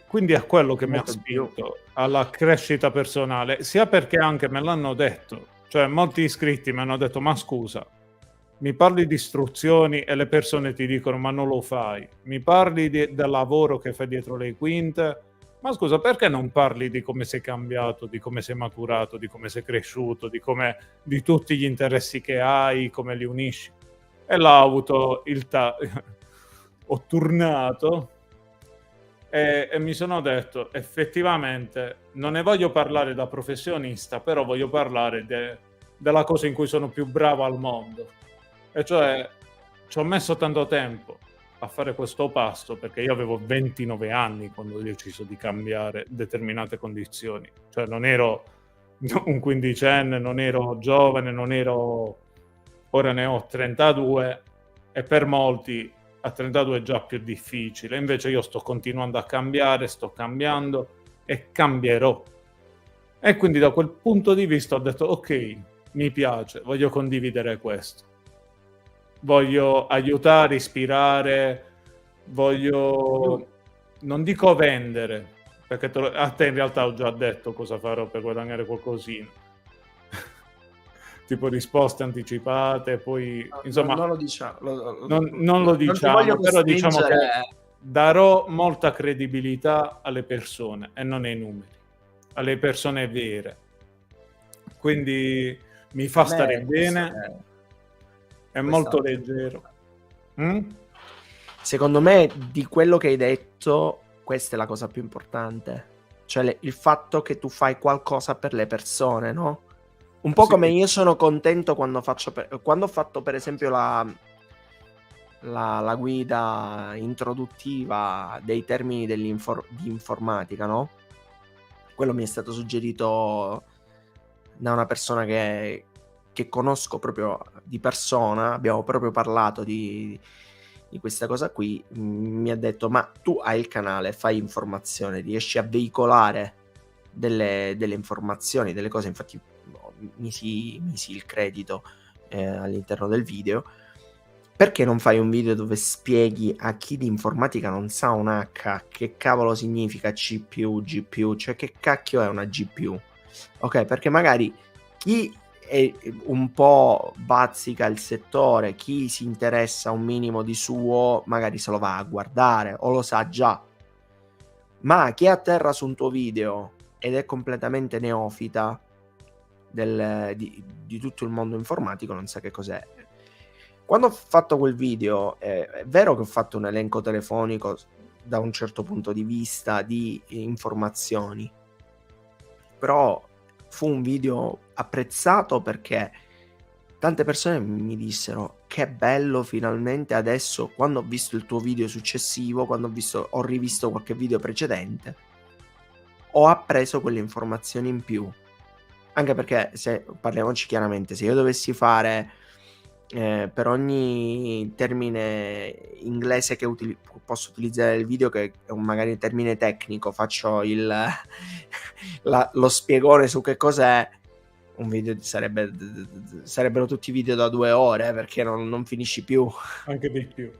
Quindi è quello che mi ha spinto alla crescita personale, sia perché anche me l'hanno detto, cioè molti iscritti mi hanno detto ma scusa, mi parli di istruzioni e le persone ti dicono ma non lo fai, mi parli del lavoro che fai dietro le quinte, ma scusa perché non parli di come sei cambiato, di come sei maturato, di come sei cresciuto, di tutti gli interessi che hai, come li unisci? E là ho avuto ho turnato e mi sono detto effettivamente non ne voglio parlare da professionista, però voglio parlare della cosa in cui sono più bravo al mondo, e cioè ci ho messo tanto tempo a fare questo passo perché io avevo 29 anni quando ho deciso di cambiare determinate condizioni, cioè non ero un quindicenne, non ero giovane, ora ne ho 32 e per molti a 32 è già più difficile, invece io sto continuando a cambiare, sto cambiando e cambierò. E quindi da quel punto di vista ho detto ok, mi piace, voglio condividere questo, voglio aiutare, ispirare, voglio, non dico vendere, perché a te in realtà ho già detto cosa farò per guadagnare qualcosina. Tipo risposte anticipate, poi insomma non lo diciamo, non lo diciamo, però diciamo che costringere. darò molta credibilità alle persone e non ai numeri, alle persone vere, quindi mi fa stare bene, è molto leggero. Secondo me di quello che hai detto questa è la cosa più importante, cioè il fatto che tu fai qualcosa per le persone, no? Un po' come io sono contento quando ho fatto per esempio la guida introduttiva dei termini di informatica, no? Quello mi è stato suggerito da una persona che conosco proprio di persona, abbiamo proprio parlato di questa cosa qui. Mi ha detto ma tu hai il canale, fai informazione, riesci a veicolare delle informazioni, delle cose, infatti misi il credito all'interno del video. Perché non fai un video dove spieghi a chi di informatica non sa un H che cavolo significa CPU, GPU, cioè che cacchio è una GPU? Ok, perché magari chi è un po' bazzica il settore, chi si interessa un minimo di suo, magari se lo va a guardare o lo sa già. Ma chi atterra su un tuo video ed è completamente neofita di tutto il mondo informatico non sa che cos'è. Quando ho fatto quel video, è vero che ho fatto un elenco telefonico da un certo punto di vista di informazioni, però fu un video apprezzato perché tante persone mi dissero che bello finalmente adesso, quando ho visto il tuo video successivo, quando ho rivisto qualche video precedente, ho appreso quelle informazioni in più. Anche perché, se parliamoci chiaramente, se io dovessi fare per ogni termine inglese che posso utilizzare nel video, che è magari un termine tecnico, faccio lo spiegone su che cos'è, un video sarebbero tutti video da 2 ore, perché non finisci più. Anche di più.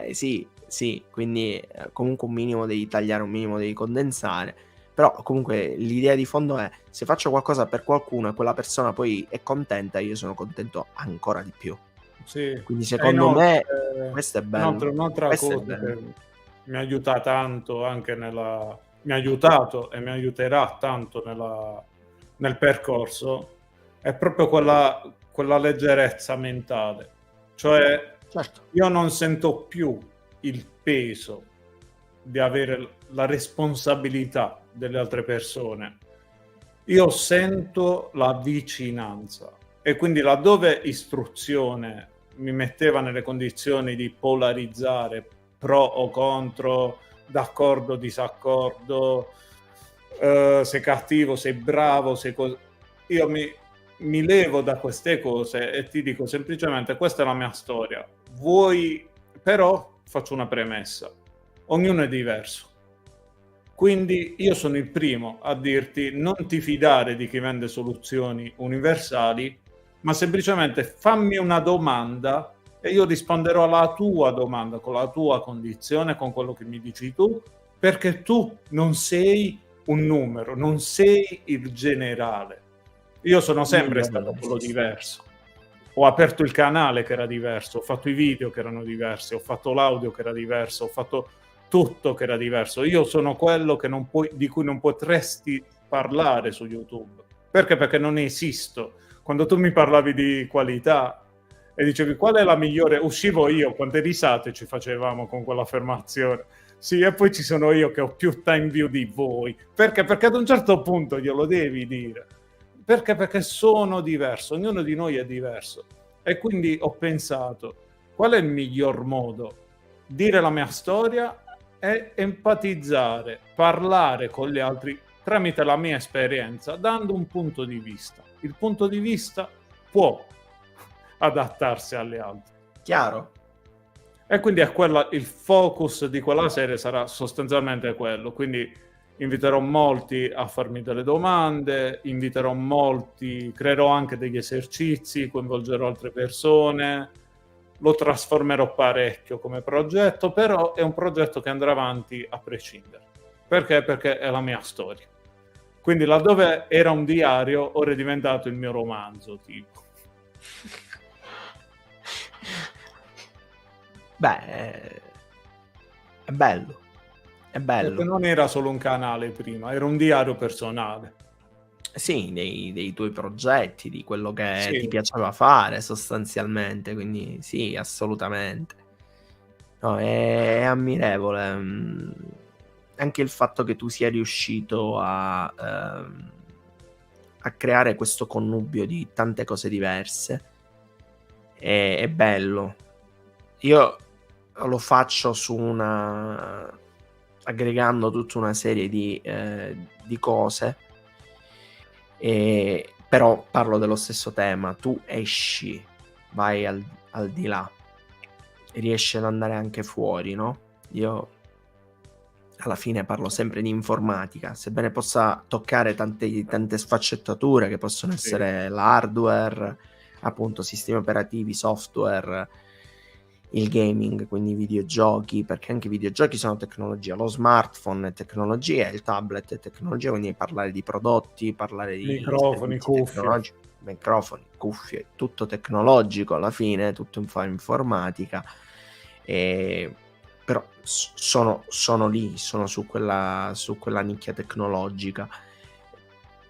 Sì, sì, quindi comunque un minimo devi tagliare, un minimo devi condensare, però comunque l'idea di fondo è: se faccio qualcosa per qualcuno e quella persona poi è contenta, io sono contento ancora di più. Sì, Quindi e secondo me questo è inoltre bello, un'altra questo è cosa bello. che mi aiuta tanto anche mi ha aiutato e mi aiuterà tanto nel percorso, è proprio quella leggerezza mentale. Cioè, Certo. io non sento più il peso di avere la responsabilità delle altre persone. Io sento la vicinanza e quindi laddove istruzione mi metteva nelle condizioni di polarizzare pro o contro, d'accordo o disaccordo, sei cattivo, sei bravo, io mi levo da queste cose e ti dico semplicemente: questa è la mia storia. Però faccio una premessa: ognuno è diverso. Quindi io sono il primo a dirti: non ti fidare di chi vende soluzioni universali, ma semplicemente fammi una domanda e io risponderò alla tua domanda, con la tua condizione, con quello che mi dici tu, perché tu non sei un numero, non sei il generale. Io sono sempre stato quello diverso. Ho aperto il canale che era diverso, ho fatto i video che erano diversi, ho fatto l'audio che era diverso, ho fatto tutto che era diverso. Io sono quello che di cui non potresti parlare su YouTube. Perché? Perché non esisto. Quando tu mi parlavi di qualità e dicevi qual è la migliore, uscivo io, quante risate ci facevamo con quell'affermazione. Sì, e poi ci sono io che ho più time view di voi. Perché? Perché ad un certo punto glielo devi dire. Perché? Perché sono diverso, ognuno di noi è diverso. E quindi ho pensato, qual è il miglior modo? Dire la mia storia e empatizzare, parlare con gli altri tramite la mia esperienza, dando un punto di vista. Il punto di vista può adattarsi alle altre. Chiaro? E quindi il focus di quella serie sarà sostanzialmente quello. Quindi inviterò molti a farmi delle domande, creerò anche degli esercizi, coinvolgerò altre persone, lo trasformerò parecchio come progetto, però è un progetto che andrà avanti a prescindere. Perché? Perché è la mia storia. Quindi laddove era un diario, ora è diventato il mio romanzo, tipo. Beh, è bello, è Perché bello. non era solo un canale prima, era un diario personale. Sì, dei tuoi progetti, di quello che ti Sì, piaceva fare sostanzialmente, quindi sì, assolutamente. No, è ammirevole. Anche il fatto che tu sia riuscito a creare questo connubio di tante cose diverse è bello. Io lo faccio aggregando tutta una serie di cose, però parlo dello stesso tema. Tu esci, vai al di là, riesci ad andare anche fuori, no? Io alla fine parlo sempre di informatica, sebbene possa toccare tante sfaccettature che possono sì. essere l'hardware, appunto sistemi operativi, software, il gaming, quindi i videogiochi, perché anche i videogiochi sono tecnologia, lo smartphone è tecnologia, il tablet è tecnologia, quindi parlare di prodotti, parlare di Microfoni, servizi cuffie. tecnologici, microfoni, cuffie, tutto tecnologico alla fine, tutto informatica, però sono lì, sono su quella nicchia tecnologica.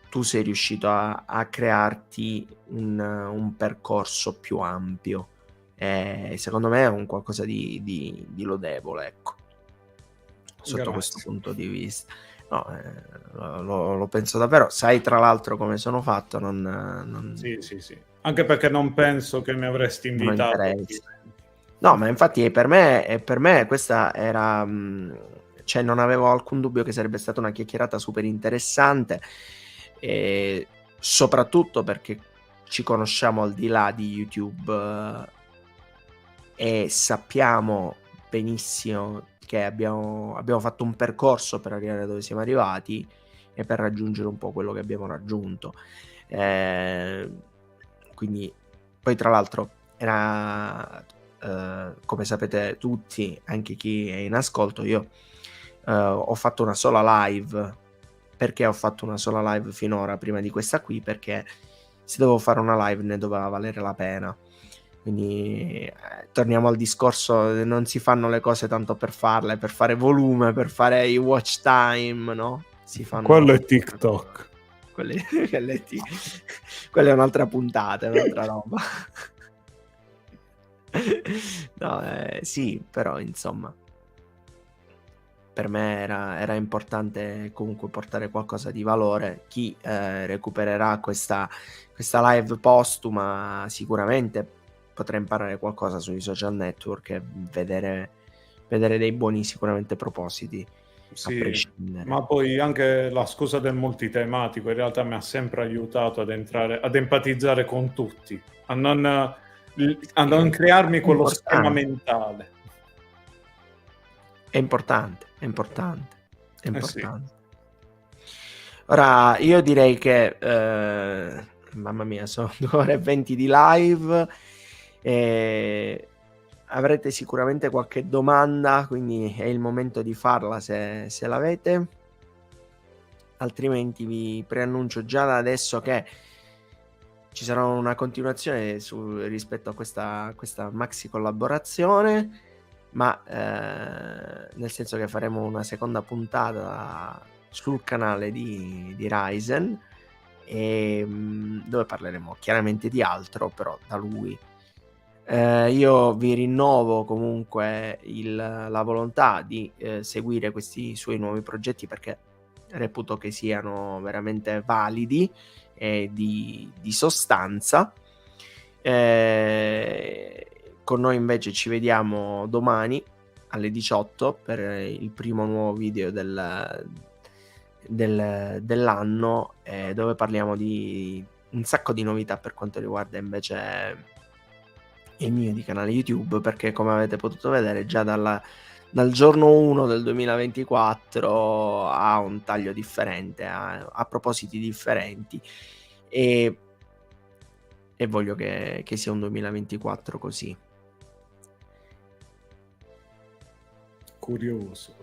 Tu sei riuscito a crearti un percorso più ampio. Secondo me è un qualcosa di lodevole, ecco, sotto questo Grazie. punto di vista. No, lo penso davvero. Sai tra l'altro come sono fatto? Sì. Anche perché non penso che mi avresti Non ho invitato. interesse. No, ma infatti per me questa era, cioè non avevo alcun dubbio che sarebbe stata una chiacchierata super interessante, soprattutto perché ci conosciamo al di là di YouTube, e sappiamo benissimo che abbiamo fatto un percorso per arrivare dove siamo arrivati e per raggiungere un po' quello che abbiamo raggiunto. Quindi poi tra l'altro come sapete tutti, anche chi è in ascolto, io ho fatto una sola live. Perché ho fatto una sola live finora prima di questa qui? Perché se dovevo fare una live ne doveva valere la pena. Quindi torniamo al discorso, non si fanno le cose tanto per farle, per fare volume, per fare i watch time, no? Si fanno... Quello è TikTok. Quella è un'altra puntata, è un'altra roba. No, sì, però insomma, per me era importante comunque portare qualcosa di valore. Chi recupererà questa live postuma sicuramente potrà imparare qualcosa sui social network e vedere dei buoni sicuramente propositi, a Sì, prescindere. ma poi anche la scusa del multitematico in realtà mi ha sempre aiutato ad empatizzare con tutti, a non crearmi quello schema mentale. È importante. Sì. Ora, io direi che, mamma mia, sono 2 ore e 20 di live, avrete sicuramente qualche domanda, quindi è il momento di farla se l'avete. Altrimenti vi preannuncio già da adesso che ci sarà una continuazione rispetto a questa maxi collaborazione, ma nel senso che faremo una seconda puntata sul canale di Ryzen, dove parleremo chiaramente di altro, però da lui. Io vi rinnovo comunque la volontà di seguire questi suoi nuovi progetti, perché reputo che siano veramente validi e di sostanza. Con noi invece ci vediamo domani alle 18 per il primo nuovo video dell'anno, dove parliamo di un sacco di novità per quanto riguarda invece il mio di canale YouTube, perché come avete potuto vedere già dal giorno 1 del 2024 ha un taglio differente, ha propositi differenti, e voglio che sia un 2024 così. Curioso.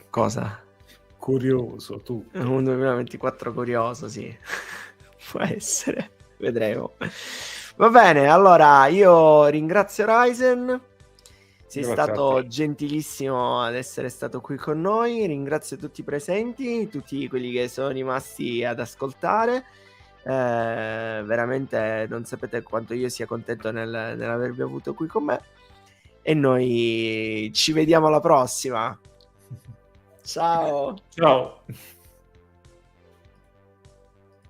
Cosa? Curioso tu. Un 2024 curioso, sì. Può essere, vedremo. Va bene, allora io ringrazio Ryzen. Sei stato gentilissimo ad essere stato qui con noi. Ringrazio tutti i presenti, tutti quelli che sono rimasti ad ascoltare. Veramente non sapete quanto io sia contento nell'avervi avuto qui con me. E noi ci vediamo alla prossima. Ciao. Ciao.